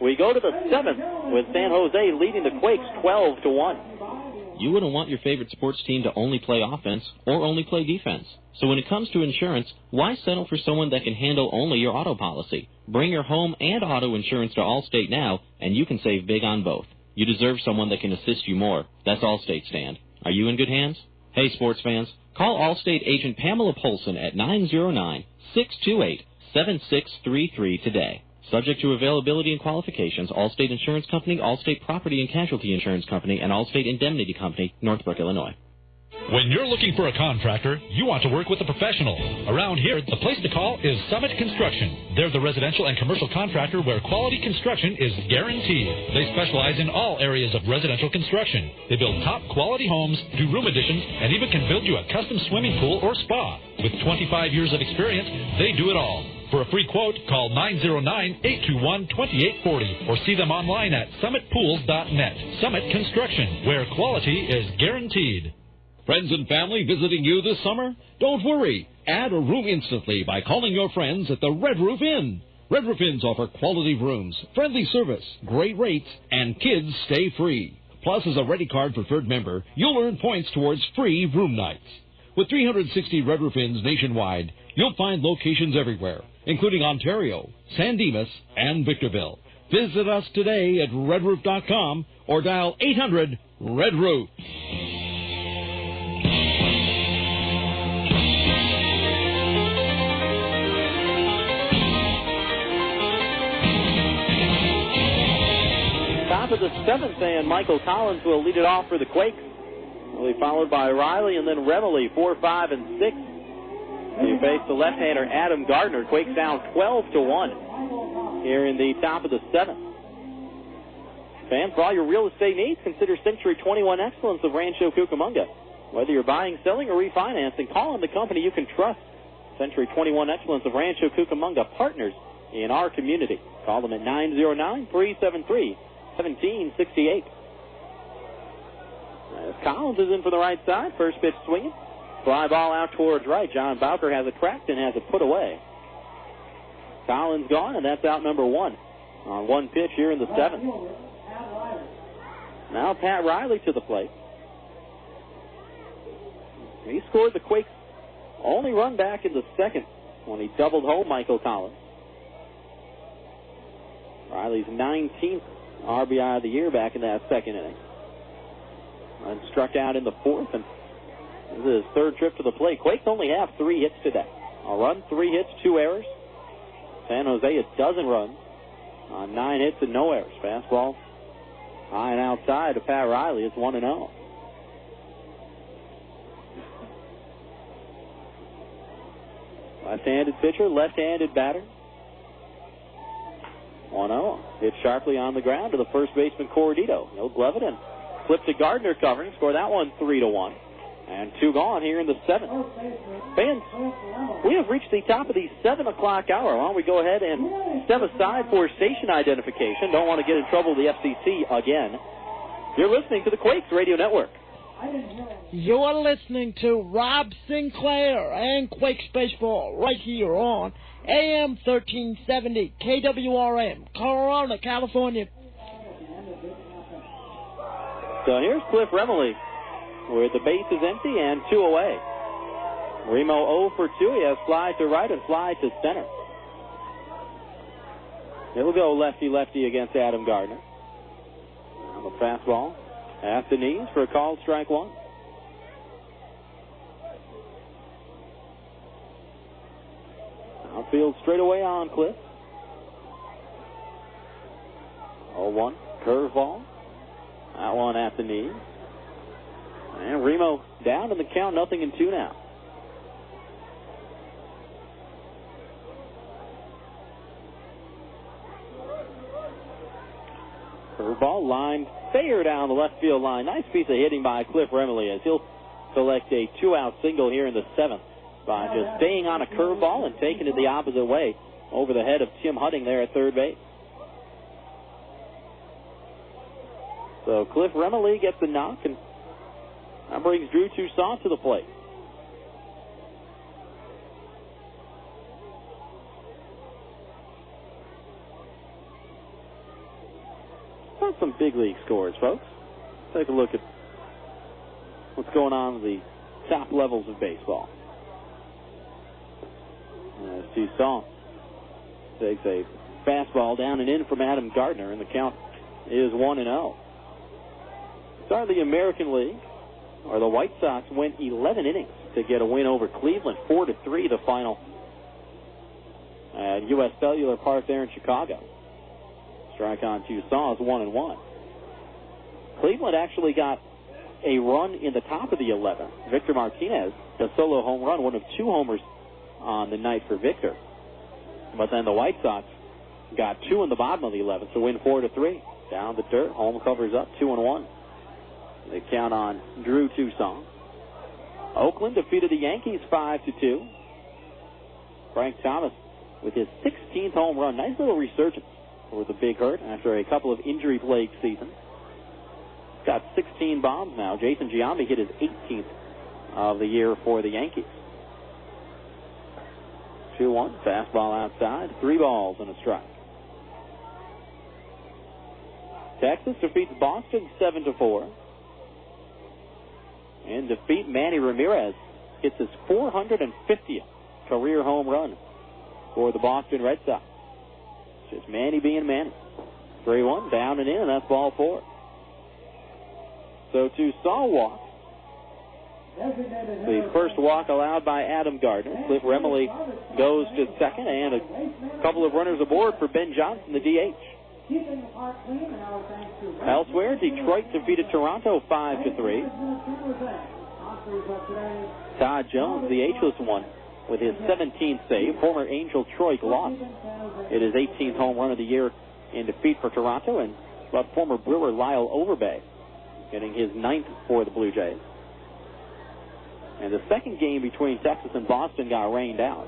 We go to the 7th with San Jose leading the Quakes 12-1. You wouldn't want your favorite sports team to only play offense or only play defense. So when it comes to insurance, why settle for someone that can handle only your auto policy? Bring your home and auto insurance to Allstate now, and you can save big on both. You deserve someone that can assist you more. That's Allstate stand. Are you in good hands? Hey, sports fans, call Allstate agent Pamela Polson at 909-628-7633 today. Subject to availability and qualifications, Allstate Insurance Company, Allstate Property and Casualty Insurance Company, and Allstate Indemnity Company, Northbrook, Illinois. When you're looking for a contractor, you want to work with a professional. Around here, the place to call is Summit Construction. They're the residential and commercial contractor where quality construction is guaranteed. They specialize in all areas of residential construction. They build top quality homes, do room additions, and even can build you a custom swimming pool or spa. With 25 years of experience, they do it all. For a free quote, call 909-821-2840 or see them online at summitpools.net. Summit Construction, where quality is guaranteed. Friends and family visiting you this summer? Don't worry. Add a room instantly by calling your friends at the Red Roof Inn. Red Roof Inns offer quality rooms, friendly service, great rates, and kids stay free. Plus, as a Ready Card preferred member, you'll earn points towards free room nights. With 360 Red Roof Inns nationwide, you'll find locations everywhere, including Ontario, San Dimas, and Victorville. Visit us today at redroof.com or dial 800-RED-ROOF. Top of the 7th, and Michael Collins will lead it off for the Quakes. Will be followed by Riley and then Remley, 4, 5, and 6. They face the left-hander Adam Gardner. Quakes down 12-1 here in the top of the 7th. Fans, for all your real estate needs, consider Century 21 Excellence of Rancho Cucamonga. Whether you're buying, selling, or refinancing, call on the company you can trust. Century 21 Excellence of Rancho Cucamonga, partners in our community. Call them at 909-373-1768. Collins is in for the right side. First pitch swinging. Fly ball out towards right. John Bowker has it cracked and has it put away. Collins gone, and that's out number 1 on one pitch here in the 7th. Now Pat Riley to the plate. He scored the Quakes' only run back in the 2nd when he doubled home Michael Collins. Riley's 19th RBI of the year back in that 2nd inning. And struck out in the 4th, and this is his 3rd trip to the plate. Quakes only have 3 hits today. A run, 3 hits, 2 errors. San Jose, a dozen runs on 9 hits and no errors. Fastball high and outside to Pat Riley. It's 1-0. Left-handed pitcher, left-handed batter. 1-0. Hit sharply on the ground to the first baseman, Corradito. He'll glove it in. Flip to Gardner covering. Score that one 3-1. And 2 gone here in the 7th. Fans, we have reached the top of the 7 o'clock hour. Why don't we go ahead and step aside for station identification? Don't want to get in trouble with the FCC again. You're listening to the Quakes Radio Network. You are listening to Rob Sinclair and Quakes Baseball right here on AM 1370 KWRM, Corona, California. So here's Cliff Remley with the base is empty and 2 away. Remo 0 for 2. He has fly to right and fly to center. It will go lefty-lefty against Adam Gardner. On the fastball at the knees for a called strike 1. Outfield straight away on Cliff. 0-1. Curveball. That one at the knees. And Remo down in the count, 0-2 now. Curveball line fair down the left field line. Nice piece of hitting by Cliff Remley as he'll select a 2-out single here in the 7th by just staying on a curveball and taking it the opposite way over the head of Tim Hutting there at third base. So Cliff Remley gets the knock, and that brings Drew Toussaint to the plate. That's some big league scores, folks. Take a look at what's going on in the top levels of baseball. As Toussaint takes a fastball down and in from Adam Gardner, and the count is 1-0. Starting the American League, or the White Sox went 11 innings to get a win over Cleveland, 4-3 the final at U.S. Cellular Park there in Chicago. Strike on Toussaint is 1-1. Cleveland actually got a run in the top of the 11th. Victor Martinez, a solo home run, one of 2 homers on the night for Victor. But then the White Sox got 2 in the bottom of the 11th to win 4-3. Down the dirt, Holm covers up 2-1. They count on Drew Toussaint. Oakland defeated the Yankees 5-2. Frank Thomas with his 16th home run. Nice little resurgence for the Big Hurt after a couple of injury-plagued seasons. He's got 16 bombs now. Jason Giambi hit his 18th of the year for the Yankees. 2-1, fastball outside, 3 balls and a strike. Texas defeats Boston 7-4. And defeat Manny Ramirez. Hits his 450th career home run for the Boston Red Sox. Just Manny being Manny. 3-1, down and in, and that's ball 4. So Toussaint walks. The first walk allowed by Adam Gardner. Cliff Remley goes to second, and a couple of runners aboard for Ben Johnson, the DH. Elsewhere, Detroit defeated Toronto 5-3. Todd Jones, the ageless one, with his 17th save. Former Angel Troy Gloss hit his 18th home run of the year in defeat for Toronto, and former Brewer Lyle Overbay getting his 9th for the Blue Jays. And the second game between Texas and Boston got rained out.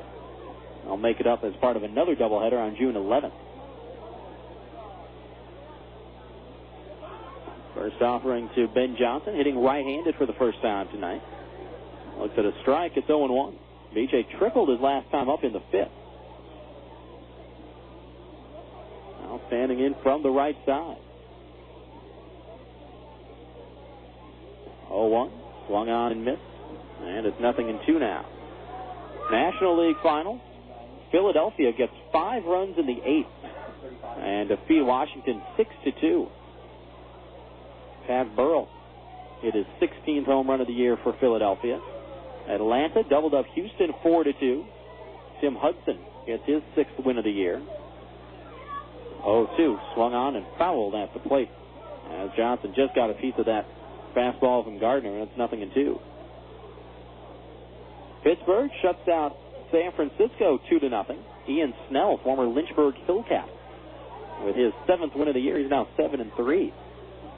I'll make it up as part of another doubleheader on June 11th. First offering to Ben Johnson, hitting right-handed for the first time tonight. Looks at a strike, it's 0-1. BJ tripled his last time up in the 5th. Now standing in from the right side. 0-1, swung on and missed. And it's 0-2 now. National League Final. Philadelphia gets 5 runs in the 8th and defeat Washington 6-2. Pat Burrell hit his 16th home run of the year for Philadelphia. Atlanta doubled up Houston 4-2. Tim Hudson gets his 6th win of the year. 0-2, swung on and fouled at the plate as Johnson just got a piece of that fastball from Gardner, and it's 0-2. Pittsburgh shuts out San Francisco 2-0. Ian Snell, former Lynchburg Hillcat, with his 7th win of the year. He's now 7-3.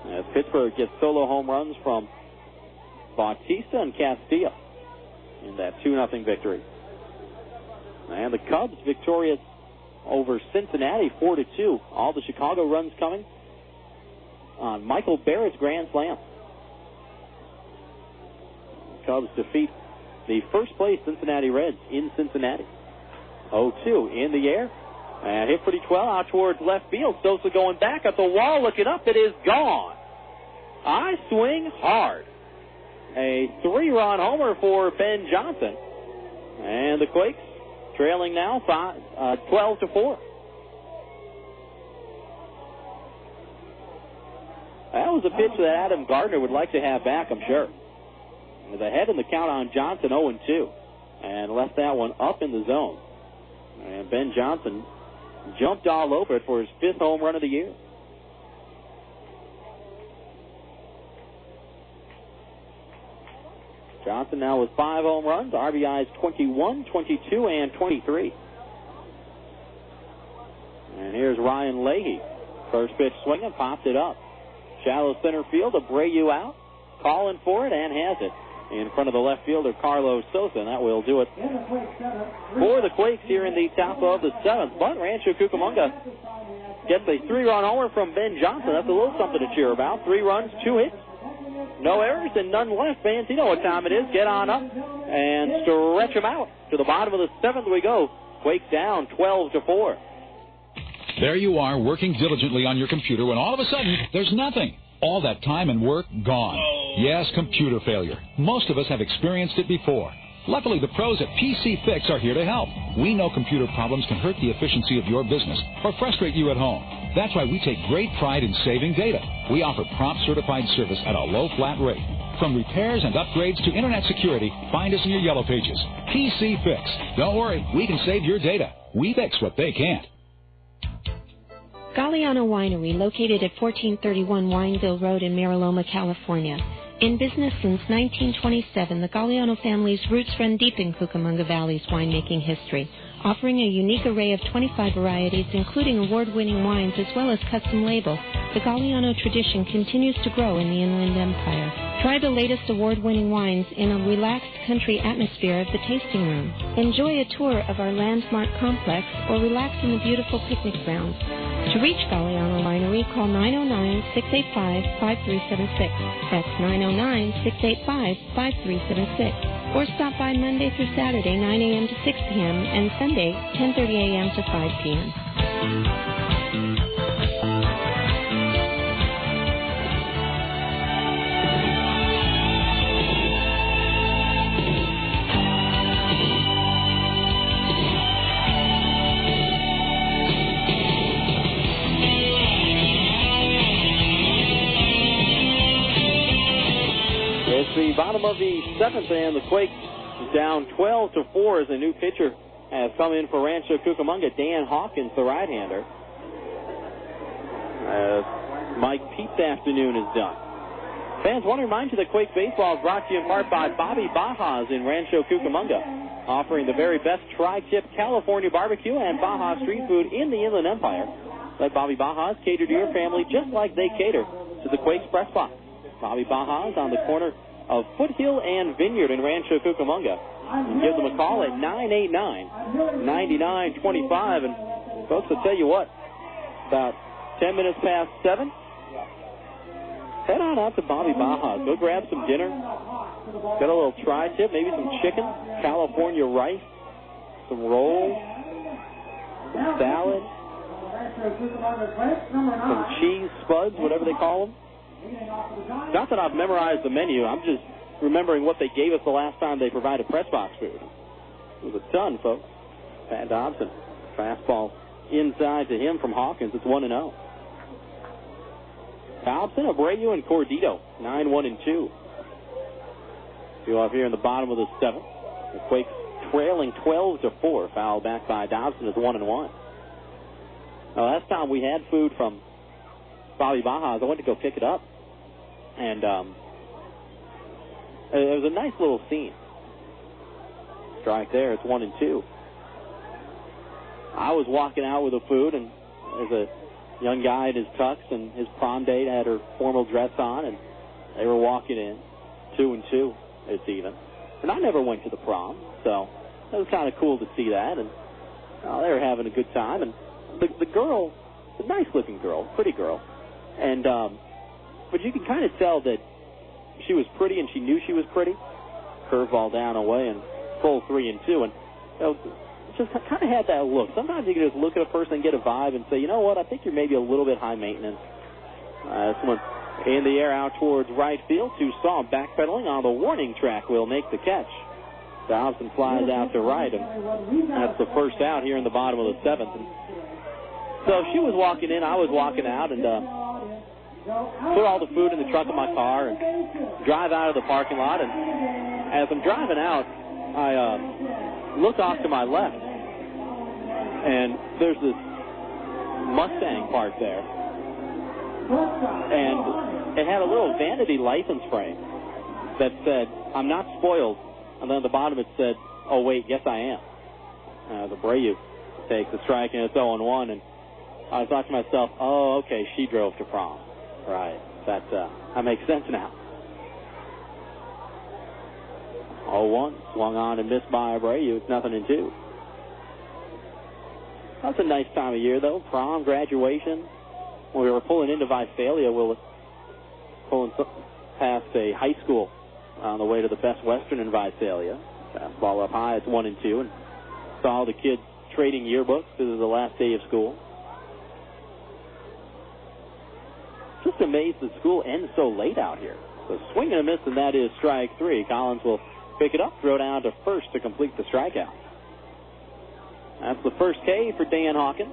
As Pittsburgh gets solo home runs from Bautista and Castillo in that 2-0 victory. And the Cubs victorious over Cincinnati 4-2. All the Chicago runs coming on Michael Barrett's grand slam. Cubs defeat the first place Cincinnati Reds in Cincinnati. 0-2 in the air. And hit pretty well out towards left field. Sosa going back at the wall, looking up. It is gone. I swing hard. A 3-run homer for Ben Johnson. And the Quakes trailing now 12-4. That was a pitch that Adam Gardner would like to have back, I'm sure. With ahead in the count on Johnson, 0-2. And left that one up in the zone. And Ben Johnson jumped all over it for his 5th home run of the year. Johnson now with 5 home runs, RBIs 21, 22, and 23. And here's Ryan Leahy. First pitch swinging, pops it up. Shallow center field, Abreu out, calling for it, and has it in front of the left fielder, Carlos Sosa, and that will do it for the Quakes here in the top of the 7th. But Rancho Cucamonga gets a 3-run homer from Ben Johnson. That's a little something to cheer about. 3 runs, 2 hits, no errors, and none left. Fans, you know what time it is. Get on up and stretch them out. To the bottom of the 7th we go. Quakes down 12-4. There you are, working diligently on your computer when all of a sudden, there's nothing. All that time and work gone. Yes, computer failure. Most of us have experienced it before. Luckily, the pros at PC Fix are here to help. We know computer problems can hurt the efficiency of your business or frustrate you at home. That's why we take great pride in saving data. We offer prompt certified service at a low flat rate. From repairs and upgrades to internet security, find us in your yellow pages. PC Fix. Don't worry, we can save your data. We fix what they can't. Galliano Winery, located at 1431 Wineville Road in Mariloma, California. In business since 1927, the Galliano family's roots run deep in Cucamonga Valley's winemaking history, offering a unique array of 25 varieties, including award-winning wines as well as custom label. The Galliano tradition continues to grow in the Inland Empire. Try the latest award-winning wines in a relaxed country atmosphere of the tasting room. Enjoy a tour of our landmark complex or relax in the beautiful picnic grounds. To reach Galliano Winery, call 909-685-5376. That's 909-685-5376. Or stop by Monday through Saturday, 9 a.m. to 6 p.m., and Sunday, 10:30 a.m. to 5 p.m. It's the bottom of the 7th, and the Quakes down 12-4 as a new pitcher has come in for Rancho Cucamonga. Dan Hawkins, the right-hander. Mike Pete's afternoon is done. Fans, want to remind you that Quakes baseball is brought to you in part by Bobby Baja's in Rancho Cucamonga, offering the very best tri-tip California barbecue and Baja street food in the Inland Empire. Let Bobby Baja's cater to your family just like they cater to the Quakes press box. Bobby Baja's on the corner of Foothill and Vineyard in Rancho Cucamonga. Give them a call at 989-9925. And folks, I'll tell you what, about 10 minutes past 7, head on out to Bobby Baja's. Go grab some dinner. Got a little tri-tip, maybe some chicken, California rice, some rolls, some salad, some cheese spuds, whatever they call them. Not that I've memorized the menu. I'm just remembering what they gave us the last time they provided press box food. It was a ton, folks. Pat Dobson. Fastball inside to him from Hawkins. It's 1-0. Dobson, Abreu, and Cordito. 9-1-2. You off here in the bottom of the 7th. The Quakes trailing 12-4. Foul back by Dobson is 1-1. Now, last time we had food from Bobby Baja's, I went to go pick it up, and it was a nice little scene. Strike there, it's 1-2. I was walking out with the food, and there's a young guy in his tux, and his prom date had her formal dress on, and they were walking in, 2-2, it's even. And I never went to the prom, so it was kind of cool to see that, and they were having a good time, and the girl, a nice-looking girl, pretty girl, and but you can kind of tell that she was pretty, and she knew she was pretty. Curveball down away, and full 3-2, and just kind of had that look. Sometimes you can just look at a person and get a vibe and say, you know what, I think you're maybe a little bit high maintenance. This one In the air out towards right field. Toussaint backpedaling on the warning track will make the catch. Dobson flies out to right, and that's the first out here in the bottom of the seventh. And so she was walking in, I was walking out, and put all the food in the trunk of my car and drive out of the parking lot. And as I'm driving out, I look off to my left, and there's this Mustang parked there. And it had a little vanity license frame that said, "I'm not spoiled." And then at the bottom it said, "Oh, wait, yes, I am." The Abreu takes the strike, and it's 0-1. And I thought to myself, oh, okay, she drove to prom. Right. That makes sense now. 0-1. Swung on and missed by Abreu. It's 0-2. That's a nice time of year, though. Prom, graduation. When we were pulling into Visalia, we were pulling past a high school on the way to the Best Western in Visalia. Fastball up high, it's 1-2, and saw the kids trading yearbooks. This is the last day of school. Just amazed that school ends so late out here. So swing and a miss, and that is strike three. Collins will pick it up, throw down to first to complete the strikeout. That's the first K for Dan Hawkins.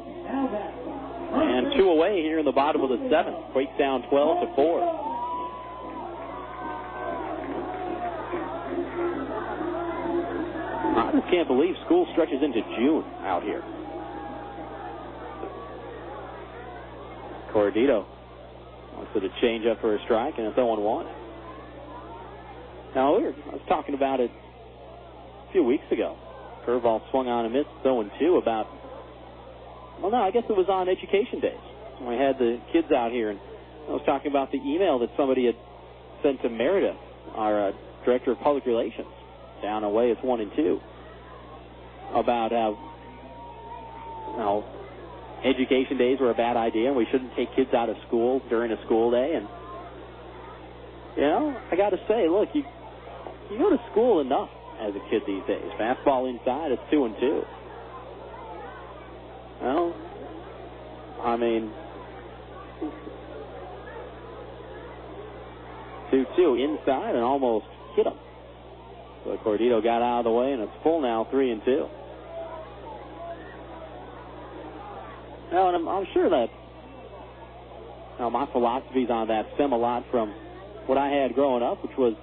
And two away here in the bottom of the seventh. Quakes down 12-4. I just can't believe school stretches into June out here. Cordito wants it to change up for a strike, and it's 0-1. Now, I was talking about it a few weeks ago. Curveball swung on and missed, 0-2 about, well, no, I guess it was on Education Days. When I had the kids out here, and I was talking about the email that somebody had sent to Meredith, our Director of Public Relations. Down away, it's 1-2. About how Education Days were a bad idea and we shouldn't take kids out of school during a school day. And, I got to say, look, you go to school enough as a kid these days. Fastball inside, it's 2-2. Well, I mean, 2-2 inside and almost hit him. So Cordito got out of the way, and it's full now, 3-2. Now, and I'm sure that my philosophies on that stem a lot from what I had growing up, which was,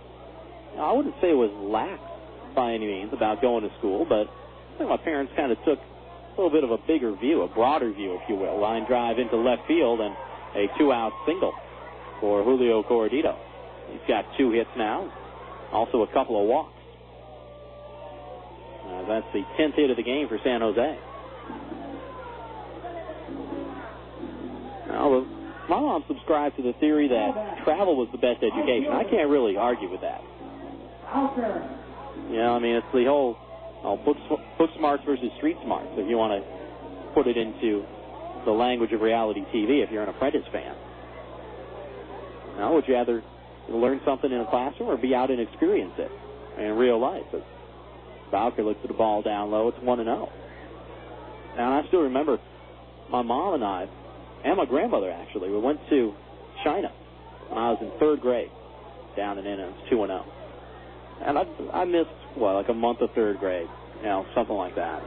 I wouldn't say it was lax by any means about going to school, but I think my parents kind of took a little bit of a bigger view, a broader view, if you will. Line drive into left field and a two-out single for Julio Cordito. He's got 2 hits now, also a couple of walks. That's the 10th hit of the game for San Jose. Now, my mom subscribed to the theory that travel was the best education. I can't really argue with that. It's the whole book smarts versus street smarts, if you want to put it into the language of reality TV, if you're an Apprentice fan. Now, would you rather learn something in a classroom or be out and experience it in real life? Bowker looks at the ball down low. It's 1-0. And I still remember my mom and I, and my grandmother actually, we went to China when I was in 3rd grade, down in Inna. It's 2-0. And I missed, like a month of 3rd grade, something like that.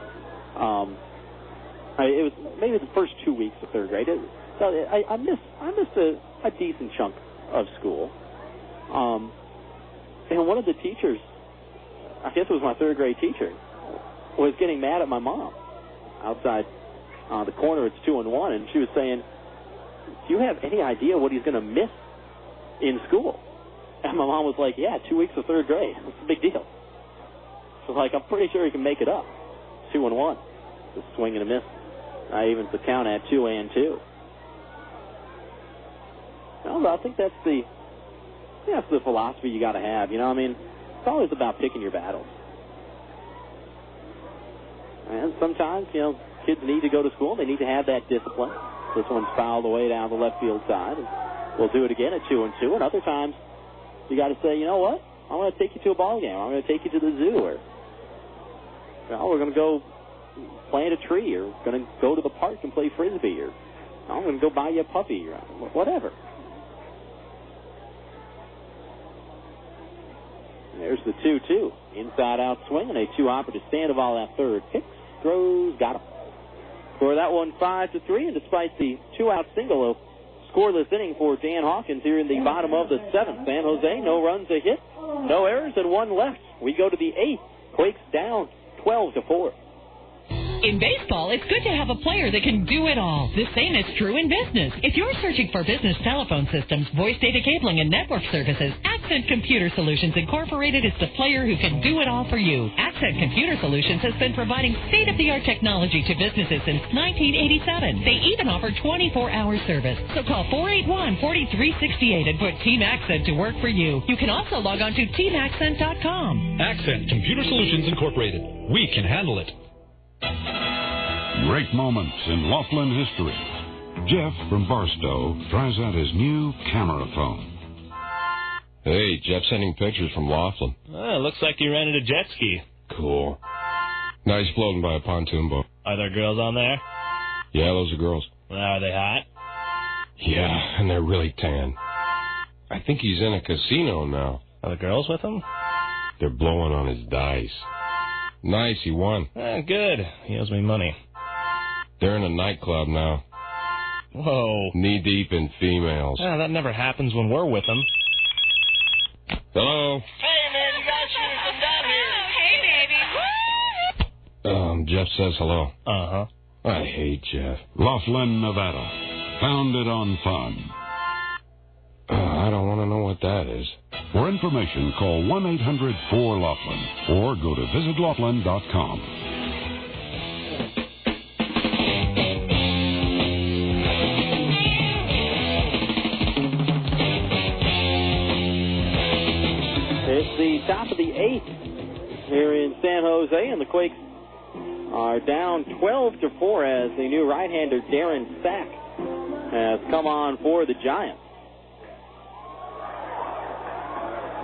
It was maybe the first 2 weeks of 3rd grade. I missed a decent chunk of school. And one of the teachers, I guess it was my 3rd grade teacher, was getting mad at my mom outside the corner. It's 2-1, and she was saying, "Do you have any idea what he's going to miss in school?" And my mom was like, "Yeah, 2 weeks of 3rd grade. It's a big deal." So, I'm pretty sure he can make it up. 2-1. Just swing and a miss. I evens the count at 2-2. Well, I think that's the philosophy you got to have. It's always about picking your battles. And sometimes, kids need to go to school. They need to have that discipline. This one's fouled away down the left field side. And we'll do it again at 2-2. And other times, you got to say, you know what? I'm going to take you to a ball game. I'm going to take you to the zoo. Or, we're going to go plant a tree. Or going to go to the park and play Frisbee. Or I'm going to go buy you a puppy. Or whatever. There's the 2-2. Inside out swing and a 2-hopper to Sandoval at third. Hicks throws, got him. Score that one 5-3, and despite the 2-out single, a scoreless inning for Dan Hawkins here in the bottom of the 7th. San Jose, no runs, a hit, no errors, and one left. We go to the 8th. Quakes down 12-4. In baseball, it's good to have a player that can do it all. The same is true in business. If you're searching for business telephone systems, voice data cabling, and network services, Accent Computer Solutions Incorporated is the player who can do it all for you. Accent Computer Solutions has been providing state-of-the-art technology to businesses since 1987. They even offer 24-hour service. So call 481-4368 and put Team Accent to work for you. You can also log on to teamaccent.com. Accent Computer Solutions Incorporated. We can handle it. Great moments in Laughlin history. Jeff from Barstow tries out his new camera phone. Hey, Jeff sending pictures from Laughlin. Looks like you rented a jet ski. Cool. Nice floating by a pontoon boat. Are there girls on there? Yeah, those are girls. Are they hot? Yeah, and they're really tan. I think he's in a casino now. Are the girls with him? They're blowing on his dice. Nice, he won. Good. He owes me money. They're in a nightclub now. Whoa. Knee-deep in females. That never happens when we're with them. Hello? Hey, man, you guys should have come down here. Hey, baby. Jeff says hello. Uh-huh. I hate Jeff. Laughlin, Nevada. Founded on fun. I don't want to know what that is. For information, call 1-800-4-LAUGHLIN or go to visitlaughlin.com. It's the top of the 8th here in San Jose, and the Quakes are down 12-4 as the new right-hander Darren Sack has come on for the Giants.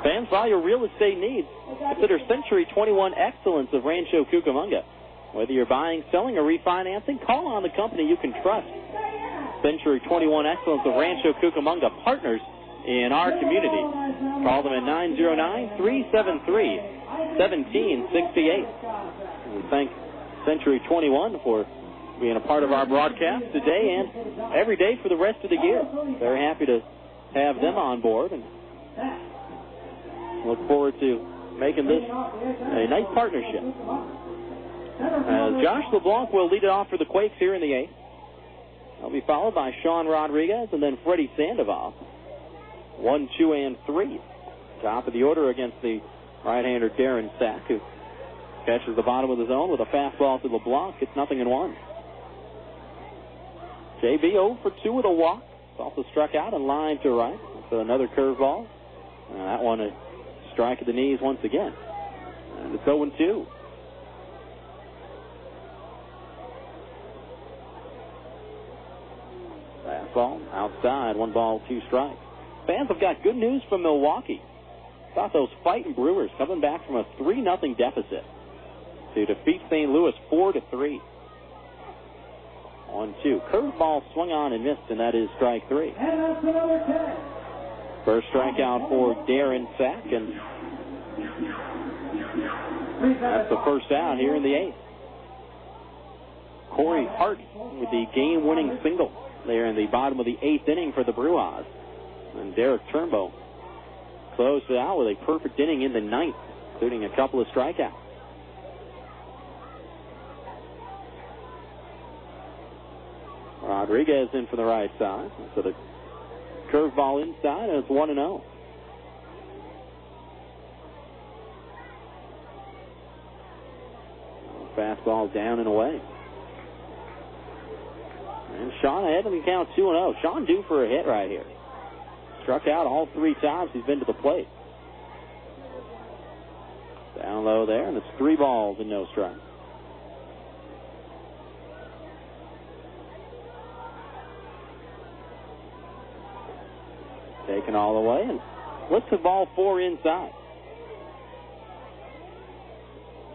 Fans, for all your real estate needs, consider Century 21 Excellence of Rancho Cucamonga. Whether you're buying, selling, or refinancing, call on the company you can trust. Century 21 Excellence of Rancho Cucamonga, partners in our community. Call them at 909-373-1768. We thank Century 21 for being a part of our broadcast today and every day for the rest of the year. Very happy to have them on board and look forward to making this a nice partnership. Josh LeBlanc will lead it off for the Quakes here in the 8th. He'll be followed by Sean Rodriguez and then Freddy Sandoval. 1, 2, and 3. Top of the order against the right-hander Darren Sack, who catches the bottom of the zone with a fastball to LeBlanc. It's 0-1. JB 0 for 2 with a walk. Also struck out and lined to right. So another curveball. That one a strike at the knees once again. And it's 0-2. Fastball outside. 1 ball, 2 strikes. Fans have got good news from Milwaukee. Thought those fighting Brewers coming back from a 3-0 deficit to defeat St. Louis 4-3. 1-2. Curveball swung on and missed, and that is strike 3. And that's another 10. First strikeout for Darren Sack, and that's the first out here in the 8th. Corey Hart with the game-winning single there in the bottom of the 8th inning for the Brewers. And Derek Turnbow closed it out with a perfect inning in the 9th, including a couple of strikeouts. Rodriguez in for the right side. So the curveball inside, and it's 1-0. Fastball down and away. And Sean ahead in the count 2-0. Sean due for a hit right here. Struck out all 3 times he's been to the plate. Down low there, and it's 3 balls and no strikes. Taken all the way, and flips the ball 4 inside.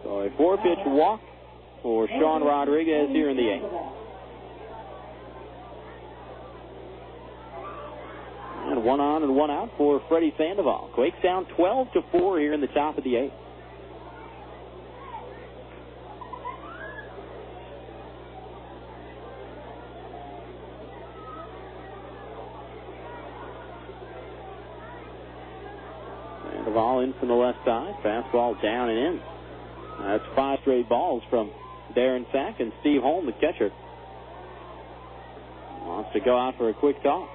So a 4-pitch walk for Sean Rodriguez here in the 8th. And one on and one out for Freddy Sandoval. Quakes down 12-4 here in the top of the 8th. Sandoval in from the left side. Fastball down and in. That's 5 straight balls from Darren Sack, and Steve Holm, the catcher, wants to go out for a quick toss.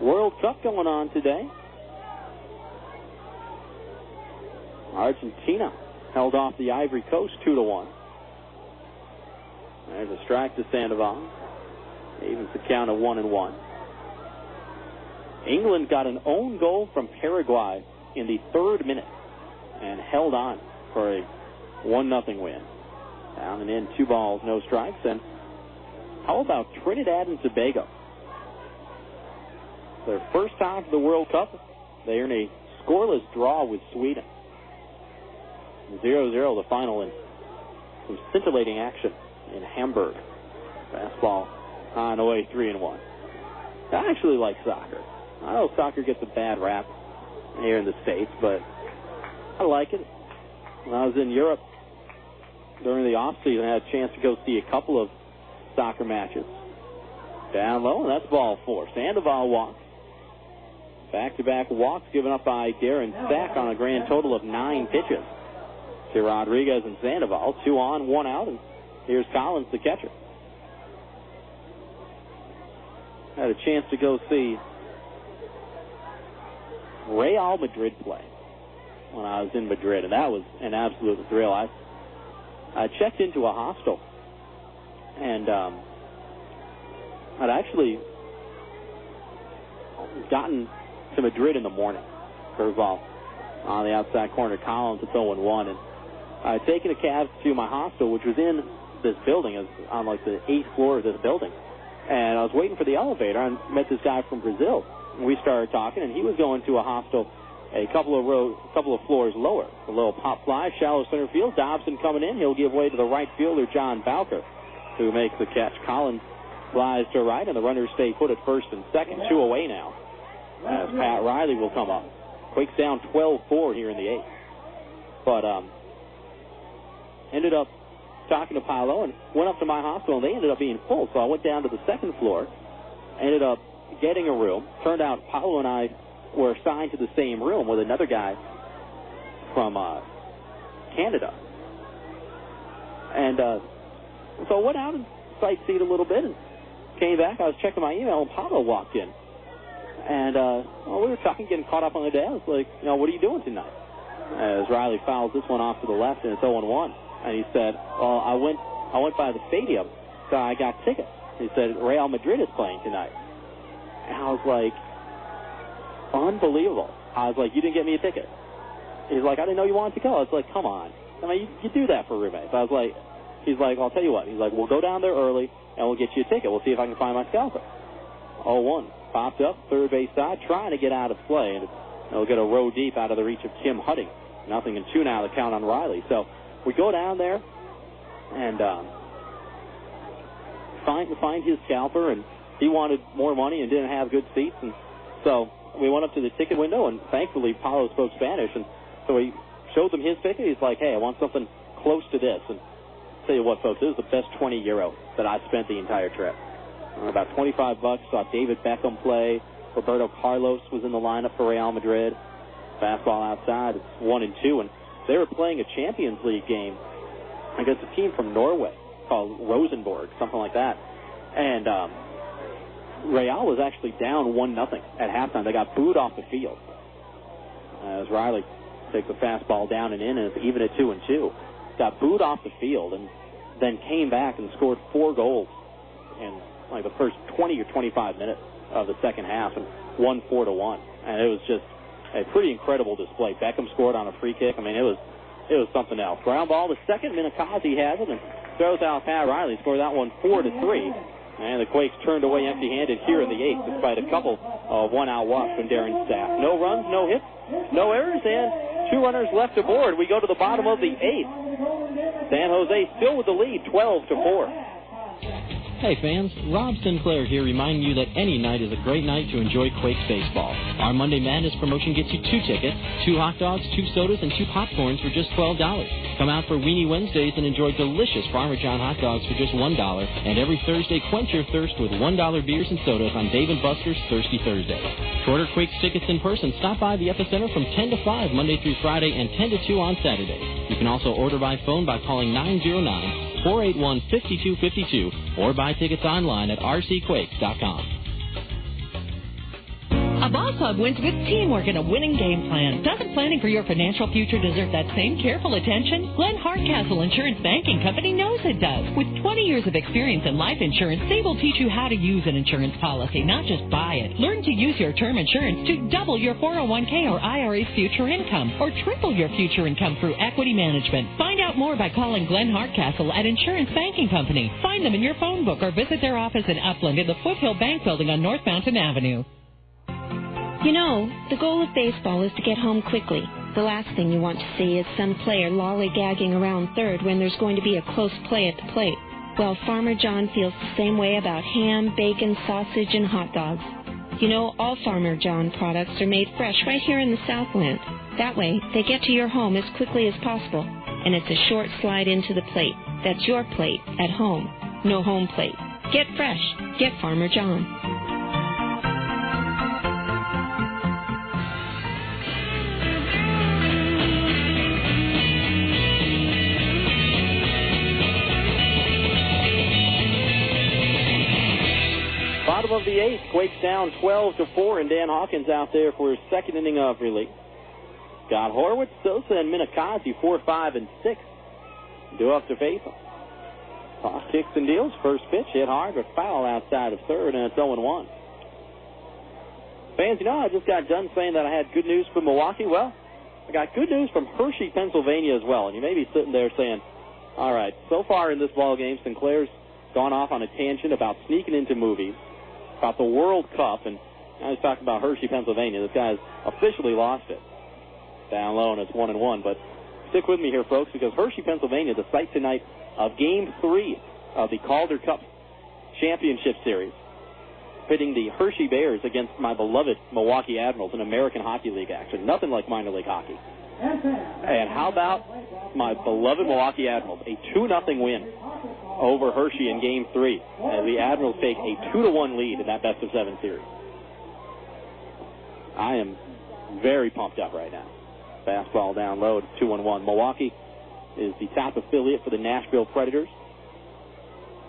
World Cup going on today. Argentina held off the Ivory Coast 2-1. There's a strike to Sandoval. Evens the count of 1-1. England got an own goal from Paraguay in the 3rd minute and held on for a 1-0 win. Down and in, 2 balls, no strikes. And how about Trinidad and Tobago? Their first time to the World Cup, they earn a scoreless draw with Sweden. 0-0 the final in some scintillating action in Hamburg. Fastball on the way, 3-1. I actually like soccer. I know soccer gets a bad rap here in the States, but I like it. When I was in Europe during the off-season, I had a chance to go see a couple of soccer matches. Down low, and that's ball 4. Sandoval walks. Back-to-back walks given up by Darren Sack on a grand total of 9 pitches. To Rodriguez and Sandoval, 2 on, 1 out, and here's Collins, the catcher. Had a chance to go see Real Madrid play when I was in Madrid, and that was an absolute thrill. I checked into a hostel, and I'd actually gotten to Madrid in the morning. Curveball on the outside corner. Collins, it's 0-1, and I had taken a cab to my hostel, which was in this building, on like the 8th floor of this building. And I was waiting for the elevator. I met this guy from Brazil. And we started talking, and he was going to a hostel a couple of floors lower. A little pop fly, shallow center field. Dobson coming in. He'll give way to the right fielder, John Bowker, who makes the catch. Collins flies to right, and the runners stay put at first and second. 2 away now, as Pat Riley will come up. Quakes down 12-4 here in the 8th. But ended up talking to Paolo and went up to my hospital, and they ended up being full. So I went down to the 2nd floor, ended up getting a room. Turned out Paolo and I were assigned to the same room with another guy from Canada. And so I went out and sightseed a little bit and came back. I was checking my email, and Paolo walked in. And we were talking, getting caught up on the day. I was like, what are you doing tonight? As Riley fouls this one off to the left, and it's 0-1. And he said, well, I went by the stadium, so I got tickets. He said, Real Madrid is playing tonight. And I was like, unbelievable. I was like, you didn't get me a ticket. He's like, I didn't know you wanted to go. I was like, come on. I mean, you do that for roommates. I was like, he's like, I'll tell you what. He's like, we'll go down there early, and we'll get you a ticket. We'll see if I can find my scalper. 0-1. Popped up, third base side, trying to get out of play, and it'll get a row deep out of the reach of Tim Hutting. 0-2 now, the count on Riley. So we go down there and find his scalper, and he wanted more money and didn't have good seats, and so we went up to the ticket window, and thankfully Paulo spoke Spanish, and so he showed them his ticket. He's like, hey, I want something close to this. And I'll tell you what, folks, this is the best 20 euro that I spent the entire trip. About $25. Saw David Beckham play. Roberto Carlos was in the lineup for Real Madrid. Fastball outside. It's 1-2, and they were playing a Champions League game against a team from Norway called Rosenborg, something like that. And Real was actually down 1-0 at halftime. They got booed off the field. As Riley takes a fastball down and in, and it's even at 2-2. Got booed off the field and then came back and scored 4 goals in like the first 20 or 25 minutes of the second half and won 4-1. And it was just a pretty incredible display. Beckham scored on a free kick. I mean, it was something else. Ground ball to second. Minakazi has it and throws out Pat Riley. Scored that one 4-3. And the Quakes turned away empty-handed here in the 8th, despite a couple of one-out walks from Darren Sack. No runs, no hits, no errors, and 2 runners left aboard. We go to the bottom of the 8th. San Jose still with the lead, 12-4. Hey fans, Rob Sinclair here reminding you that any night is a great night to enjoy Quakes baseball. Our Monday Madness promotion gets you 2 tickets, 2 hot dogs, 2 sodas, and 2 popcorns for just $12. Come out for Weenie Wednesdays and enjoy delicious Farmer John hot dogs for just $1. And every Thursday, quench your thirst with $1 beers and sodas on Dave & Buster's Thirsty Thursday. To order Quakes tickets in person, stop by the Epicenter from 10 to 5 Monday through Friday and 10 to 2 on Saturday. You can also order by phone by calling 909-481-5252 or buy tickets online at rcquakes.com. A ball club wins with teamwork and a winning game plan. Doesn't planning for your financial future deserve that same careful attention? Glenn Hardcastle Insurance Banking Company knows it does. With 20 years of experience in life insurance, they will teach you how to use an insurance policy, not just buy it. Learn to use your term insurance to double your 401k or IRA's future income, or triple your future income through equity management. Find out more by calling Glenn Hardcastle at Insurance Banking Company. Find them in your phone book or visit their office in Upland in the Foothill Bank Building on North Mountain Avenue. You know, the goal of baseball is to get home quickly. The last thing you want to see is some player lollygagging around third when there's going to be a close play at the plate. Well, Farmer John feels the same way about ham, bacon, sausage, and hot dogs. You know, all Farmer John products are made fresh right here in the Southland. That way, they get to your home as quickly as possible. And it's a short slide into the plate. That's your plate at home. No home plate. Get fresh. Get Farmer John. Bottom of the 8th, Quakes down 12-4, and Dan Hawkins out there for his second inning of relief. Got Horwitz, Sosa, and Minakazi 4, 5, and 6. Due up to face him. Toss kicks and deals. First pitch hit hard, but foul outside of third, and it's 0-1. Fans, you know, I just got done saying that I had good news from Milwaukee. Well, I got good news from Hershey, Pennsylvania as well. And you may be sitting there saying, all right, so far in this ball game, Sinclair's gone off on a tangent about sneaking into movies, about the World Cup, and now he's talking about Hershey, Pennsylvania. This guy's officially lost it. Down low, and it's 1-1. But stick with me here, folks, because Hershey, Pennsylvania, the site tonight of Game 3 of the Calder Cup Championship Series, pitting the Hershey Bears against my beloved Milwaukee Admirals in American Hockey League action. Nothing like minor league hockey. And how about my beloved Milwaukee Admirals, a 2-0 win over Hershey in Game 3, as the Admirals take a 2-1 lead in that best-of-7 series. I am very pumped up right now. Fastball down low, 2-1. Milwaukee is the top affiliate for the Nashville Predators.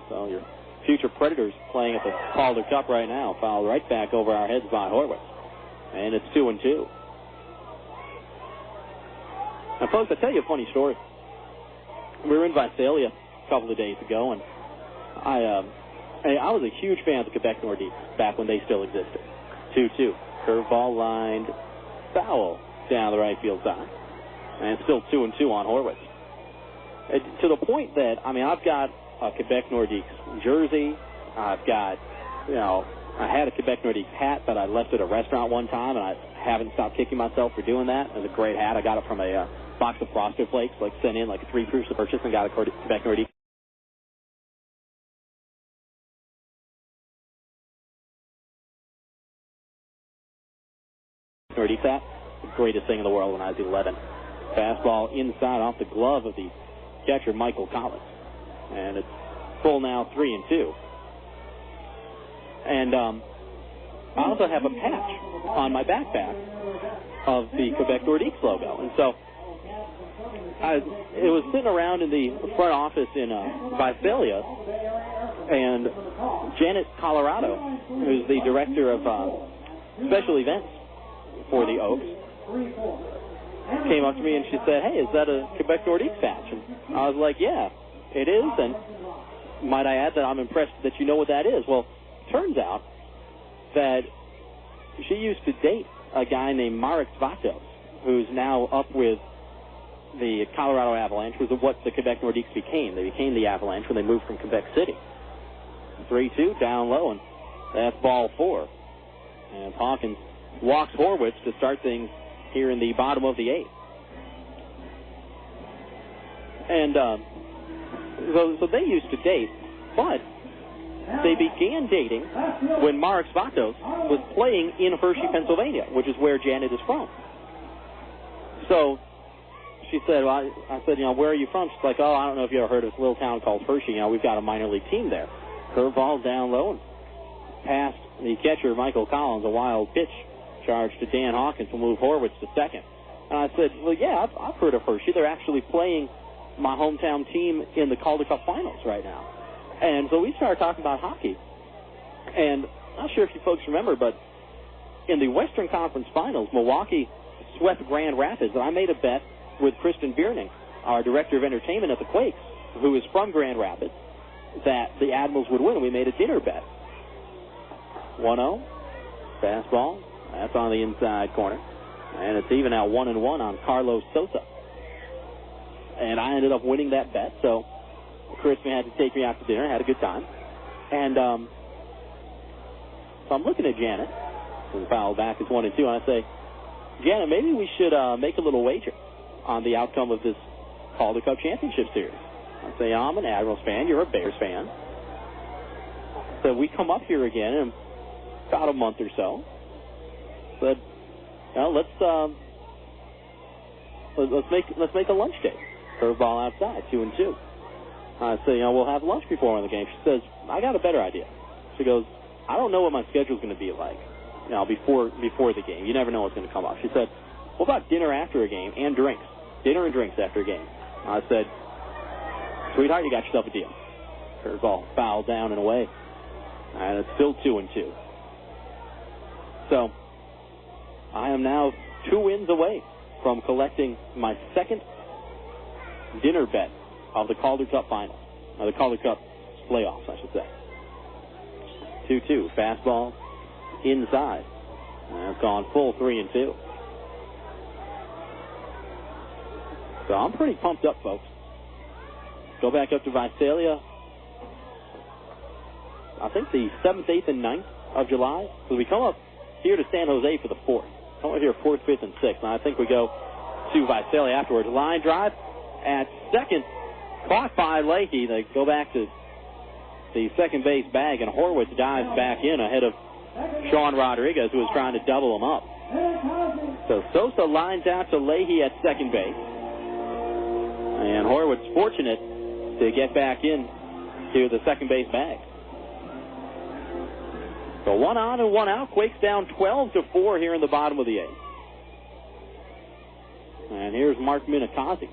So your future Predators playing at the Calder Cup right now, fouled right back over our heads by Horwitz. And it's 2-2. Now, folks, I'll tell you a funny story. We were in Visalia a couple of days ago, and I was a huge fan of the Quebec Nordiques back when they still existed. 2-2. Curveball lined foul down the right field side. And it's still 2-2 on Horwitz. To the point that, I mean, I've got a Quebec Nordiques jersey. I've got, I had a Quebec Nordiques hat that I left at a restaurant one time, and I haven't stopped kicking myself for doing that. It was a great hat. I got it from a box of Frosted Flakes, sent in 3 proofs of purchase, and got a Quebec Nordiques hat. The greatest thing in the world when I was 11. Fastball inside off the glove of the catcher, Michael Collins. And it's full now, 3-2. And I also have a patch on my backpack of the Quebec Nordiques logo. And so it was sitting around in the front office in Visalia, and Janet Colorado, who's the director of special events for the Oaks, came up to me and she said, "Hey, is that a Quebec Nordiques patch?" And I was like, "Yeah, it is." And might I add that I'm impressed that you know what that is. Well, turns out that she used to date a guy named Marek Vatos, who's now up with the Colorado Avalanche, was what the Quebec Nordiques became. They became the Avalanche when they moved from Quebec City. 3-2, down low, and that's ball 4. And Hawkins walks Horwitz to start things here in the bottom of the 8th. And so they used to date, but they began dating when Marek Svatos was playing in Hershey, Pennsylvania, which is where Janet is from. So she said, well, I said, where are you from? She's like, I don't know if you ever heard of this little town called Hershey. We've got a minor league team there. Curveball down low and past the catcher, Michael Collins, a wild pitch charge to Dan Hawkins will move Horwitz to second. And I said, well, yeah, I've heard of Hershey. They're actually playing my hometown team in the Calder Cup Finals right now. And so we started talking about hockey. And I'm not sure if you folks remember, but in the Western Conference Finals, Milwaukee swept Grand Rapids, and I made a bet with Kristen Bierning, our director of entertainment at the Quakes, who is from Grand Rapids, that the Admirals would win. We made a dinner bet. 1-0, fastball. That's on the inside corner. And it's even now 1-1 on Carlos Sosa. And I ended up winning that bet, so Kristen had to take me out to dinner. Had a good time. And so I'm looking at Janet, who fouled back is 1-2, and I say, Janet, maybe we should make a little wager on the outcome of this Calder Cup Championship Series. I say, I'm an Admirals fan. You're a Bears fan. So we come up here again in about a month or so. Said, well, let's make a lunch date. Curveball outside, 2-2. I say, we'll have lunch before one of the games. She says, I got a better idea. She goes, I don't know what my schedule's going to be like, before the game. You never know what's going to come up. She said, what about dinner after a game and drinks? Dinner and drinks after a game. I said, sweetheart, you got yourself a deal. Curveball fouled down and away. And it's still 2-2. So I am now 2 wins away from collecting my second dinner bet of the Calder Cup Finals, or the Calder Cup playoffs, I should say. 2-2, fastball inside. And it's gone full 3-2. So I'm pretty pumped up, folks. Go back up to Visalia, I think the 7th, 8th, and 9th of July. So we come up here to San Jose for the 4th. Come up here 4th, 5th, and 6th. And I think we go to Visalia afterwards. Line drive at second, caught by Leahy. They go back to the second base bag, and Horwitz dives back in ahead of Sean Rodriguez, who was trying to double him up. So Sosa lines out to Leahy at second base. And Horwitz fortunate to get back in to the second base bag. So 1 on and 1 out. Quakes down 12-4 here in the bottom of the 8th. And here's Mark Minikazi.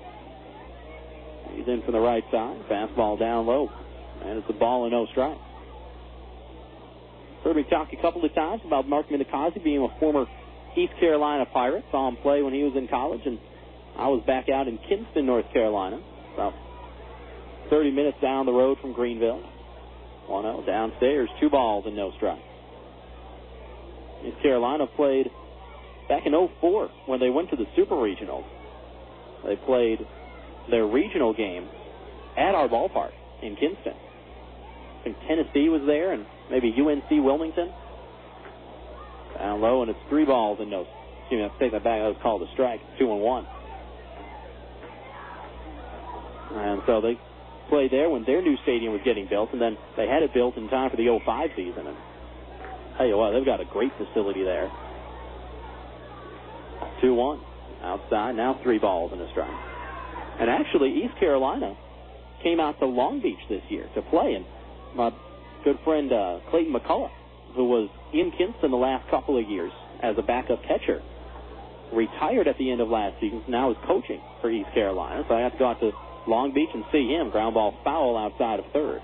He's in from the right side. Fastball down low. And it's a ball and no strike. Heard me talk a couple of times about Mark Minikazi being a former East Carolina Pirate. Saw him play when he was in college, and I was back out in Kinston, North Carolina, about 30 minutes down the road from Greenville. 1-0 downstairs, 2 balls and no strike. East Carolina played back in 2004 when they went to the Super Regionals. They played their regional game at our ballpark in Kinston. I think Tennessee was there and maybe UNC Wilmington. Down low, and it's 3 balls and no. Excuse me, I take that back. That was called a strike. 2-1. And so they played there when their new stadium was getting built, and then they had it built in time for the 2005 season. And tell you what, they've got a great facility there. 2-1. Outside, now 3 balls and a strike. And actually, East Carolina came out to Long Beach this year to play. And my good friend Clayton McCullough, who was in Kinston the last couple of years as a backup catcher, retired at the end of last season, now is coaching for East Carolina. So I have to go out to Long Beach and see him. Ground ball foul outside of third.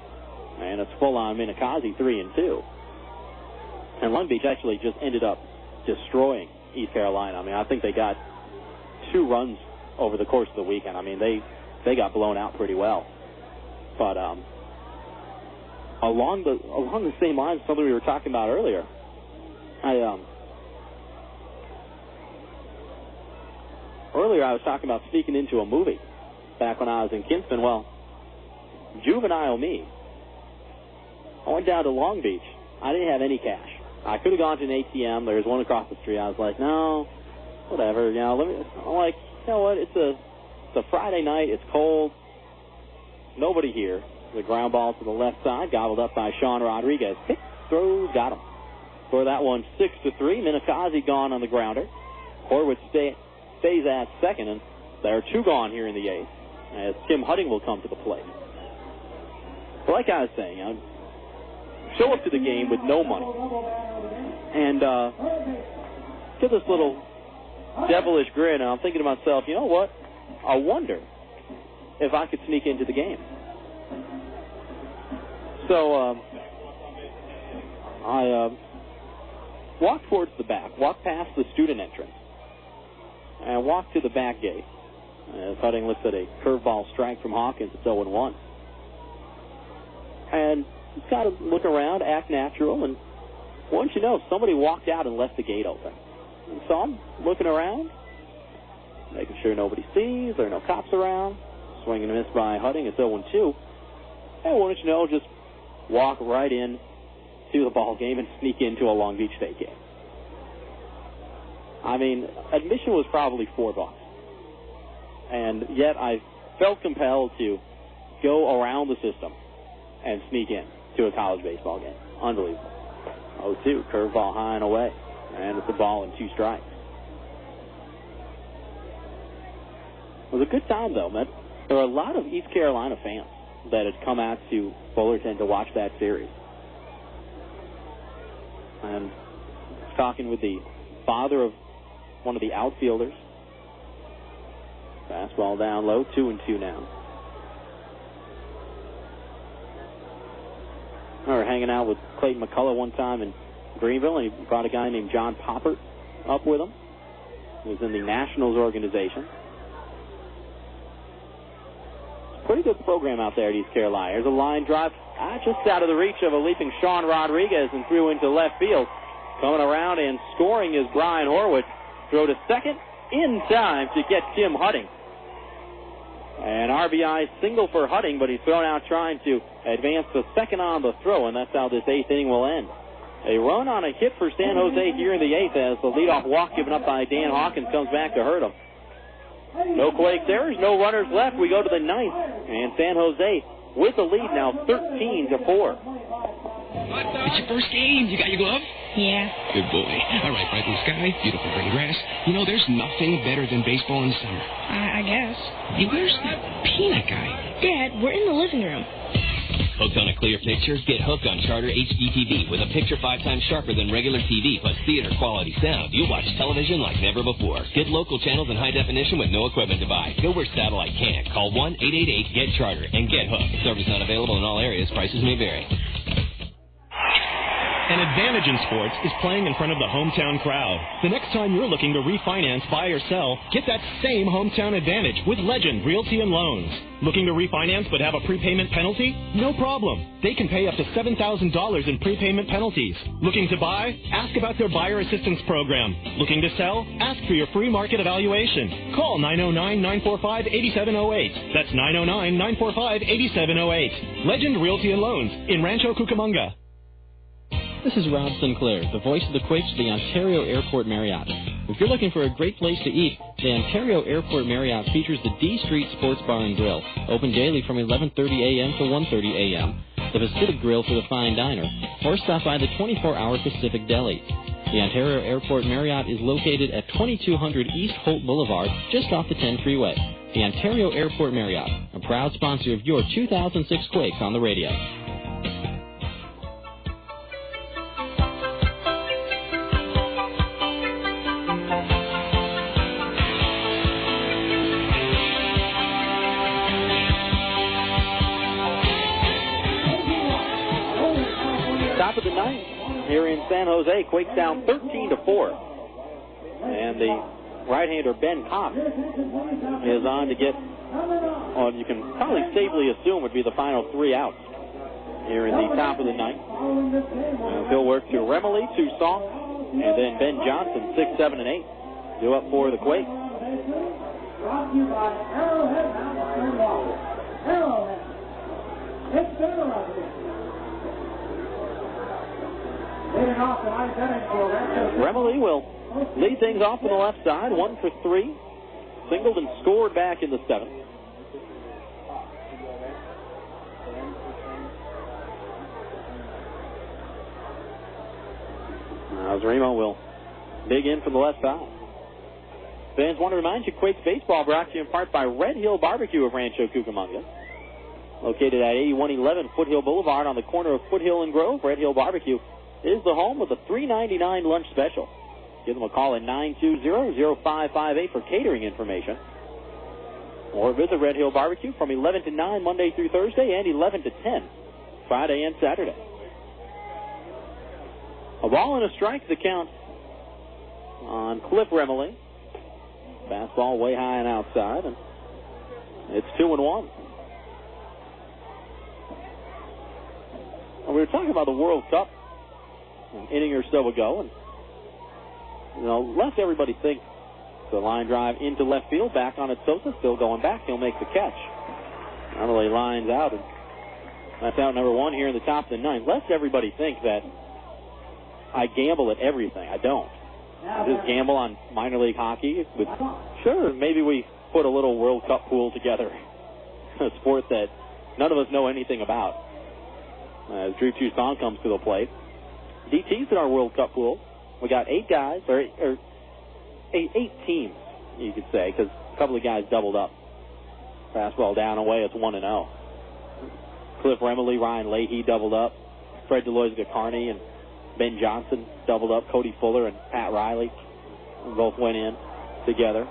And it's full on Minikazi, 3-2. And Long Beach actually just ended up destroying East Carolina. I mean, I think they got 2 runs over the course of the weekend. I mean, they got blown out pretty well. But along the same lines, something we were talking about earlier, earlier I was talking about sneaking into a movie back when I was in Kinston. Well, juvenile me, I went down to Long Beach. I didn't have any cash. I could have gone to an ATM. There was one across the street. I was like, no, whatever. I'm like, you know what? It's a Friday night. It's cold. nobody here. The ground ball to the left side, gobbled up by Sean Rodriguez. Pick, throws, got him. For that one, 6-3. Minikazi gone on the grounder. Horwitz stays at second, and there are 2 gone here in the 8th, as Tim Hutting will come to the plate. So like I was saying, I show up to the game with no money, and get this little devilish grin, and I'm thinking to myself, you know what? I wonder if I could sneak into the game. So I walked towards the back, walked past the student entrance, and walked to the back gate. As Hutting looks at a curveball strike from Hawkins, it's 0-1. And just kind of look around, act natural, and once you know, somebody walked out and left the gate open. And so I'm looking around, making sure nobody sees, there are no cops around. Swing and a miss by Hutting, it's 0-2. And why don't you know, just walk right in to the ball game and sneak into a Long Beach State game. I mean, admission was probably $4, and yet I felt compelled to go around the system and sneak in to a college baseball game. Unbelievable. 0-2, curveball high and away, and it's a ball and 2 strikes. It was a good time, though, man. There were a lot of East Carolina fans that had come out to Fullerton to watch that series. And talking with the father of one of the outfielders. Fastball down low, 2-2 now. I remember hanging out with Clayton McCullough one time in Greenville, and he brought a guy named John Poppert up with him. He was in the Nationals organization. Pretty good program out there at East Carolina. Here's a line drive, just out of the reach of a leaping Sean Rodriguez, and threw into left field. Coming around and scoring is Brian Horwitz. Throw to second in time to get Tim Hutting. An RBI single for Hutting, but he's thrown out trying to advance to second on the throw, and that's how this 8th inning will end. A run on a hit for San Jose here in the 8th as the leadoff walk given up by Dan Hawkins comes back to hurt him. No Quakes errors, no runners left. We go to the 9th, and San Jose with the lead now 13-4. It's your first game. You got your glove? Yeah. Good boy. All right, bright blue sky, beautiful green grass. You know, there's nothing better than baseball in the summer. I guess. Hey, where's that peanut guy? Dad, we're in the living room. Hooked on a clear picture? Get hooked on Charter HD TV with a picture 5 times sharper than regular TV plus theater quality sound. You'll watch television like never before. Get local channels in high definition with no equipment to buy. Go where satellite can't. Call 1-888-GET-CHARTER and get hooked. Service not available in all areas. Prices may vary. An advantage in sports is playing in front of the hometown crowd. The next time you're looking to refinance, buy, or sell, get that same hometown advantage with Legend Realty and Loans. Looking to refinance but have a prepayment penalty? No problem. They can pay up to $7,000 in prepayment penalties. Looking to buy? Ask about their buyer assistance program. Looking to sell? Ask for your free market evaluation. Call 909-945-8708. That's 909-945-8708. Legend Realty and Loans in Rancho, Cucamonga. This is Rob Sinclair, the voice of the Quakes for the Ontario Airport Marriott. If you're looking for a great place to eat, the Ontario Airport Marriott features the D Street Sports Bar and Grill, open daily from 11:30 a.m. to 1:30 a.m., the Pacific Grill for the fine diner, or stop by the 24-hour Pacific Deli. The Ontario Airport Marriott is located at 2200 East Holt Boulevard, just off the 10 freeway. The Ontario Airport Marriott, a proud sponsor of your 2006 Quakes on the radio. Top of the 9th here in San Jose. Quakes down 13-4. And the right-hander Ben Cox is on to get, well, you can probably safely assume would be the final 3 outs here in the top of the 9th. He'll work to Remily, Toussaint, and then Ben Johnson, 6, 7, and 8. Due up for the Quakes. Brought to you by Arrowhead Mountain Spring Water. Arrowhead. It's better. Remily will lead things off on the left side, 1 for 3. Singled and scored back in the 7th. Remo will dig in from the left side. Fans want to remind you, Quakes baseball brought to you in part by Red Hill Barbecue of Rancho, Cucamonga. Located at 8111 Foothill Boulevard on the corner of Foothill and Grove, Red Hill Barbecue is the home of the $3.99 lunch special. Give them a call at 920-0558 for catering information. Or visit Red Hill Barbecue from 11 to 9 Monday through Thursday and 11 to 10 Friday and Saturday. A ball and a strike, the count on Cliff Remley. Fastball way high and outside, and it's 2-1. We were talking about the World Cup an inning or so ago, and lest everybody think the line drive into left field, back on it. Sosa still going back. He'll make the catch. Remley lines out, and that's out number one here in the top of the ninth. Lest everybody think that I gamble at everything. I don't. I just gamble on minor league hockey. Sure, maybe we put a little World Cup pool together, a sport that none of us know anything about. As Drew Toussaint comes to the plate. DT's in our World Cup pool. We got 8 guys, or 8 teams, you could say, because a couple of guys doubled up. Fastball down away, it's 1-0. Cliff Remley, Ryan Leahy doubled up. Fred Deloise-Gacarni and Ben Johnson doubled up. Cody Fuller and Pat Riley both went in together.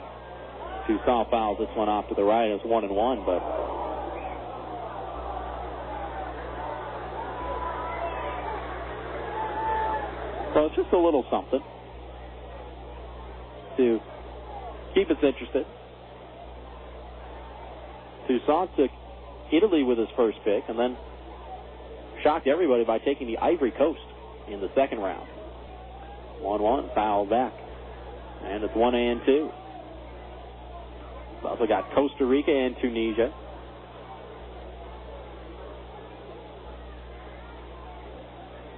Toussaint fouls this one off to the right. It's 1-1, but so it's just a little something to keep us interested. Toussaint took Italy with his first pick and then shocked everybody by taking the Ivory Coast in the second round. 1-1, foul back. And it's 1-2. We've also got Costa Rica and Tunisia.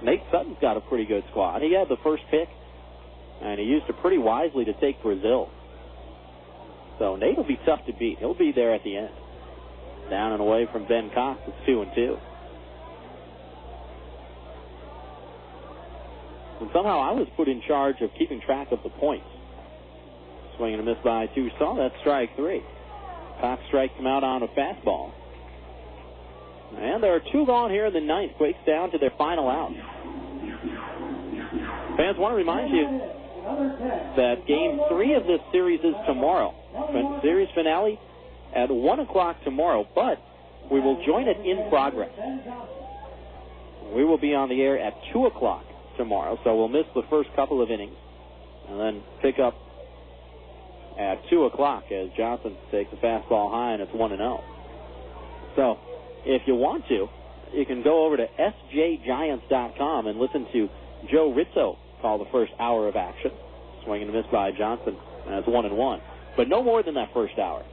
Nate Sutton's got a pretty good squad. He had the first pick, and he used it pretty wisely to take Brazil. So Nate will be tough to beat. He'll be there at the end. Down and away from Ben Cox. It's 2-2. And somehow I was put in charge of keeping track of the points. Swing and a miss by Toussaint. That's strike 3. Cox strikes him out on a fastball. And there are 2 gone here in the ninth. Quakes down to their final out. Fans want to remind you that Game 3 of this series is tomorrow. Series finale at 1 o'clock tomorrow, but we will join it in progress. We will be on the air at 2 o'clock tomorrow, so we'll miss the first couple of innings and then pick up at 2 o'clock as Johnson takes a fastball high, and it's 1-0. So if you want to, you can go over to sjgiants.com and listen to Joe Rizzo call the first hour of action. Swing and a miss by Johnson, and it's 1-1. But no more than that first hour.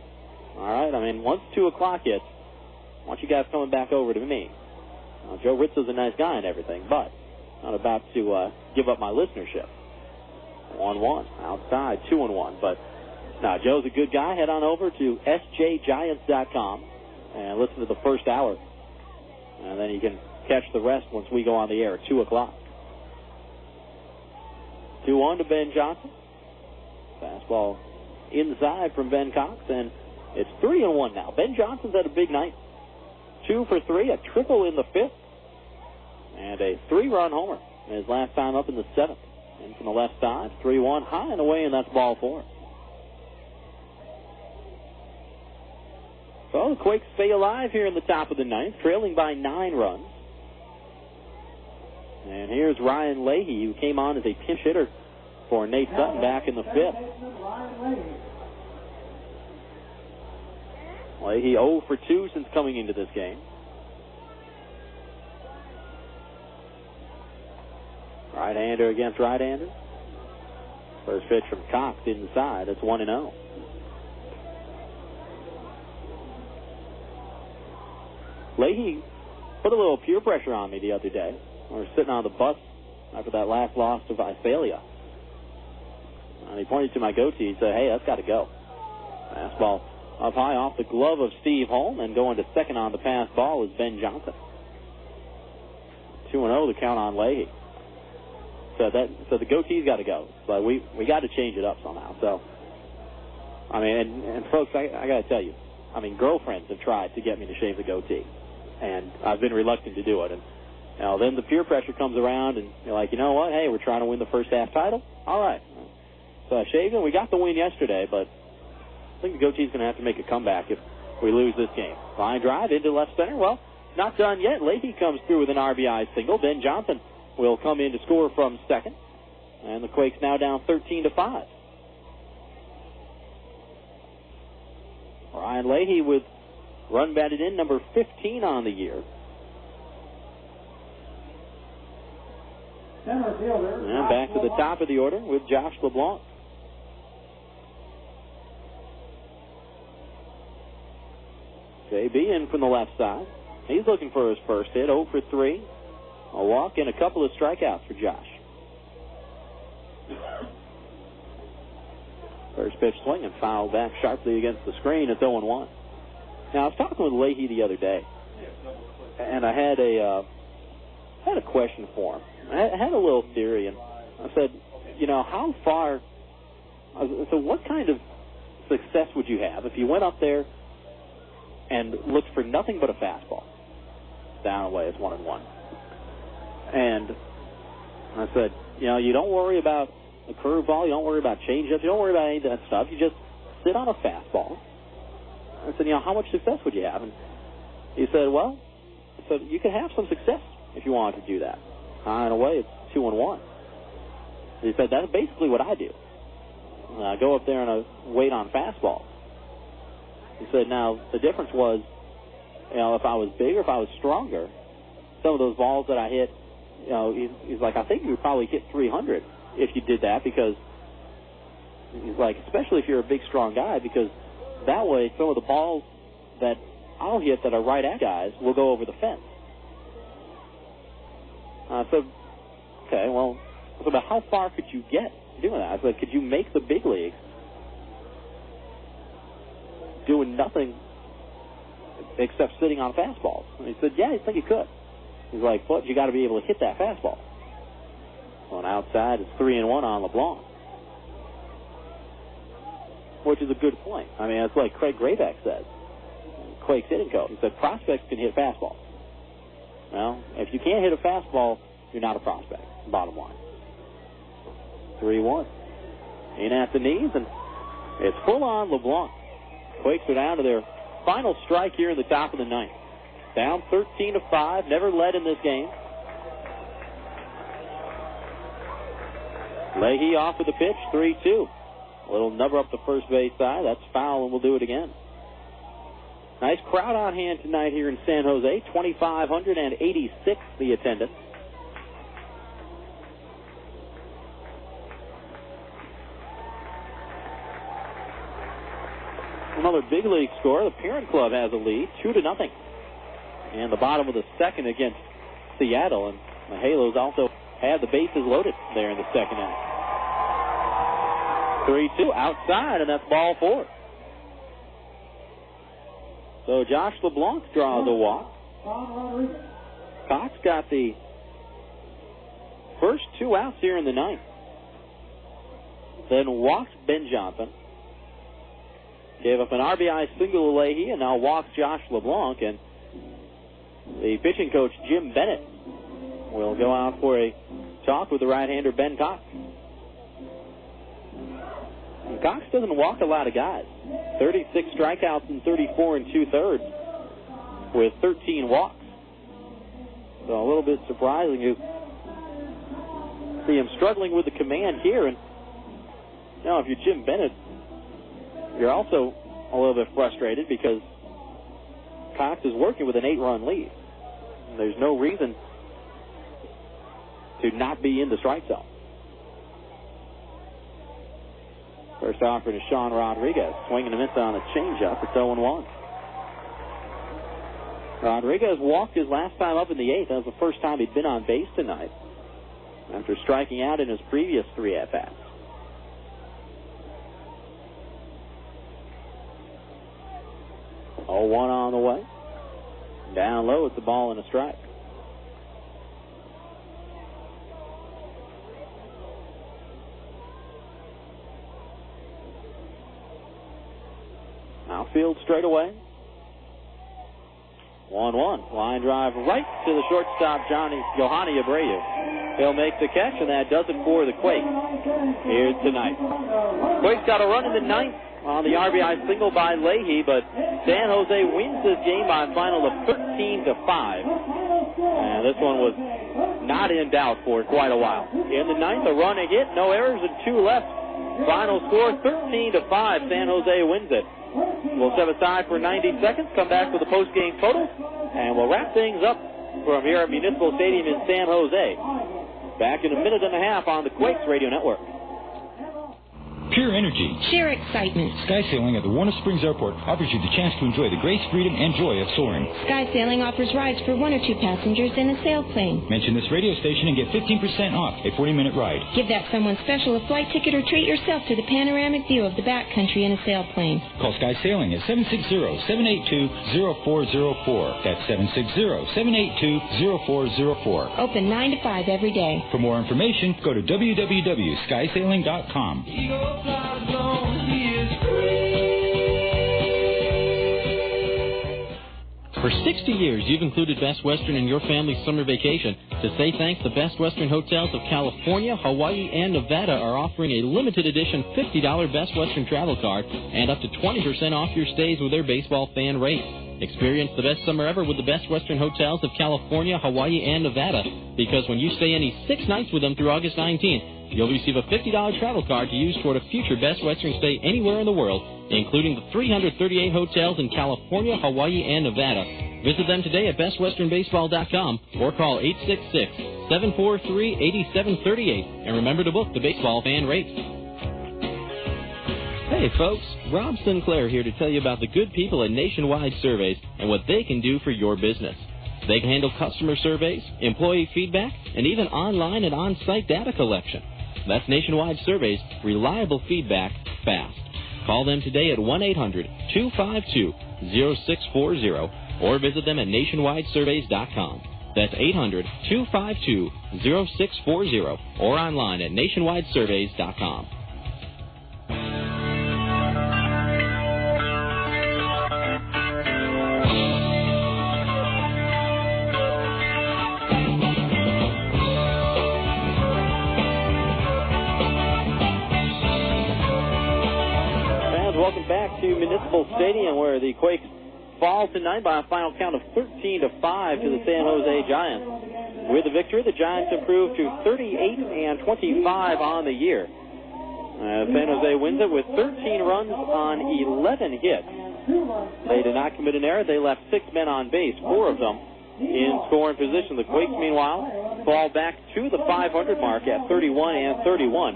All right? I mean, once 2 o'clock hits, I want you guys coming back over to me. Now, Joe Rizzo's a nice guy and everything, but not about to give up my listenership. 1-1. Outside, 2-1. But now, Joe's a good guy. Head on over to sjgiants.com and listen to the first hour. And then you can catch the rest once we go on the air at 2 o'clock. 2-1 to Ben Johnson. Fastball inside from Ben Cox, and it's 3-1 now. Ben Johnson's had a big night. 2 for 3, a triple in the 5th, and a 3-run homer his last time up in the 7th. In from the left side, 3-1, high and away, and that's ball 4. So the Quakes stay alive here in the top of the 9th, trailing by 9 runs. And here's Ryan Leahy, who came on as a pinch hitter for Nate Sutton back in the 5th. Leahy 0 for 2 since coming into this game. Right-hander against right-hander. First pitch from Cox inside. It's 1-0. Leahy put a little peer pressure on me the other day. We were sitting on the bus after that last loss to Visalia. And he pointed to my goatee and said, "Hey, that's got to go." Fastball up high off the glove of Steve Holm, and going to second on the pass ball is Ben Johnson. 2-0 the count on Leahy. So the goatee's got to go. But we got to change it up somehow. So, I mean, and folks, I got to tell you, I mean, girlfriends have tried to get me to shave the goatee, and I've been reluctant to do it. And then the peer pressure comes around, and you're like, you know what? Hey, we're trying to win the first half title. All right. So I shaved it. We got the win yesterday, but I think the goatee's going to have to make a comeback if we lose this game. Line drive into left center. Well, not done yet. Leahy comes through with an RBI single. Ben Johnson will come in to score from second. And the Quakes now down 13-5. Ryan Leahy with run batted in number 15 on the year. Center fielder. And back to the top of the order with Josh LeBlanc. JB in from the left side. He's looking for his first hit, 0 for 3. A walk and a couple of strikeouts for Josh. First pitch swing and fouled back sharply against the screen. It's 0-1. Now, I was talking with Leahy the other day, and I had a question for him. I had a little theory, and I said, how far, so what kind of success would you have if you went up there and looked for nothing but a fastball? Down away, it's 1-1. And I said, you don't worry about the curveball, you don't worry about changeups, you don't worry about any of that stuff. You just sit on a fastball. I said, how much success would you have? And he said, you could have some success if you wanted to do that. High and away, it's 2-1. He said, that's basically what I do. I go up there and I wait on fastballs. He said, now, the difference was, if I was bigger, if I was stronger, some of those balls that I hit, he's like, I think you would probably hit 300 if you did that, because he's like, especially if you're a big, strong guy, because that way some of the balls that I'll hit that are right at guys will go over the fence. So, okay, well, so about how far could you get doing that? I said, could you make the big leagues doing nothing except sitting on fastballs? And he said, yeah, I think you could. He's like, but you got to be able to hit that fastball. On outside, it's 3-1 on LeBlanc, which is a good point. I mean, it's like Craig Grayback said, Quakes hitting coach. He said prospects can hit fastballs. Well, if you can't hit a fastball, you're not a prospect, bottom line. 3-1. In at the knees, and it's full on LeBlanc. Quakes are down to their final strike here in the top of the ninth. Down 13-5, never led in this game. Leahy off with the pitch, 3-2. A little number up the first base side. That's foul, and we'll do it again. Nice crowd on hand tonight here in San Jose. 2,586 the attendance. Another big league score. The Parent Club has a lead, 2-0. And the bottom of the second against Seattle. And the Halos also had the bases loaded there in the second inning. 3-2 outside, and that's ball 4. So Josh LeBlanc draws a walk. Cox got the first 2 outs here in the ninth. Then walked Ben Johnson. Gave up an RBI single to Leahy, and now walks Josh LeBlanc. And the pitching coach, Jim Bennett, will go out for a talk with the right-hander, Ben Cox. And Cox doesn't walk a lot of guys. 36 strikeouts and 34 2/3 with 13 walks. So a little bit surprising to see him struggling with the command here. And if you're Jim Bennett, you're also a little bit frustrated because Cox is working with an 8-run lead. And there's no reason to not be in the strike zone. First offer to Sean Rodriguez. Swinging and miss on a changeup. It's 0-1. Rodriguez walked his last time up in the 8th. That was the first time he'd been on base tonight after striking out in his previous 3 at-bats. Oh, 1 on the way. Down low, it's a ball and a strike. Outfield straight away. 1-1. Line drive right to the shortstop, Yohani Abreu. He'll make the catch, and that does it for the Quakes here tonight. Quakes got a run in the ninth on the RBI single by Leahy, but San Jose wins this game by a final of 13-5. And this one was not in doubt for quite a while. In the ninth, a run, a hit, no errors, and 2 left. Final score, 13-5. San Jose wins it. We'll step aside for 90 seconds, come back with the post-game totals, and we'll wrap things up from here at Municipal Stadium in San Jose. Back in a minute and a half on the Quakes Radio Network. Pure energy. Share excitement. Sky Sailing at the Warner Springs Airport offers you the chance to enjoy the grace, freedom, and joy of soaring. Sky Sailing offers rides for 1 or 2 passengers in a sailplane. Mention this radio station and get 15% off a 40-minute ride. Give that someone special a flight ticket or treat yourself to the panoramic view of the backcountry in a sailplane. Call Sky Sailing at 760-782-0404. That's 760-782-0404. Open 9 to 5 every day. For more information, go to www.skysailing.com. For 60 years, you've included Best Western in your family's summer vacation. To say thanks, the Best Western hotels of California, Hawaii, and Nevada are offering a limited edition $50 Best Western travel card and up to 20% off your stays with their baseball fan rate. Experience the best summer ever with the Best Western hotels of California, Hawaii, and Nevada, because when you stay any 6 nights with them through August 19th, you'll receive a $50 travel card to use toward a future Best Western stay anywhere in the world, including the 338 hotels in California, Hawaii, and Nevada. Visit them today at bestwesternbaseball.com or call 866-743-8738. And remember to book the baseball fan rates. Hey folks, Rob Sinclair here to tell you about the good people at Nationwide Surveys and what they can do for your business. They can handle customer surveys, employee feedback, and even online and on-site data collection. That's Nationwide Surveys, reliable feedback, fast. Call them today at 1-800-252-0640 or visit them at nationwidesurveys.com. That's 800-252-0640 or online at nationwidesurveys.com. Welcome back to Municipal Stadium, where the Quakes fall tonight by a final count of 13-5 to the San Jose Giants. With the victory, the Giants improved to 38-25 on the year. San Jose wins it with 13 runs on 11 hits. They did not commit an error. They left 6 men on base, 4 of them in scoring position. The Quakes, meanwhile, fall back to the 500 mark at 31-31.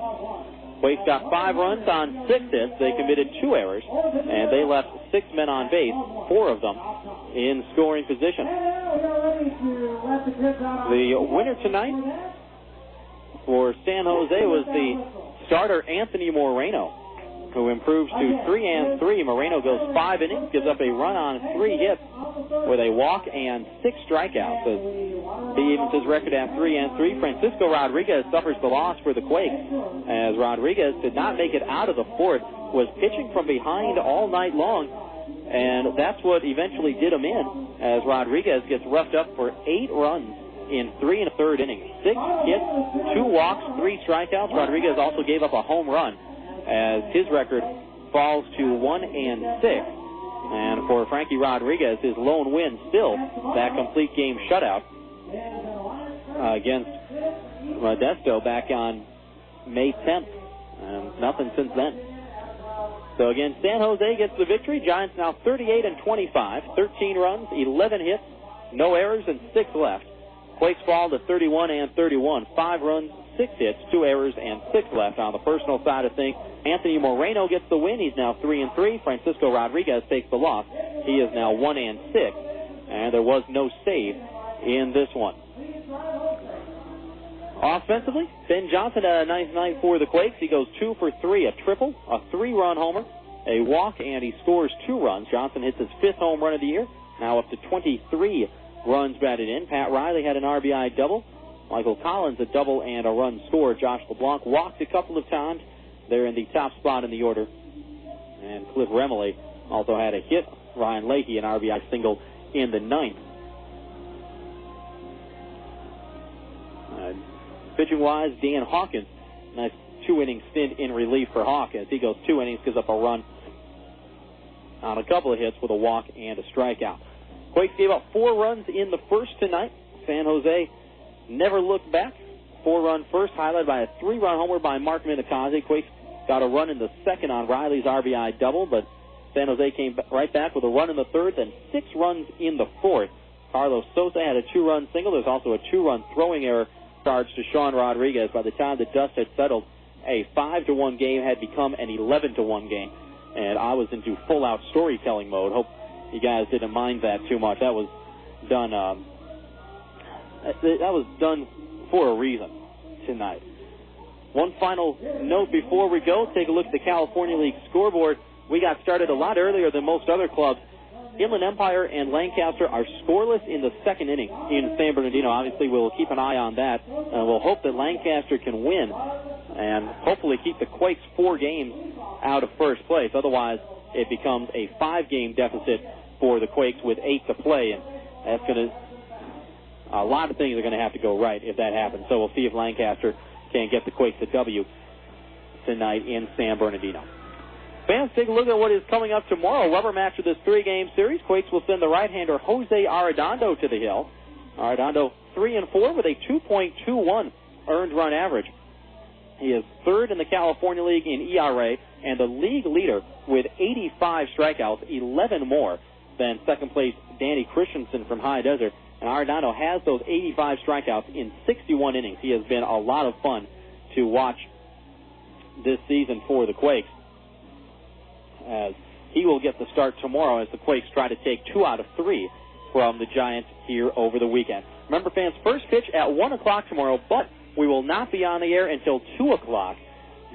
Quakes got 5 runs on 6 hits. They committed 2 errors, and they left 6 men on base, 4 of them in scoring position. The winner tonight for San Jose was the starter Anthony Moreno, who improves to 3-3. Moreno goes 5 innings, gives up a run on 3 hits with a walk and 6 strikeouts. He evens his record at 3-3. Francisco Rodriguez suffers the loss for the Quakes, as Rodriguez did not make it out of the 4th, was pitching from behind all night long, and that's what eventually did him in, as Rodriguez gets roughed up for 8 runs in 3 1/3 innings. 6 hits, 2 walks, 3 strikeouts. Rodriguez also gave up a home run, as his record falls to 1-6. And for Frankie Rodriguez, his lone win still that complete game shutout against Modesto back on May 10th. And nothing since then. So again, San Jose gets the victory. Giants now 38-25, 13 runs, 11 hits, no errors, and 6 left. Quakes fall to 31-31, 5 runs, 6 hits, 2 errors, and 6 left. On the personal side of things, Anthony Moreno gets the win. He's now 3-3. Francisco Rodriguez takes the loss. He is now 1-6, and there was no save in this one. Offensively, Ben Johnson had a nice night for the Quakes. He goes 2 for 3, a triple, a 3-run homer, a walk, and he scores 2 runs. Johnson hits his 5th home run of the year, now up to 23 runs batted in. Pat Riley had an RBI double. Michael Collins a double and a run scored. Josh LeBlanc walked a couple of times. They're in the top spot in the order. And Cliff Remley Also had a hit. Ryan Leahy, an RBI single in the 9th. Pitching-wise, Dan Hawkins, nice 2-inning stint in relief for Hawk as he goes 2 innings, gives up a run on a couple of hits with a walk and a strikeout. Quakes gave up 4 runs in the first tonight. San Jose never looked back. 4-run first, highlighted by a 3-run homer by Mark Minikaze. Quakes got a run in the second on Riley's RBI double, but San Jose came right back with a run in the third, then 6 runs in the fourth. Carlos Sosa had a 2-run single. There's also a 2-run throwing error charged to Sean Rodriguez. By the time the dust had settled, a 5-1 game had become an 11-1 game, and I was into full-out storytelling mode. Hope you guys didn't mind that too much. That was done. That was done for a reason tonight. One final note before we go. Take a look at the California League scoreboard. We got started a lot earlier than most other clubs. Inland Empire and Lancaster are scoreless in the second inning in San Bernardino. Obviously, we'll keep an eye on that, and we'll hope that Lancaster can win and hopefully keep the Quakes 4 games out of first place. Otherwise, it becomes a 5-game deficit for the Quakes with 8 to play, and that's going to... A lot of things are going to have to go right if that happens. So we'll see if Lancaster can get the Quakes a W tonight in San Bernardino. Fans, take a look at what is coming up tomorrow. Rubber match of this 3-game series. Quakes will send the right-hander Jose Arredondo to the hill. Arredondo 3-4 with a 2.21 earned run average. He is third in the California League in ERA and the league leader with 85 strikeouts, 11 more than second-place Danny Christensen from High Desert. And Arredondo has those 85 strikeouts in 61 innings. He has been a lot of fun to watch this season for the Quakes, as he will get the start tomorrow as the Quakes try to take 2 out of 3 from the Giants here over the weekend. Remember, fans, first pitch at 1 o'clock tomorrow, but we will not be on the air until 2 o'clock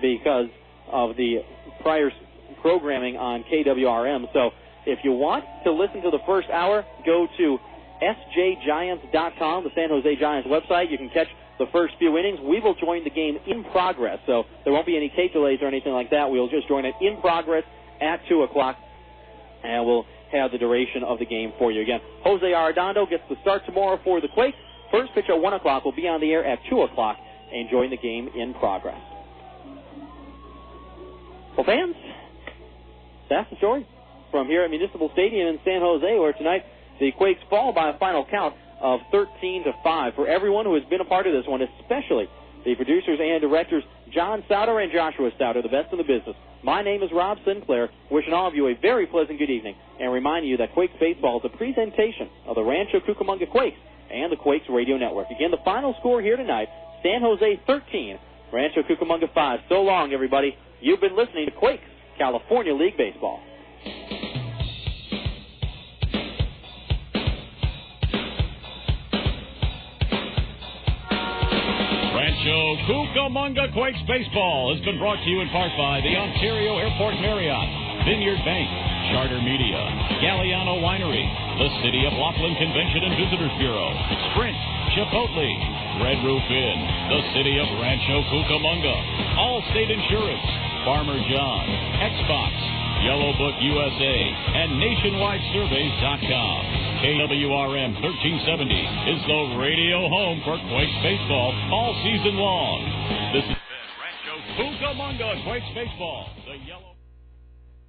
because of the prior programming on KWRM. So if you want to listen to the first hour, go to SJGiants.com, the San Jose Giants website. You can catch the first few innings. We will join the game in progress, so there won't be any tape delays or anything like that. We'll just join it in progress at 2 o'clock, and we'll have the duration of the game for you. Again, Jose Arredondo gets the start tomorrow for the Quakes. First pitch at 1 o'clock. Will be on the air at 2 o'clock and join the game in progress. Well, fans, that's the story from here at Municipal Stadium in San Jose, where tonight the Quakes fall by a final count of 13-5. For everyone who has been a part of this one, especially the producers and directors, John Souter and Joshua Souter, the best in the business. My name is Rob Sinclair, wishing all of you a very pleasant good evening, and reminding you that Quakes Baseball is a presentation of the Rancho Cucamonga Quakes and the Quakes Radio Network. Again, the final score here tonight, San Jose 13, Rancho Cucamonga 5. So long, everybody. You've been listening to Quakes California League Baseball. Rancho Cucamonga Quakes Baseball has been brought to you in part by the Ontario Airport Marriott, Vineyard Bank, Charter Media, Galliano Winery, the City of Laughlin Convention and Visitors Bureau, Sprint, Chipotle, Red Roof Inn, the City of Rancho Cucamonga, Allstate Insurance, Farmer John, Xbox, Yellow Book USA, and NationwideSurveys.com. KWRM 1370 is the radio home for Quakes Baseball all season long. This is Rancho Cucamonga Quakes Baseball, the Yellow